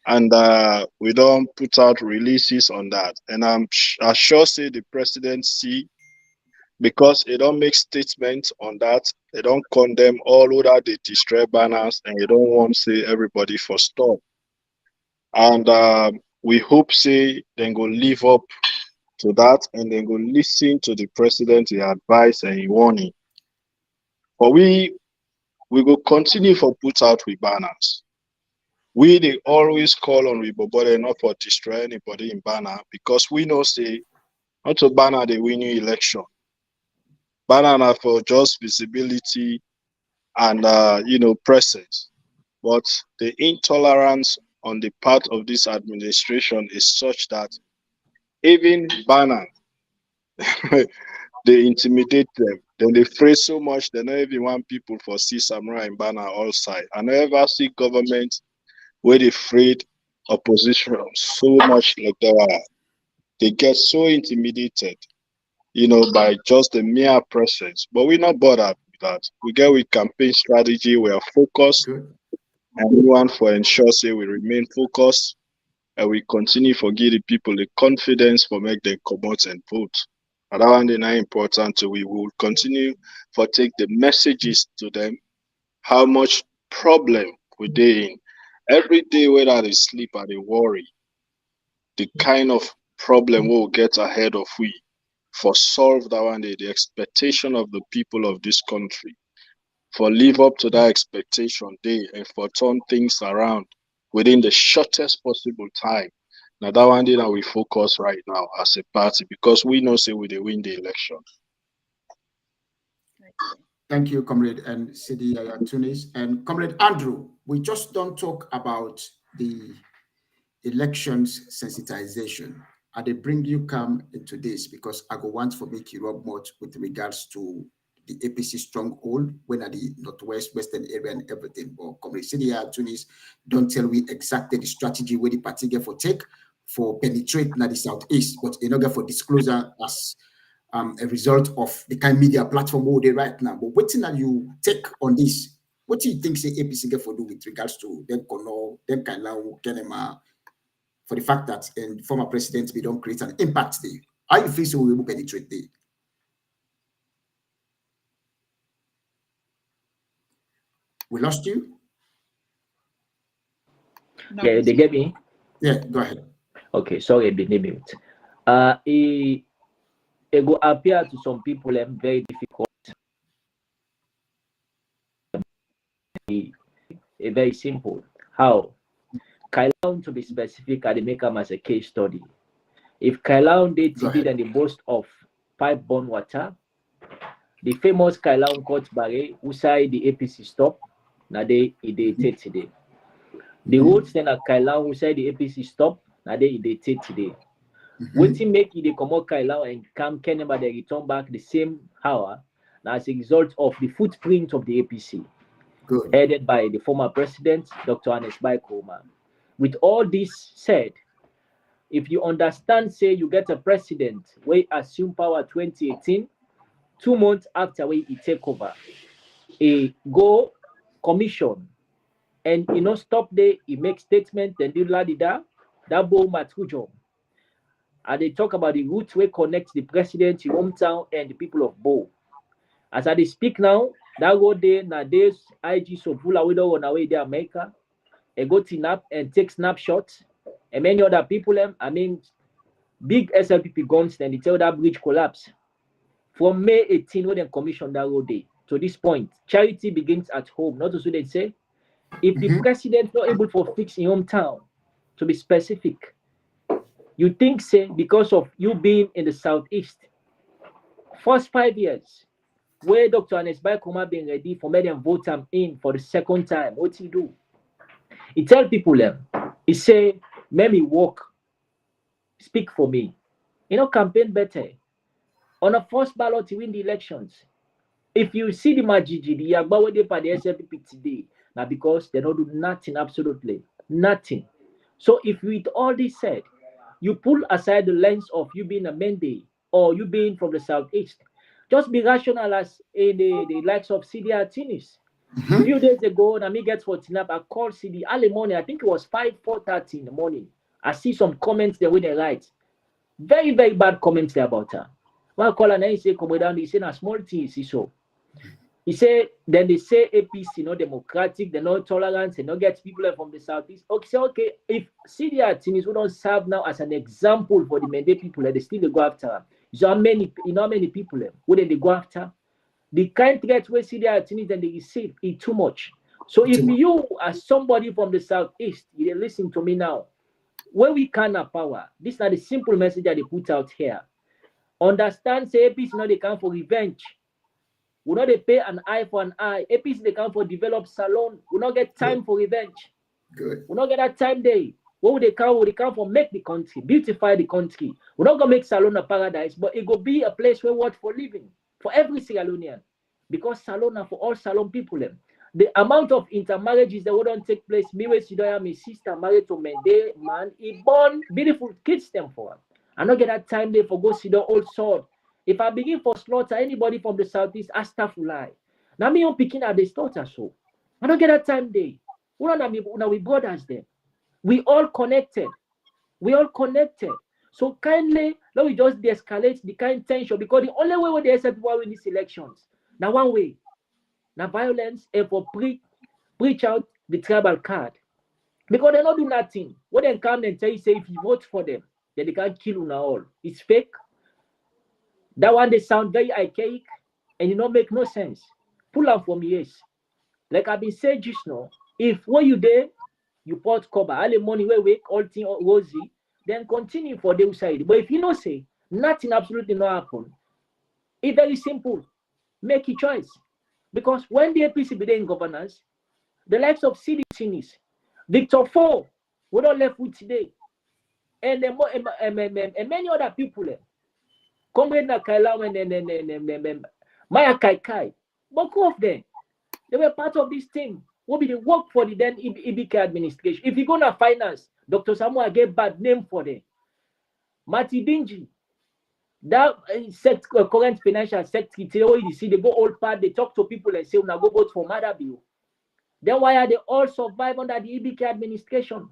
[SPEAKER 7] and we don't put out releases on that. And I sure say the president see, because they don't make statements on that, they don't condemn all who that they destroy banners, and you don't want to say everybody for stop. And we hope say they go live up to that, and they go listen to the president, the advice and the warning. But we will continue for put out with banners. They always call on Ribobode not for destroy anybody in banner, because we know say not to banner the winning election. Banner for just visibility and presence. But the intolerance on the part of this administration is such that even banner they intimidate them. Then they phrase so much, they don't even want people for see samurai and banner all side. I never see government where they afraid opposition so much like that. They get so intimidated, by just the mere presence. But we're not bothered with that. We get with campaign strategy, we are focused, and we want for ensure say we remain focused and we continue for give the people the confidence for make them come out and vote. And that one is not important. So we will continue for take the messages to them, how much problem we they in. Every day whether they sleep or they worry, the kind of problem we'll get ahead of we for solve that one day, the expectation of the people of this country, for live up to that expectation day and for turn things around within the shortest possible time. Now that one day that we focus right now as a party because we know say we they win the election.
[SPEAKER 6] Thank you, Comrade and Sidi Tunis. And Comrade Andrew, we just don't talk about the elections sensitization. And they bring you come into this because I go want for make you rub much with regards to the APC stronghold when at the northwest, western area and everything. But Comrade Sidi Tunis don't tell me exactly the strategy where the party get for take for penetrate na the southeast, but in order for disclosure as a result of the kind of media platform where they right now. But what thing you take on this? What do you think say APC get for do with regards to them kono, them kailau, kenema, for the fact that in former presidents we don't create an impact there? How you feel so we will penetrate there? We lost you?
[SPEAKER 5] No,
[SPEAKER 8] Yeah, they get me?
[SPEAKER 6] Yeah, go ahead.
[SPEAKER 8] Okay, sorry, I've been mute. It will appear to some people very difficult. Very simple. How? Kailaun, to be specific, I make them as a case study. If Kailaun did and the boast of pipe-borne water, the famous Kailaun court barre, who say the APC stop, now they take today. The roads then at Kailaun, who say the APC stop, now they take today. Waiting make they come out Kailaun and come Kenema, they return back the same hour as a result of the footprint of the APC.
[SPEAKER 6] Good.
[SPEAKER 8] Headed by the former president, Dr. Anes Baikoma. With all this said, if you understand, say you get a president where assume power 2018, 2 months after where he take over, a go commission, and stop there, he make statement, then do ladida, that bo matrujo. And they talk about the route where connects the president, the hometown, and the people of Bo. As I speak now, that road there, nowadays, IG Sobula, we don't run away there, America. They go to and take snapshots. And many other people, big SLPP guns, then they tell that bridge collapse. From May 18, when they commissioned that road day, to this point, charity begins at home. Not to they say, if the president not able to fix in hometown, to be specific, you think, say, because of you being in the southeast, first 5 years, where Dr. Anes Baikoma been ready for me them vote him in for the second time, what he do? He tell people he say, let me walk, speak for me. Campaign better. On a first ballot to win the elections. If you see the Majiji, the Yagbawe de the SLPP today, now because they don't do nothing, absolutely nothing. So if with all this said, you pull aside the lens of you being a Mende or you being from the southeast, just be rational as in the likes of CD Tunis. A few days ago, Nami gets for Tinap, I called CD early morning. I think it was 4:30 in the morning. I see some comments there with they write. Very, very bad comments there about her. When I call her, he say, come down, he say, a small thing, he so. He say, then they say APC, democratic, they're not tolerant, they not get people from the southeast. Okay, so okay, if CD Tunis we don't serve now as an example for the Mende people, they still go after her. So how many people would they go after? The kind threat where CD Tunis and they receive is too much. So if you as somebody from the southeast, you listen to me now, where we can have power, this is not the simple message that they put out here. Understand, say APC they come for revenge. We not they pay an eye for an eye. APC they come for develop salon. We not get time for revenge.
[SPEAKER 6] Good.
[SPEAKER 8] We not get that time day. What would they come? Would they come for make the country, beautify the country? We're not gonna make Salone a paradise, but it will be a place where what for living for every Sierra Leonean, because Salone for all Salone people. The amount of intermarriages that wouldn't take place. Me with Sidoya, my sister married to Mende man, he born beautiful kids them for him. I don't get that time there for go see the old sword. If I begin for slaughter anybody from the southeast, I start to lie. Now me on picking at the slaughter so. I don't get that time there. We brothers there. We all connected. We all connected. So kindly, let we just de-escalate the kind tension, because the only way they accept people win these elections. Now one way. Now violence and for preach out the tribal card. Because they don't do nothing. What they come and tell you, say if you vote for them, then they can't kill you now all. It's fake. That one they sound very archaic and it don't make no sense. Pull out from yes. Like I've been saying just now, if when you there, you put cover, all the money where wake, all thing rosy, then continue for them side. But if you don't say, nothing absolutely not happen. It's very simple. Make your choice. Because when the APC be there in governance, the likes of CDCs, Victor Ford, we don't left with today, and many other people, Comrade Nakailam and Maya Kaikai, both of them, they were part of this thing. What be the work for the then EBK administration? If you go to finance, Dr. Samuel get bad name for them. Mati Dingy, that current financial secretary, you see, they go all part, they talk to people and say, now go vote for Madabiu. Then why are they all survive under the EBK administration?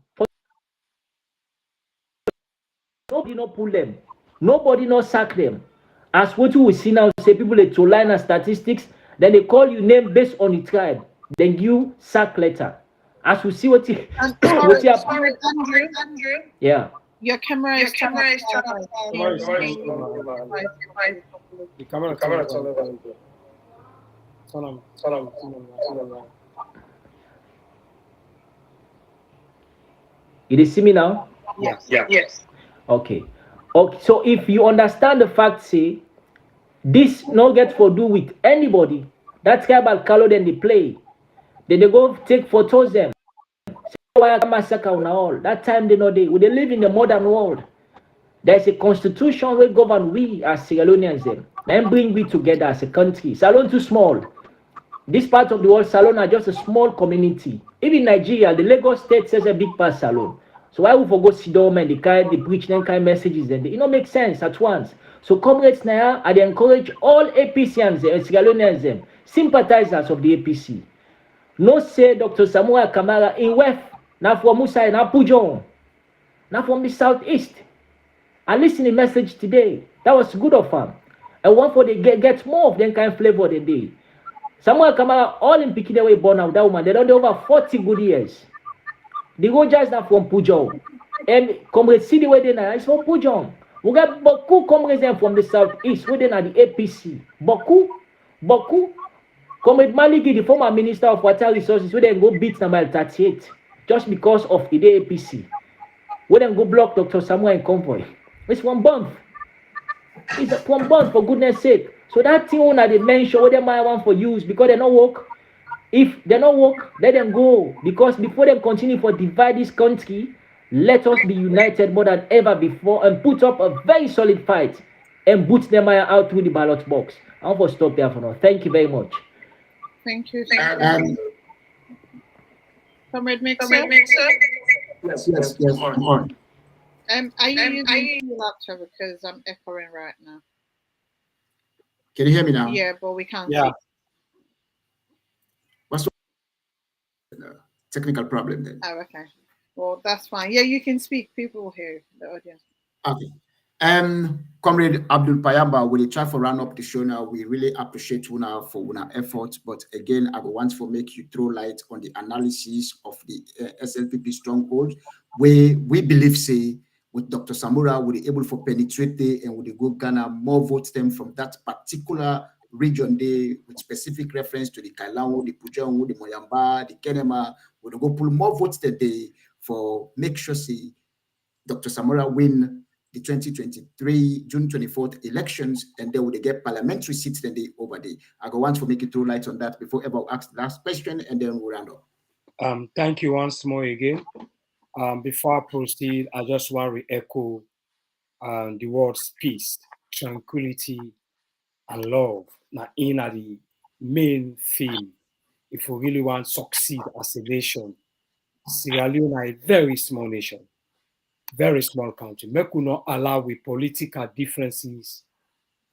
[SPEAKER 8] Nobody no pull them. Nobody no sack them. As what we see now, say people they to line and statistics, then they call you name based on the tribe. Then you sack letter. As we see what you
[SPEAKER 5] sorry, Andrew.
[SPEAKER 8] Yeah.
[SPEAKER 5] Your camera is turned off.
[SPEAKER 9] The camera is on.
[SPEAKER 8] You see me now?
[SPEAKER 5] Yes.
[SPEAKER 8] Okay. So if you understand the fact, say this no get for do with anybody. That tribal color then they play. Then they go take photos them. Why massacre on all? That time they know they live in the modern world. There's a constitution where govern we as Sierra Leoneans them. Then bring we together as a country. Salone too small. This part of the world, Salone are just a small community. Even Nigeria, the Lagos state says a big part Salone. So why we forgot Sidom and they preach them kind messages and it don't make sense at once. So comrades now, I encourage all APCians and Sierra Leoneans them, sympathizers of the APC. No say Dr. Samuel Kamara in West, now from Musa and Apujon, now from the southeast. I listened to the message today. That was good of them. And one for they get more of them kind of flavor than they. Samuel Kamara, all in picking away born out that woman, they don't over 40 good years. The Rogers are from Pujon. And comrades see the way they are, it's from Pujon. We got Boku comrades from the southeast, where they are the APC. Boku. Comrade Maliki, the former minister of water resources, where they go beat number 38 just because of the APC. Where they go block Dr. Samuel and convoy. It's one bomb. It's one bomb for goodness sake. So that thing that they mention, what they might want for use because they don't work. If they don't work, let them go. Because before they continue for divide this country, let us be united more than ever before and put up a very solid fight and boot them out through the ballot box. I want to stop there for now. Thank you very much.
[SPEAKER 5] Thank you. Comrade Mixer?
[SPEAKER 6] Yes. Come on.
[SPEAKER 5] Are you using your laptop because I'm echoing right now?
[SPEAKER 6] Can you hear me now?
[SPEAKER 5] Yeah, but we can't.
[SPEAKER 9] Yeah.
[SPEAKER 6] What's the technical problem then?
[SPEAKER 5] Oh, okay. Well, that's fine. Yeah, you can speak. People will hear the audience.
[SPEAKER 6] Okay. Comrade Abdul Payamba, we try to run up the show now. We really appreciate Una for Una efforts, but again, I want to make you throw light on the analysis of the SLPP stronghold, where we believe, say, with Dr. Samura, we'll be able to penetrate there and we'll go garner more votes them from that particular region there with specific reference to the Kailango, the Pujango, the Moyamba, the Kenema. We'll go pull more votes today for make sure, say, Dr. Samura win the 2023 June 24th elections, and they will get parliamentary seats then they over there. I go want to make it throw light on that before ever ask the last question, and then we'll round up.
[SPEAKER 9] Thank you once more again. Before I proceed, I just want to re-echo the words peace, tranquility, and love. Now, in the main theme, if we really want to succeed as a nation, Sierra Leone is a very small nation, very small country. We could not allow with political differences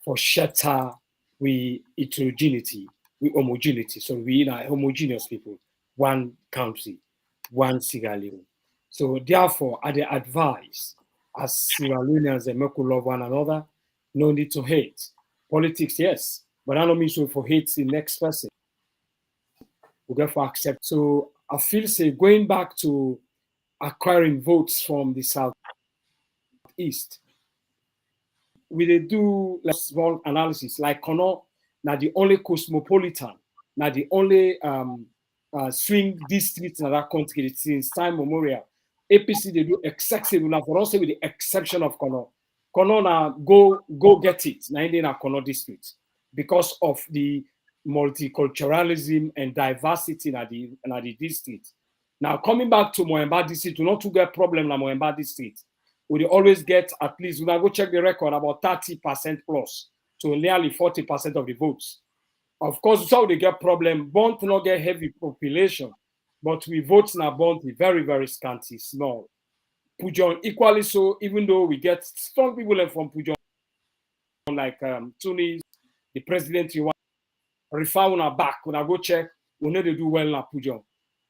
[SPEAKER 9] for shatter with heterogeneity, with homogeneity. So we are homogeneous people, one country, one Sierra Leone. So therefore, I advise as Sierra Leoneans and make love one another, no need to hate. Politics, yes, but I don't mean so for hate the next person. We therefore accept. So I feel say going back to acquiring votes from the Southeast, we dey do like small analysis like Kono, na the only cosmopolitan, na the only swing district in that country since time memorial. APC they do excessive now for us with the exception of Kono. Kono na go get it na in na Kono district because of the multiculturalism and diversity in the district. Now coming back to Moemba district, we not to get problem na Moemba district. We always get at least, when I go check the record, about 30% plus to nearly 40% of the votes. Of course, so they get problem. Bond not get heavy population, but we votes now Bond very, very scanty, small. Pujon equally so, even though we get strong people from Pujon, like Tunis, the president you want, refer on back, when I go check, we know they do well in Pujon.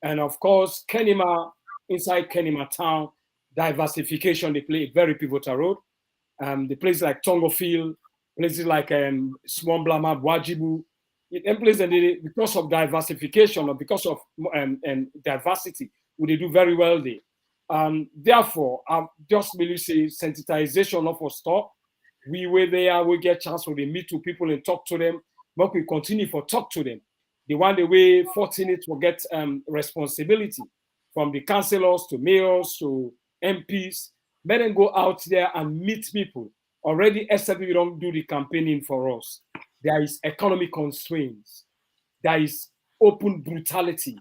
[SPEAKER 9] And of course, Kenima, inside Kenima town, diversification, they play a very pivotal role. The places like Tongofield, places like Swamblama, Wajibu, in places because of diversification or because of diversity, they do very well there. Therefore, I just really say sensitization not for stop. We were there, we get chance to meet to people and talk to them, but we continue for talk to them. The one the way fortunate to get responsibility from the councillors to mayors to MPs, let them go out there and meet people. Already, SFP don't do the campaigning for us. There is economic constraints. There is open brutality.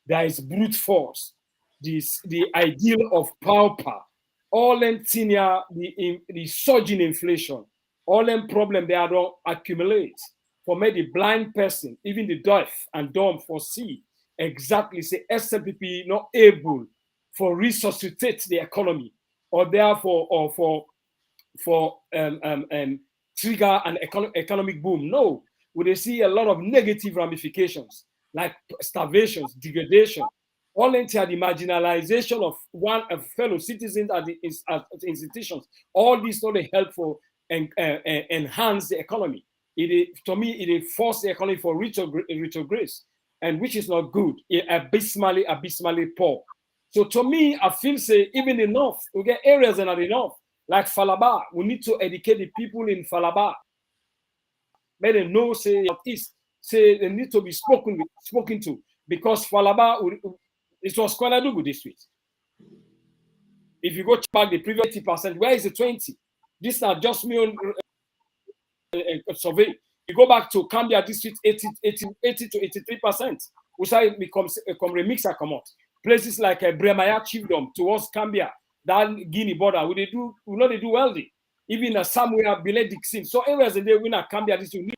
[SPEAKER 9] There is brute force. The ideal of pauper. All them senior, the surging inflation. All them problems they don't accumulate. For me, the blind person, even the deaf and dumb foresee exactly say SFP not able for resuscitate the economy, or therefore, or for trigger an economic boom. No, we see a lot of negative ramifications like starvation, degradation, all into the marginalization of fellow citizens at the institutions. All this not helpful and enhance the economy. To me, it force the economy for retrogress, and which is not good. It abysmally poor. So to me, I feel say even in the north, we get areas in the north, like Falaba. We need to educate the people in Falaba. Let them know, say east, say they need to be spoken to, because Falaba, it was Kwaladugu district. If you go back the previous 80%, where is the 20? This are just me on survey. You go back to Cambia district, 80 to 83%. Usai becomes a remixer come out. Places like Bremaya Chiefdom towards Cambia, that Guinea border, we know they do well there. Even somewhere below Dixon. So areas in there, we not Cambia district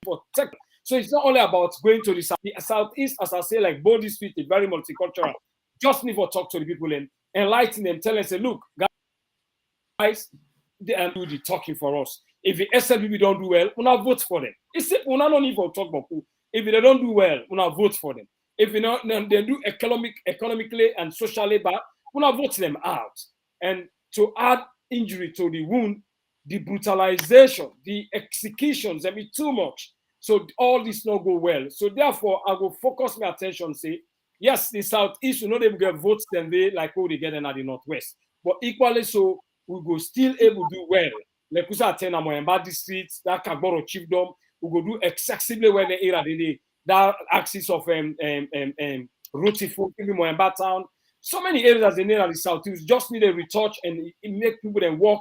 [SPEAKER 9] for tech. So it's not only about going to the southeast, as I say, like both district is very multicultural. Just need to talk to the people and enlighten them, tell them, say, look, guys, they do the talking for us. If the SLB don't do well, we not vote for them. It's simple. We don't need to talk about who. If they don't do well, we not vote for them. If they do economically and socially bad, we not vote them out. And to add injury to the wound, the brutalization, the executions, I mean too much. So all this not go well. So therefore, I will focus my attention. Say yes, the southeast, they will get votes then they like what they get in the northwest. But equally so, we go still able to do well. Like we say, Moemba district, that Kagboro chiefdom, we go do excessively well in the that axis of Rotifo, even Moemba town. So many areas in the southeast just need a retouch and make people then work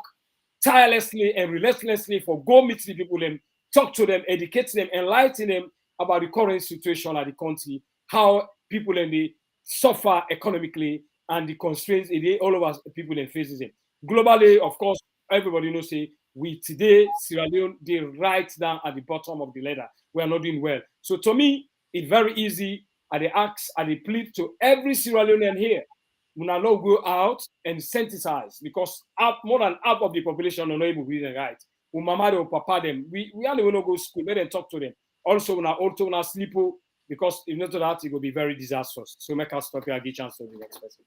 [SPEAKER 9] tirelessly and relentlessly for go meet the people and talk to them, educate them, enlighten them about the current situation of the country, how people in the suffer economically, and the constraints all of us people in faces it. Globally, of course, everybody knows say we today Sierra Leone they right down at the bottom of the ladder. We are not doing well. So to me, it's very easy. I plead to every Sierra Leonean here. We now not go out and sensitize because more than half of the population are not able to read and write. We mama or papa them. We only want to go to school. Let them talk to them. Also, we now sleep because if not that, it will be very disastrous. So make us stop here and give chance to the next person.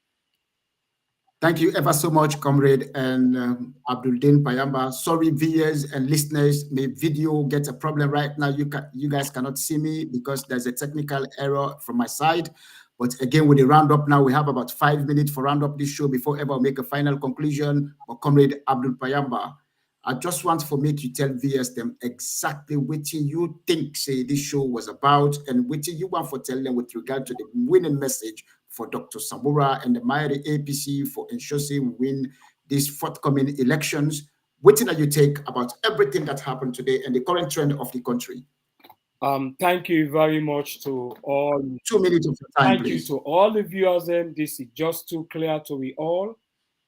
[SPEAKER 6] Thank you ever so much, Comrade and Abdul-Din Payamba. Sorry, viewers and listeners, my video gets a problem right now. You guys cannot see me because there's a technical error from my side. But again, with the roundup now, we have about 5 minutes for round up this show before ever make a final conclusion. But Comrade Abdul Payamba, I just want for me to tell viewers them exactly what you think say this show was about and what you want for telling them with regard to the winning message for Dr. Samura and the mighty APC for ensuring we win these forthcoming elections. What do you take about everything that happened today and the current trend of the country?
[SPEAKER 9] Thank you very much to all.
[SPEAKER 6] 2 minutes of your time,
[SPEAKER 9] thank
[SPEAKER 6] please.
[SPEAKER 9] you to all the viewers. This is just too clear to we all.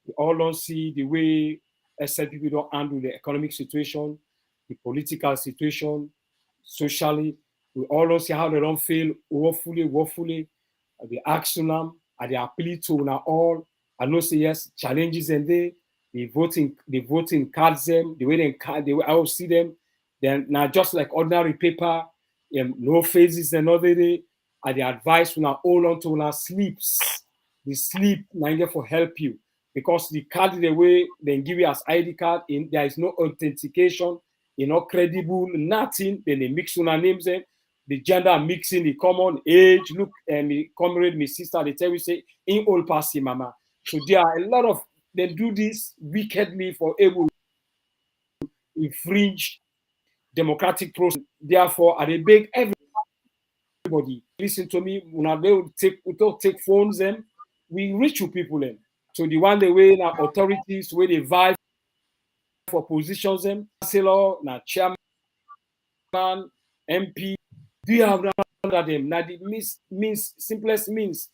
[SPEAKER 9] We all don't see the way except people don't handle the economic situation, the political situation, socially. We all don't see how they don't feel woefully. The action them, and they appeal to now all. I know say yes, challenges and the voting cards them, the way I will see them. Then now just like ordinary paper, no phases another day. And the advice now hold on to now sleeps. The sleep now for help you. Because the card the way they give you as ID card, there is no authentication, not credible, nothing. Then they mix on our names in. The gender mixing, the common age, look, and the comrade, my sister, they tell you say, in all passy mama. So there are a lot of they do this wickedly for able to infringe democratic process. Therefore, I beg everybody, listen to me, when they will take phones in, we reach to people in. So the one the way now authorities where they vie for positions them, councillor, now chairman, MP, do you have under them? Now the simplest means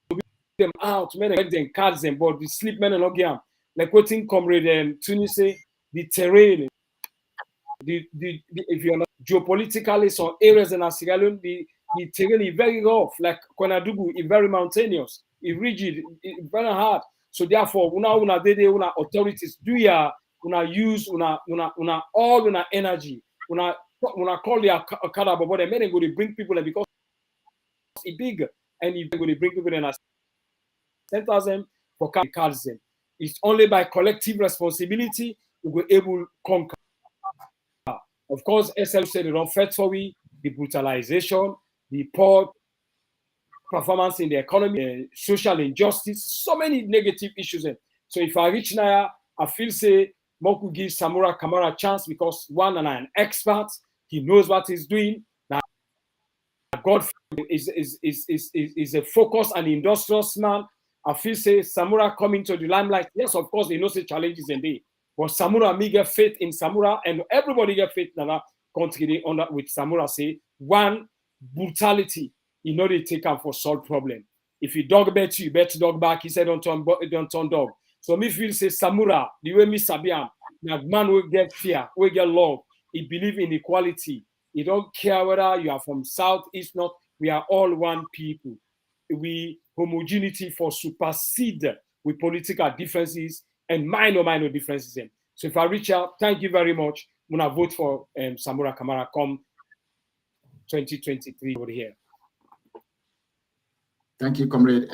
[SPEAKER 9] to be them out, make them cards them, but the sleep men and not game. Like what in comrade Tuni say, the terrain, if you're not geopolitically some areas in Sierra Leone, the terrain is very rough, like Konadugu is very mountainous, it's rigid, it's very hard. So therefore, una authorities do ya use all energy, call their card, but they may go to bring people because it's big and you go to bring people in as 10,000 for cards them. It's only by collective responsibility we will able to conquer. Of course, SL said they don't fight for we, the brutalization, the poor performance in the economy, social injustice, so many negative issues. So if I reach now, I feel say more could give Samura Kamara a chance because one and an expert, he knows what he's doing. Now, God is a focused and industrious man. I feel say Samura coming to the limelight. Yes, of course, he knows the challenges in there. But Samura, me get faith in Samura, and everybody get faith in that country with Samura. Say one brutality, you know they take up for solve problem. If you dog bet you bet dog back. He said don't turn dog. So me feel say Samura, the way me sabiam, now man will get fear, will get love. He believe in equality. He don't care whether you are from south, east, north. We are all one people. We homogeneity for supersede with political differences and minor differences. So if I reach out, thank you very much. I'm gonna vote for Samura Kamara come 2023 over here.
[SPEAKER 6] Thank you, Comrade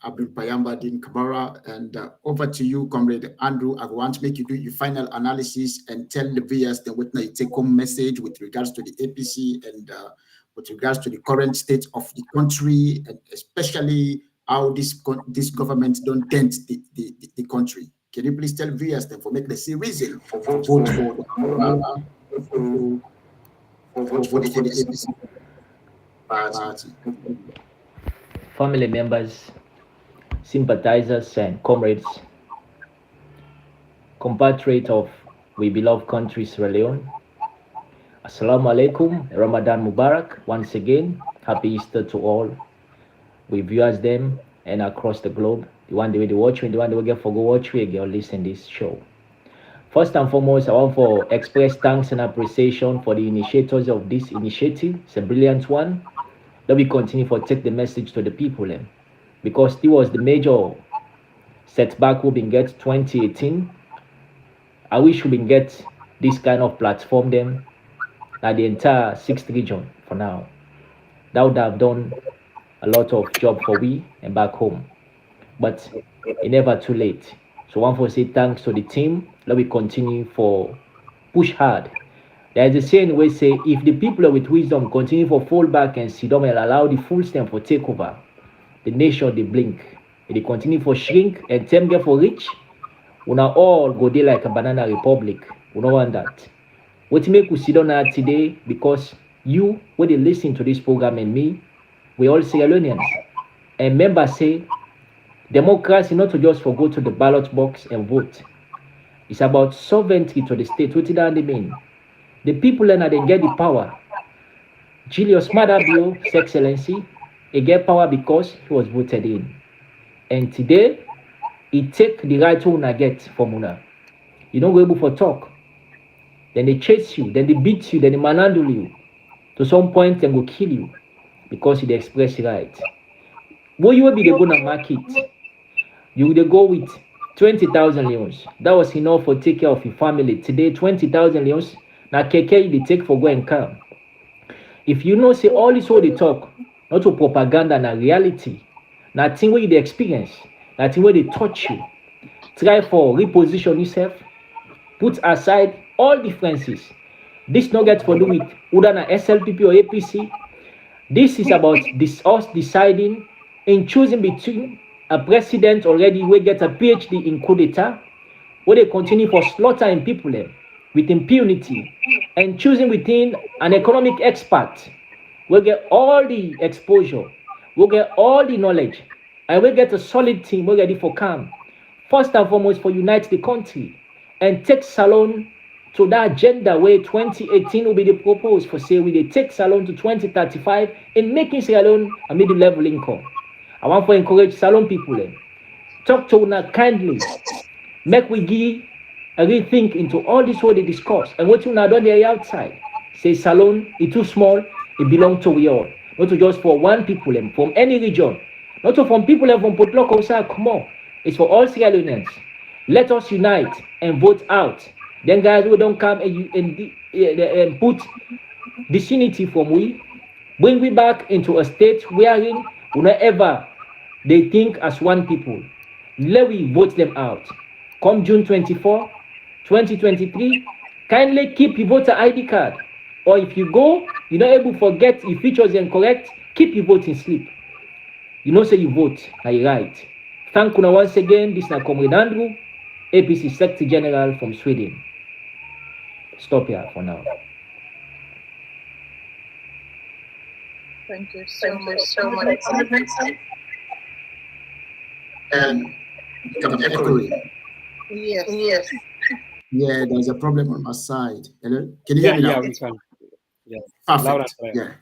[SPEAKER 6] Abdul Payamba Din Kamara. And over to you, Comrade Andrew. I want to make you do your final analysis and tell the viewers the what you take home message with regards to the APC and with regards to the current state of the country, and especially how this government don't dent the country. Can you please tell viewers then for make the same reason for vote for the APC party?
[SPEAKER 8] Family members, sympathizers, and comrades, compatriots of we beloved country Sierra Leone. Assalamu alaikum, Ramadan Mubarak. Once again, happy Easter to all. We viewers them and across the globe. The one they watch me, the one they will get for go watch we or listen this show. First and foremost, I want to express thanks and appreciation for the initiators of this initiative. It's a brilliant one. Let me continue for take the message to the people, because it was the major setback we been get 2018. I wish we been get this kind of platform them at the entire 6th region for now. That would have done a lot of job for we and back home. But it never too late. So I want to say thanks to the team. Let me continue for push hard. There is a saying we say if the people with wisdom continue for fall back and sit down and allow the full stem for take over, the nation they blink. If they continue for shrink and them get for rich, we now all go there like a banana republic. We don't want that. What make we sit down now today, because you, when they listen to this program and me, we all Sierra Leoneans. And members say democracy not to just for go to the ballot box and vote. It's about sovereignty to the state. What did that mean? The people then they get the power. Julius Madabio, His Excellency, he get power because he was voted in. And today, he take the right to una get from una. You don't go able for talk. Then they chase you, then they beat you, then they manhandle you. To some point, they go kill you because you express right. What you will be the go to market? You will go with 20,000 leons. That was enough for take care of your family. Today, 20,000 leons. Now, keke they take for go and come. If you know, say all this what they talk, not to propaganda, na reality. Now, thing where they experience, that thing where they touch you. Try for reposition yourself. Put aside all differences. This not get for do with whether na SLPP or APC. This is about us deciding in choosing between a president already we get a PhD in coup d'etat, where they continue for slaughtering people with impunity, and choosing within an economic expert, we get all the exposure, we get all the knowledge, and we get a solid team we're ready for calm. First and foremost, for unite the country and take Salon to that agenda where 2018 will be the proposed for say we they take Salon to 2035 in making Sierra Leone a middle level income. I want to encourage Salon people. Talk to una kindly. Make we give a rethink into all this what they discuss. And what you now done there outside. Say Salon is too small, it belongs to we all. Not to just for one people from any region. Not to from people from Potloko, come on. It's for all Sierra Leoneans. Let us unite and vote out. Then guys who don't come and put disunity from we, bring we back into a state wherein whenever they think as one people. Let we vote them out. Come June 24, 2023, kindly keep your voter ID card. Or if you go, you're not able to forget your features incorrect, keep your voting slip. You know say you vote, now you're right. Thank you once again. This is Comrade Andrew, APC Secretary General from Sweden. Stop here for now.
[SPEAKER 5] Thank you so much. Yes.
[SPEAKER 6] Yeah, there's a problem on my side. Hello? Can you hear me now?
[SPEAKER 9] Yeah, we can. Yeah.
[SPEAKER 6] Perfect. Yeah.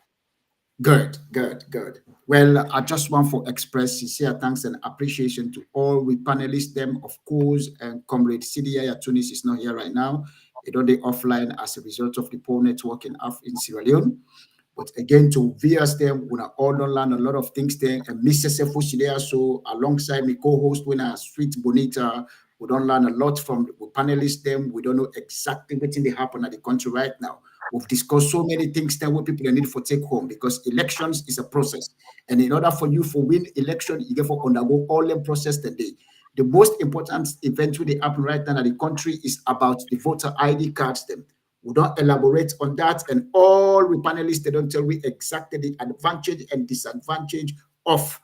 [SPEAKER 6] Good. Well, I just want to express sincere thanks and appreciation to all we panelists, them, of course, and Comrade Sidia Tunis is not here right now. It only offline as a result of the poor network in Sierra Leone. But again, to viewers them, we are all learn a lot of things there. And Mr. Sefushi there, so alongside me co-host when I Sweet Bonita, we don't learn a lot from the panelists them. We don't know exactly what's in the happen at the country right now. We've discussed so many things that what people need for take home, because elections is a process. And in order for you for win election, you get for undergo all the process today. The most important event that happen right now in the country is about the voter ID cards them. We don't elaborate on that, and all the panelists, they don't tell me exactly the advantage and disadvantage of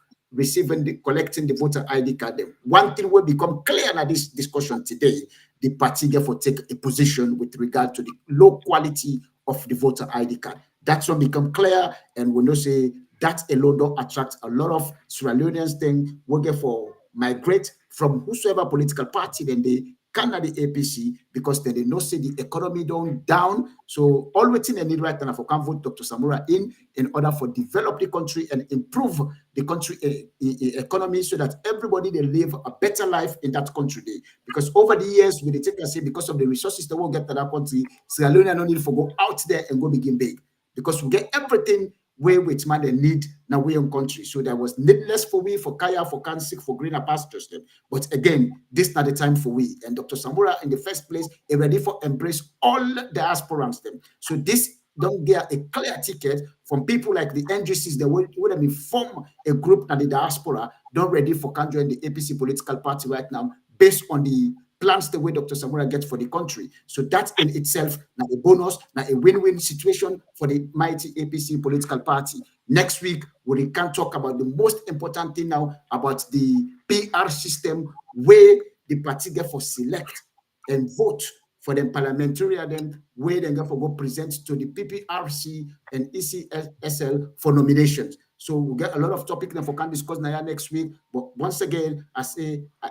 [SPEAKER 6] collecting the voter ID card. One thing will become clear in this discussion today: the party therefore take a position with regard to the low quality of the voter ID card. That's what become clear, and we know say that alone don't attract a lot of Sierra Leoneans. Thing will get for migrate from whosoever political party, then they Canada APC because they know say the economy don't down. So all waiting they need right now for can vote Dr. Samura in order for develop the country and improve the country economy so that everybody they live a better life in that country. Because over the years, we take and say because of the resources they will get to that country, Sierra Leone no need for go out there and go begin big. Because we get everything where which man they need now we in country. So there was needless for we, for Kaya, for Kansik, for greener pastures. But again, this not the time for we. And Dr. Samura in the first place is ready for embrace all diasporans them. So this don't get a clear ticket from people like the NGCs that would have form a group at the diaspora, don't ready for can join the APC political party right now based on the plans the way Dr. Samura gets for the country. So that in itself, now a bonus, now a win-win situation for the mighty APC political party. Next week, we can talk about the most important thing now about the PR system, where the party get for select and vote for the parliamentarian, where they get for go present to the PPRC and ECSL for nominations. So we'll get a lot of topics that we can discuss now next week. But once again, I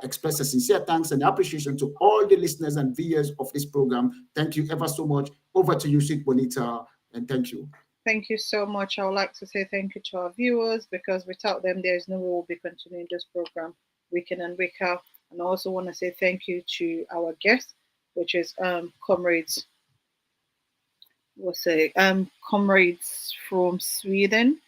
[SPEAKER 6] express a sincere thanks and appreciation to all the listeners and viewers of this program. Thank you ever so much. Over to you, Sweet Bonita, and thank you.
[SPEAKER 5] Thank you so much. I would like to say thank you to our viewers, because without them, there is no way we'll be continuing this program week in and week out. And I also want to say thank you to our guest, which is comrades from Sweden,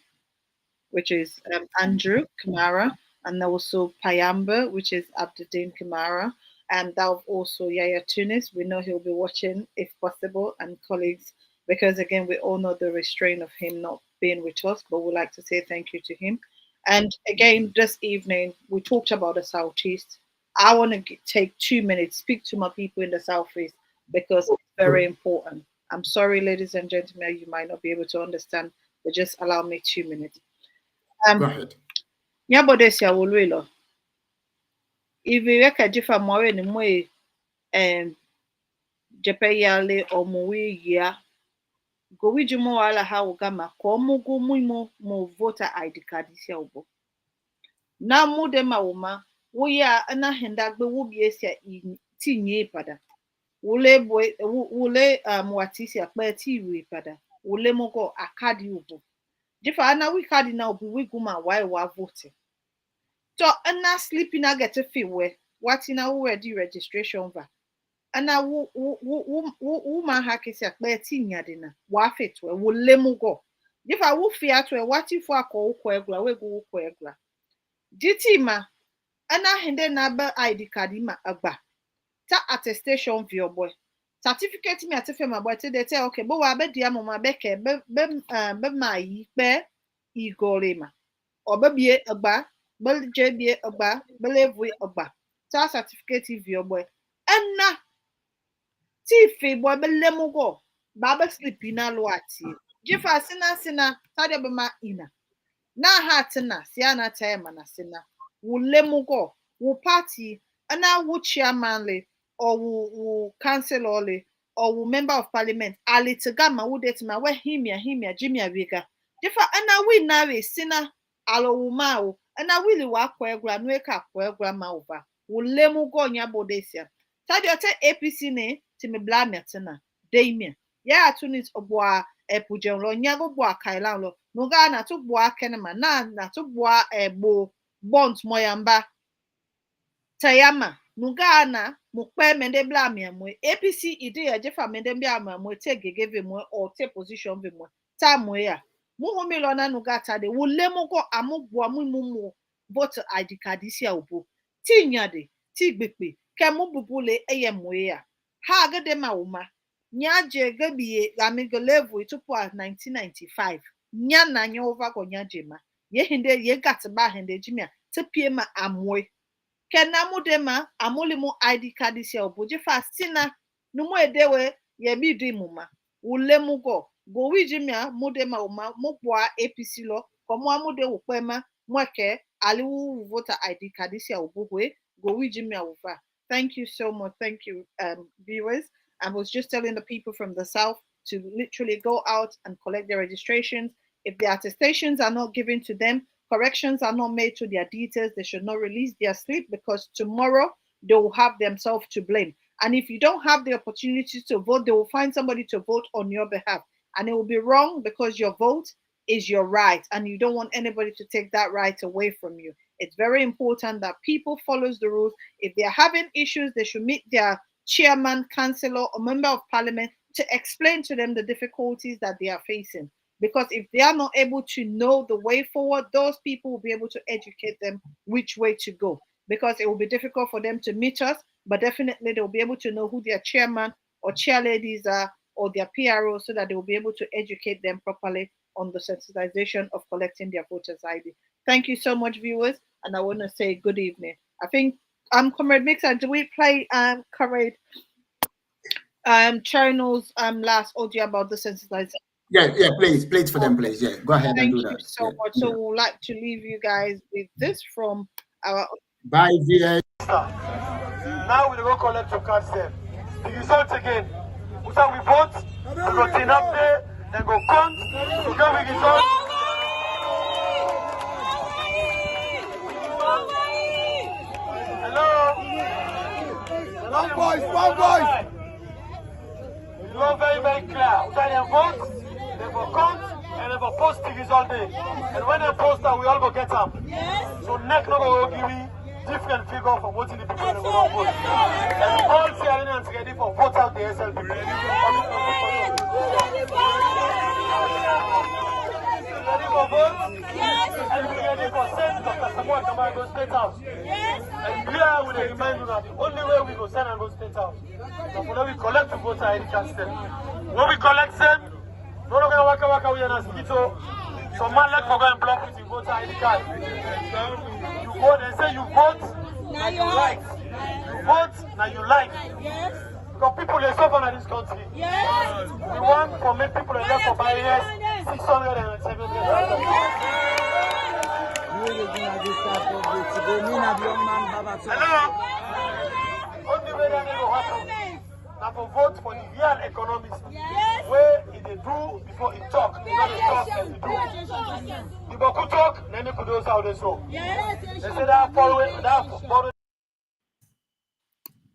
[SPEAKER 5] which is Andrew Kamara, and also Payamba, which is Abdudin Kamara, and that also Yaya Tunis. We know he'll be watching if possible, and colleagues, because again, we all know the restraint of him not being with us, but we'd like to say thank you to him. And again, this evening, we talked about the Southeast. I want to take 2 minutes, speak to my people in the Southeast, because it's very important. I'm sorry, ladies and gentlemen, you might not be able to understand, but just allow me 2 minutes.
[SPEAKER 6] Go ahead.
[SPEAKER 5] Nyabodesia wolwelo. Ivi weka jifa mwawe ni mwe jepe yale omuwe ya gowi jumo wala ha ugama kwa mugu muimo mo voter ID card isia ubo. Na mude mauma wuya ana hendagbe wubiesia tinye pada. Wule mwatisi akpe tiwe pada. Wule mogo akadi ubo. Jifa ana we card na ubi we guma why wa vote. So ana sleeping na get a fee we what in our ready registration va. Ana wu ma hakisi akpe tinya dina wa fit we wule mogo. Jifa wu fi atwe what if wa ko ukwo egla we go ukwo egla. Jitima ana hende na ba ID card ma agba. Ta attestation view boy. Certificate me ate fema boy te dey okay bo wa be dia mo ma be ke be ma yi pe igorema obe bie agba be je bie agba be levu agba ta certificate view boy enna ti fe boy be lemugo ba be sleep na lo ati jifa sina ta de be ma ina na hat na si ana time na sina wo lemugo wo party ana wo chairman le or will council or will member of parliament ali tigama wudetima we himia jimia wiga difa ana we nare sina alo wumao ana wili wa kwegura nweka kwegura ma uba wulemu go nya bodesia tadiote APC ne timi blametina deimia ya atunis obwa epujenlo nyago bwa kailanlo nuga na to bwa kenema na to bwa ebo bond moyamba tayama Nugana mukpe mende blamia mwe APC ide ya jefa mende blamia mwe te gegeve mwe or te position ve mwe ta mwe ya muhumi lona nugata de wulemo go amugbo mumu vote ID card isi obo ti nyade ti gbepe ke mu bubule eye mwe ya ha agade ma uma nyaje gebie amigo level tupu 1995 nya na nya over go nyaje ma ye hinde ye gatba hinde jimia te pie ma amwe Kena mudema amulimu ID card isia oboje fastina numu edewe ye bidi muma ulemu go wijimia mudema uma mukwa APC lo komo amude ukwema mweke aliwu voter ID card isia obohwe wijimia ufa. Thank you so much. Thank you viewers. I was just telling the people from the south to literally go out and collect their registrations. If the attestations are not given to them, corrections are not made to their details, they should not release their slip because tomorrow they will have themselves to blame. And if you don't have the opportunity to vote, they will find somebody to vote on your behalf. And it will be wrong because your vote is your right. And you don't want anybody to take that right away from you. It's very important that people follow the rules. If they're having issues, they should meet their chairman, councillor, or member of parliament to explain to them the difficulties that they are facing. Because if they are not able to know the way forward, those people will be able to educate them which way to go. Because it will be difficult for them to meet us, but definitely they'll be able to know who their chairman or chairladies are or their PRO, so that they will be able to educate them properly on the sensitization of collecting their voters' ID. Thank you so much, viewers, and I want to say good evening. I think Comrade Mixer, do we play Comrade Channel's last audio about the sensitization?
[SPEAKER 6] Yeah, please, play it for them, please. Yeah, go ahead and do that.
[SPEAKER 5] Thank you so much. So we'd like to leave you guys with this from our...
[SPEAKER 6] Bye, VS.
[SPEAKER 4] Now we go collect your cards there. The result again. So we vote, we go turn up there, then go count, to get the result. Hello? One voice. It's not very, very clear. We tell them vote, they go count, and they go post the result there. And when they post that, we all go get up. So next number will give me different figure for voting the people in the vote. And all Syrians ready for vote out the SL people. Ready for vote? And we ready for send Dr. Samuel Kamara State House. And here we remind you that the only way we go send and go State House. So for now we collect the voter ID cards them. When we collect them, no longer waka we are mosquito. So man let go and block with the voter ID card. You vote and say you vote, now you like. You vote, now you like. Yes. Because people are suffering in this country. Yes. We want to make people left for barriers 600 and 700. Hello? Only way that will happen. Now for vote for the real economists. Yes. Where if they do before it talk, they not talk and they do. If they talk, then they could do how they show. They say that following that.